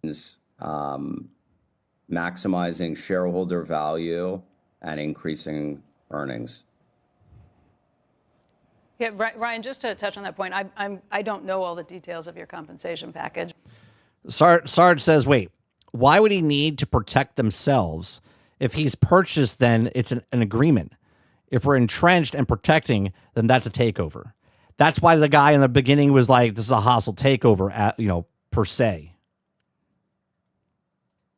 Maximizing shareholder value and increasing earnings. Yeah, Ryan, just to touch on that point, I don't know all the details of your compensation package. Sarge says, wait, why would he need to protect themselves? If he's purchased, then it's an agreement. If we're entrenched and protecting, then that's a takeover. That's why the guy in the beginning was like, this is a hostile takeover, per se.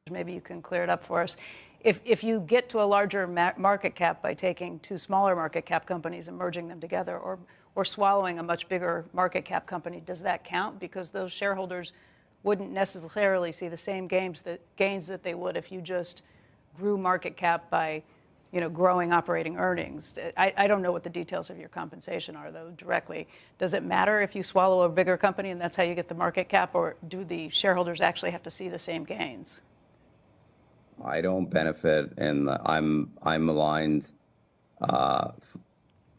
Maybe you can clear it up for us. If you get to a larger market cap by taking two smaller market cap companies and merging them together, or swallowing a much bigger market cap company, does that count? Because those shareholders wouldn't necessarily see the same gains that they would if you just grew market cap by growing operating earnings. I don't know what the details of your compensation are, though, directly. Does it matter if you swallow a bigger company and that's how you get the market cap, or do the shareholders actually have to see the same gains? I don't benefit, and I'm aligned. I'm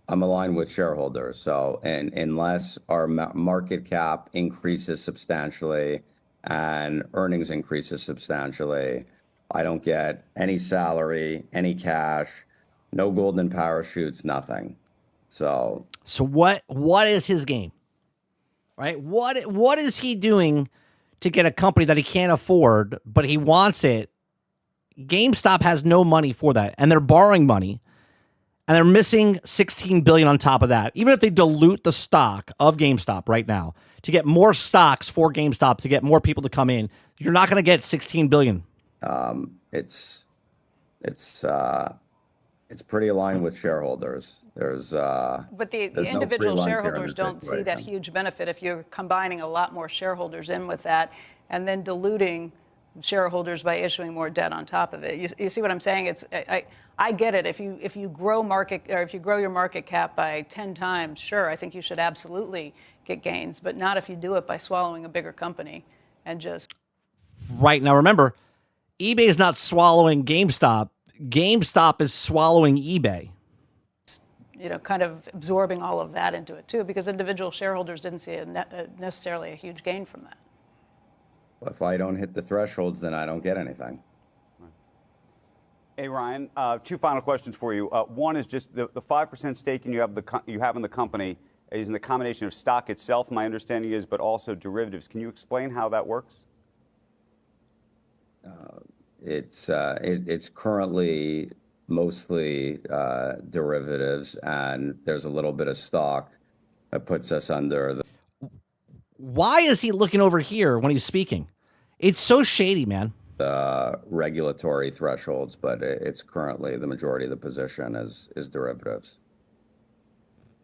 aligned with shareholders. So, and unless our market cap increases substantially and earnings increases substantially, I don't get any salary, any cash, no golden parachutes, nothing. So what is his game? Right? What is he doing to get a company that he can't afford, but he wants it? GameStop has no money for that, and they're borrowing money, and they're missing $16 billion on top of that. Even if they dilute the stock of GameStop right now to get more stocks for GameStop, to get more people to come in, you're not going to get $16 billion. It's pretty aligned with shareholders. But the individual shareholders don't see that huge benefit if you're combining a lot more shareholders in with that, and then diluting shareholders by issuing more debt on top of it. You see what I'm saying? I get it. If you grow your market cap by 10 times, sure, I think you should absolutely get gains, but not if you do it by swallowing a bigger company and just. Right. Now remember, eBay is not swallowing GameStop. GameStop is swallowing eBay. Kind of absorbing all of that into it too, because individual shareholders didn't see necessarily a huge gain from that. If I don't hit the thresholds, then I don't get anything. Hey, Ryan, two final questions for you. One is just the 5% stake you have in the company is in the combination of stock itself, my understanding is, but also derivatives. Can you explain how that works? It's currently mostly derivatives, and there's a little bit of stock that puts us under the. Why is he looking over here when he's speaking? It's so shady, man. Regulatory thresholds, but it's currently the majority of the position is derivatives.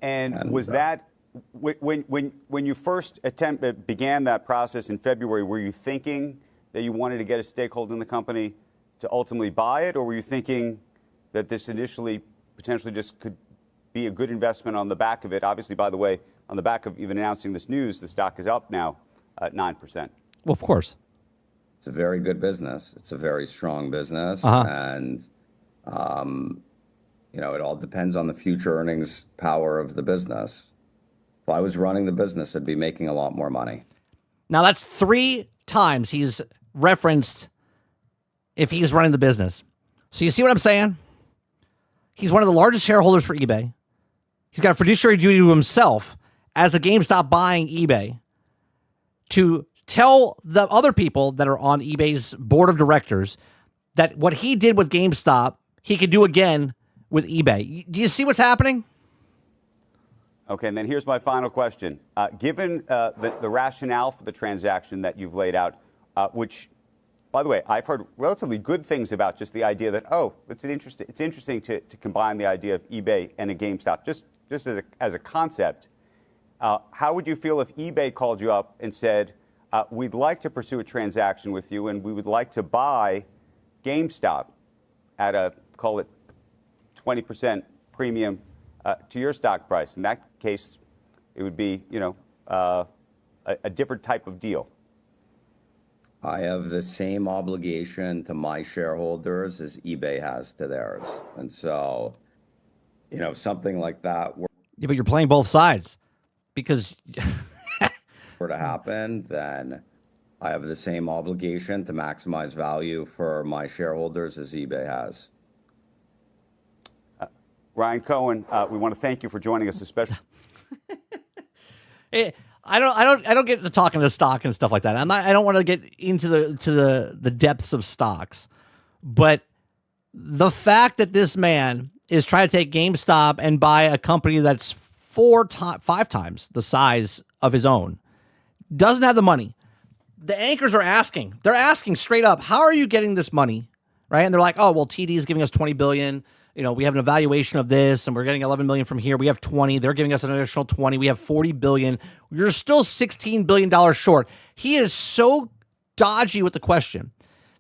And was that when you first began that process in February? Were you thinking that you wanted to get a stakeholder in the company to ultimately buy it, or were you thinking that this initially potentially just could be a good investment on the back of it? Obviously, by the way, on the back of even announcing this news, the stock is up now at 9%. Well, of course. It's a very good business. It's a very strong business. And, it all depends on the future earnings power of the business. If I was running the business, I'd be making a lot more money. Now, that's 3 times he's referenced if he's running the business. So you see what I'm saying? He's one of the largest shareholders for eBay. He's got a fiduciary duty to himself as the GameStop buying eBay to tell the other people that are on eBay's board of directors that what he did with GameStop, he could do again with eBay. Do you see what's happening? Okay, and then here's my final question. Given the rationale for the transaction that you've laid out, which, by the way, I've heard relatively good things about, just the idea that, it's interesting to combine the idea of eBay and a GameStop, just as a concept. How would you feel if eBay called you up and said, we'd like to pursue a transaction with you, and we would like to buy GameStop at a, call it, 20% premium to your stock price? In that case, it would be, a different type of deal. I have the same obligation to my shareholders as eBay has to theirs. And so, something like that Yeah, but you're playing both sides because were to happen, then I have the same obligation to maximize value for my shareholders as eBay has. Ryan Cohen, we want to thank you for joining us, especially. I don't get to talking to stock and stuff like that. I don't want to get into the depths of stocks, but the fact that this man is trying to take GameStop and buy a company that's 5 times the size of his own, doesn't have the money. The anchors are asking. They're asking straight up, how are you getting this money? Right? And they're like, oh, well, TD is giving us $20 billion. We have an evaluation of this, and we're getting $11 million from here. We have 20. They're giving us an additional 20. We have $40 billion. You're still $16 billion short. He is so dodgy with the question.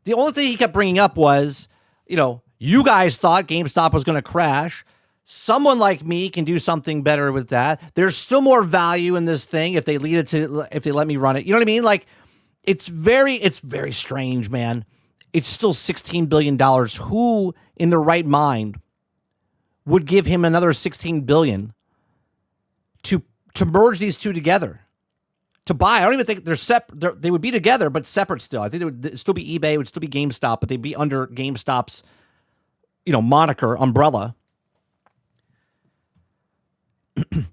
The only thing he kept bringing up was, you guys thought GameStop was going to crash. Someone like me can do something better with that. There's still more value in this thing if they let me run it. You know what I mean? Like, it's very strange, man. It's still $16 billion. Who in their right mind would give him another $16 billion to merge these two together? To buy, I don't even think they're separate. They would be together, but separate still. I think it would still be eBay, it would still be GameStop, but they'd be under GameStop's, moniker, umbrella.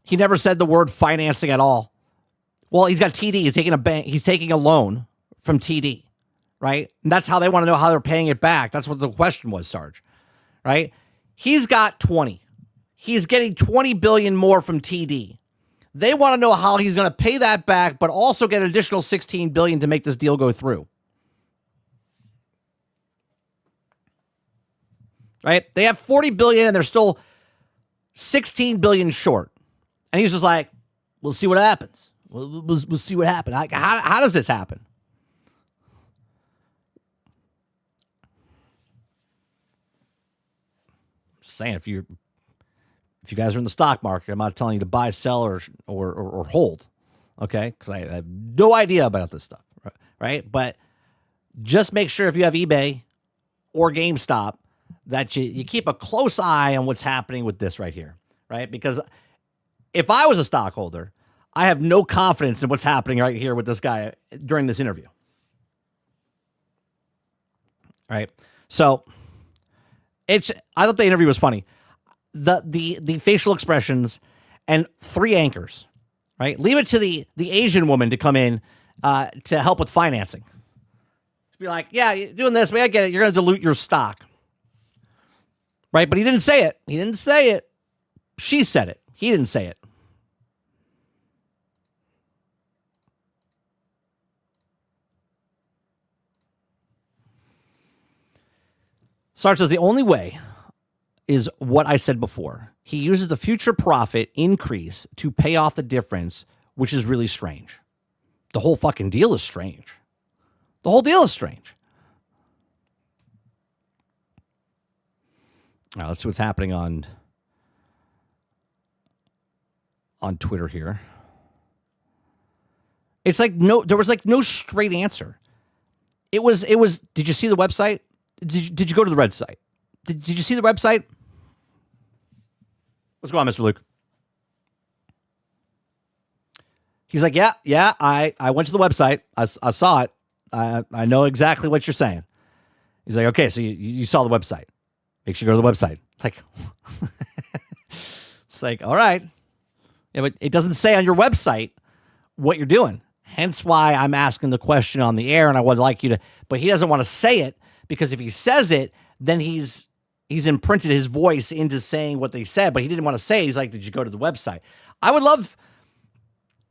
He never said the word financing at all. Well, he's got TD. He's taking He's taking a loan from TD, right? And that's how they want to know how they're paying it back. That's what the question was, Sarge, right? He's got 20. He's getting 20 billion more from TD. They want to know how he's going to pay that back, but also get an additional 16 billion to make this deal go through. Right? They have 40 billion and they're still 16 billion short. And he's just like, we'll see what happens. We'll see what happens. How does this happen? Just saying, if you guys are in the stock market, I'm not telling you to buy, sell, or hold, okay? Because I have no idea about this stuff, right? But just make sure if you have eBay or GameStop that you keep a close eye on what's happening with this right here, right? Because if I was a stockholder, I have no confidence in what's happening right here with this guy during this interview, right? So I thought the interview was funny. The facial expressions and 3 anchors, right? Leave it to the Asian woman to come in to help with financing. To be like, yeah, you're doing this, but I get it. You're going to dilute your stock, Right? But he didn't say it. He didn't say it. She said it. He didn't say it. Sarge says the only way is what I said before. He uses the future profit increase to pay off the difference, which is really strange. The whole fucking deal is strange. The whole deal is strange. Now, let's see what's happening on Twitter here. It's like there was like no straight answer. It was, did you see the website? Did you go to the red site? Did you see the website? What's going on, Mr. Luke? He's like, yeah, I went to the website. I saw it. I know exactly what you're saying. He's like, okay, so you saw the website. Make sure you go to the website. Like, it's like, all right. Yeah, but it doesn't say on your website what you're doing. Hence why I'm asking the question on the air, and I would like you to, but he doesn't want to say it, because if he says it, then he's imprinted his voice into saying what they said, but he didn't want to say it. He's like, did you go to the website? I would love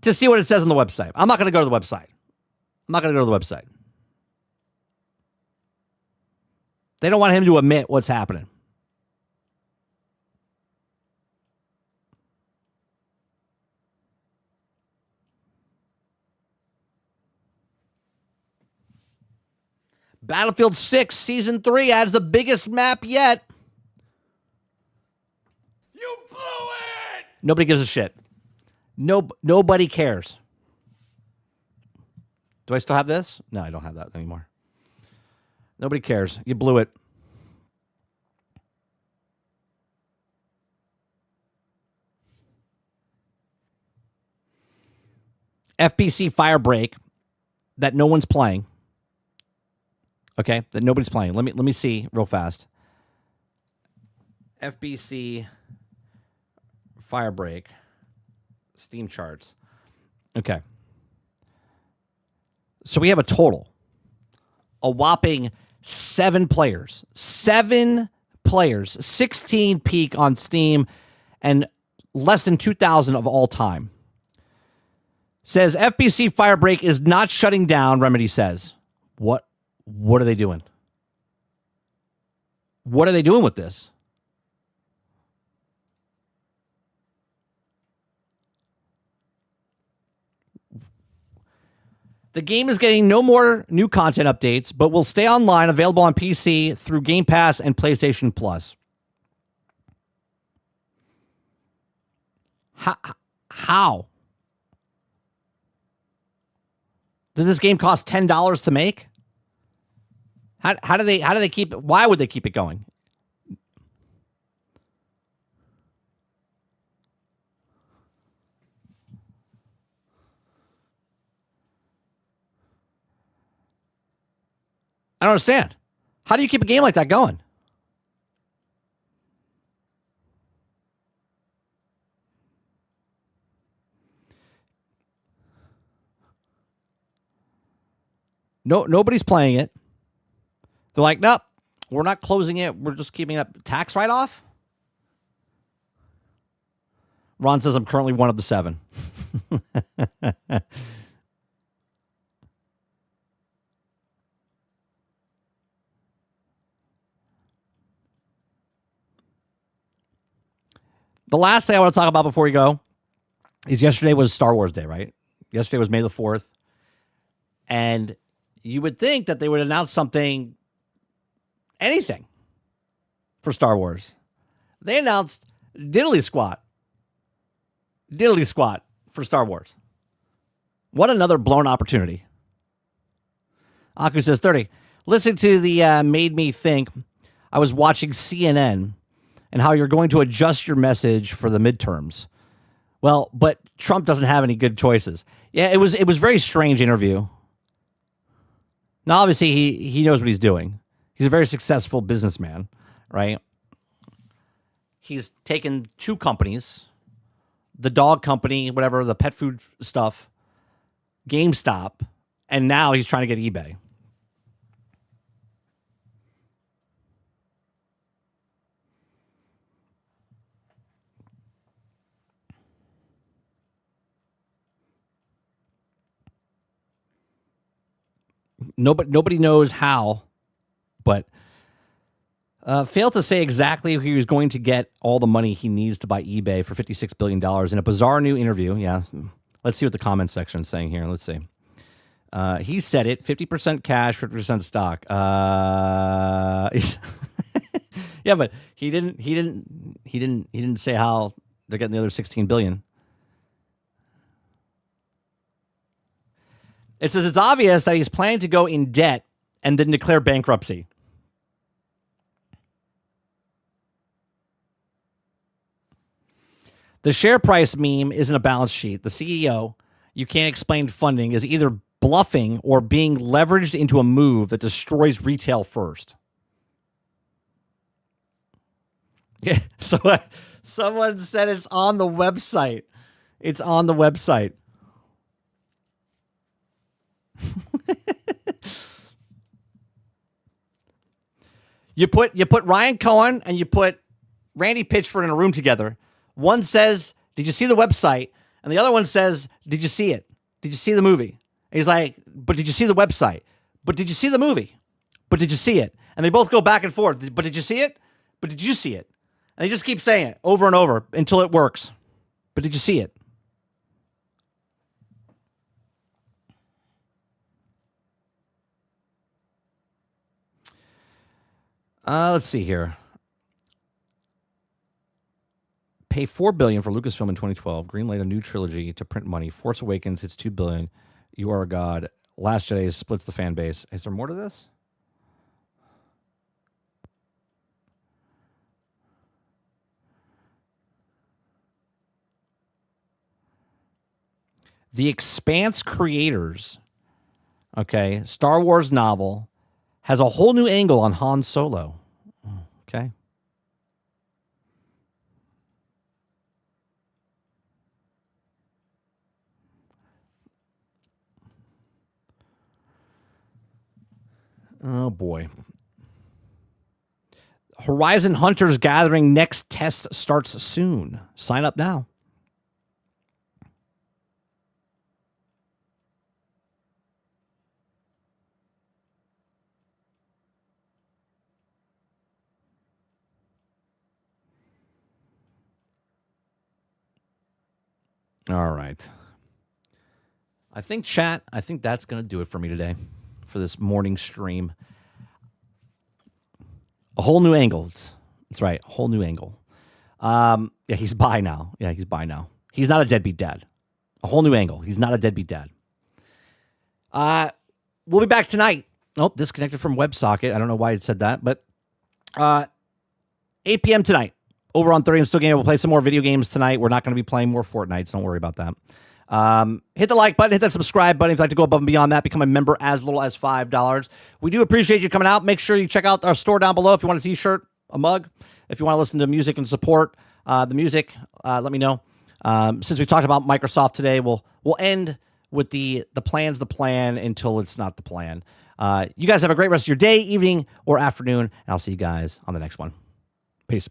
to see what it says on the website. I'm not going to go to the website. They don't want him to admit what's happening. Battlefield 6 Season 3 adds the biggest map yet. You blew it! Nobody gives a shit. Nobody cares. Do I still have this? No, I don't have that anymore. Nobody cares. You blew it. FBC Firebreak that no one's playing. Okay, that nobody's playing. Let me see real fast. FBC Firebreak Steam charts. Okay. So we have a whopping 7 players. 7 players. 16 peak on Steam and less than 2,000 of all time. Says FBC Firebreak is not shutting down, Remedy says. What are they doing? What are they doing with this? The game is getting no more new content updates, but will stay online, available on PC through Game Pass and PlayStation Plus. How? Did this game cost $10 to make? How do they keep it? Why would they keep it going? I don't understand. How do you keep a game like that going? Nobody's playing it. They're like, nope, we're not closing it. We're just keeping it up. Tax write-off? Ron says I'm currently one of the 7. The last thing I want to talk about before we go is yesterday was Star Wars Day, right? Yesterday was May the 4th. And you would think that they would announce something, anything, for Star Wars. They announced Diddly Squat for Star Wars. What another blown opportunity. Aku says 30. Listen to the made me think I was watching CNN and how you're going to adjust your message for the midterms. Well, but Trump doesn't have any good choices. Yeah, it was very strange interview. Now, obviously, he knows what he's doing. He's a very successful businessman, right? He's taken 2 companies, the dog company, whatever, the pet food stuff, GameStop, and now he's trying to get eBay. Nobody knows how, but failed to say exactly he was going to get all the money he needs to buy eBay for $56 billion in a bizarre new interview. Yeah, let's see what the comments section is saying here. Let's see. He said it: 50% cash, 50% stock. Yeah, but he didn't say how they're getting the other $16 billion. It says it's obvious that he's planning to go in debt and then declare bankruptcy. The share price meme isn't a balance sheet. The CEO, you can't explain funding, is either bluffing or being leveraged into a move that destroys retail first. Yeah, so someone said it's on the website. It's on the website. You put Ryan Cohen and you put Randy Pitchford in a room together. One says, "Did you see the website?" And the other one says, "Did you see it? Did you see the movie?" And he's like, "But did you see the website? But did you see the movie? But did you see it?" And they both go back and forth. "But did you see it? But did you see it?" And they just keep saying it over and over until it works. But did you see it? Let's see here. Pay $4 billion for Lucasfilm in 2012. Greenlight a new trilogy to print money. Force Awakens hits $2 billion. You Are a God. Last Jedi splits the fan base. Is there more to this? The Expanse creators, okay, Star Wars novel, has a whole new angle on Han Solo. Okay. Oh, boy. Horizon Hunters Gathering next test starts soon. Sign up now. All right. I think that's going to do it for me today for this morning stream. A whole new angle. That's right. A whole new angle. Yeah, he's bi now. He's not a deadbeat dad. A whole new angle. He's not a deadbeat dad. We'll be back tonight. Oh, disconnected from WebSocket. I don't know why it said that, but 8 p.m. tonight. Over on 30 and Still Gaming, we'll play some more video games tonight. We're not going to be playing more Fortnite, so don't worry about that. Hit the like button, hit that subscribe button if you'd like to go above and beyond that. Become a member as little as $5. We do appreciate you coming out. Make sure you check out our store down below if you want a t-shirt, a mug. If you want to listen to music and support the music, let me know. Since we talked about Microsoft today, we'll end with the plan's the plan until it's not the plan. You guys have a great rest of your day, evening, or afternoon, and I'll see you guys on the next one. Peace.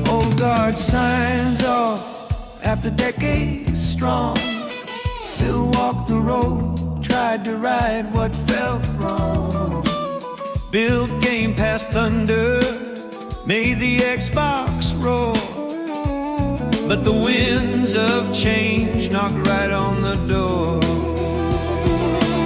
Old guard signs off after decades strong. Phil walked the road, tried to right what felt wrong. Built Game Pass Thunder, made the Xbox roar. But the winds of change knocked right on the door.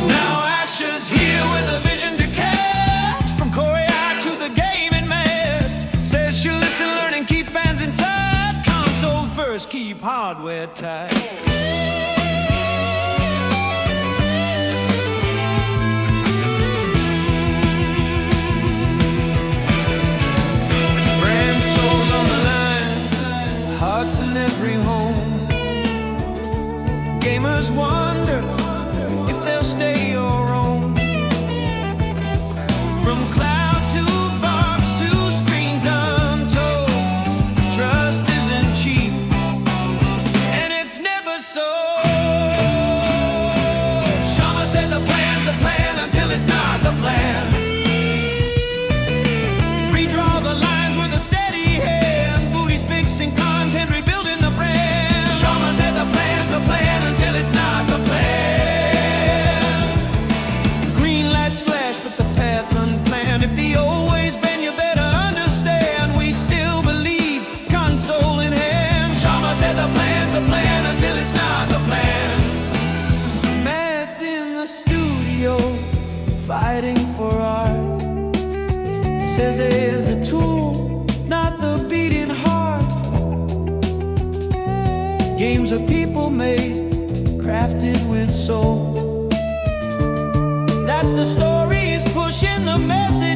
Now Asha's here with a vision to cast, from Corey Eye to the gaming mast. Says she'll listen, learn, and keep fans inside. Console first, keep hardware tight. Hearts in every home. Gamers wonder if they'll stay or roam. From cloud to box to screen Says there's a tool, not the beating heart. Games are people made, crafted with soul. That's the story, is pushing the message.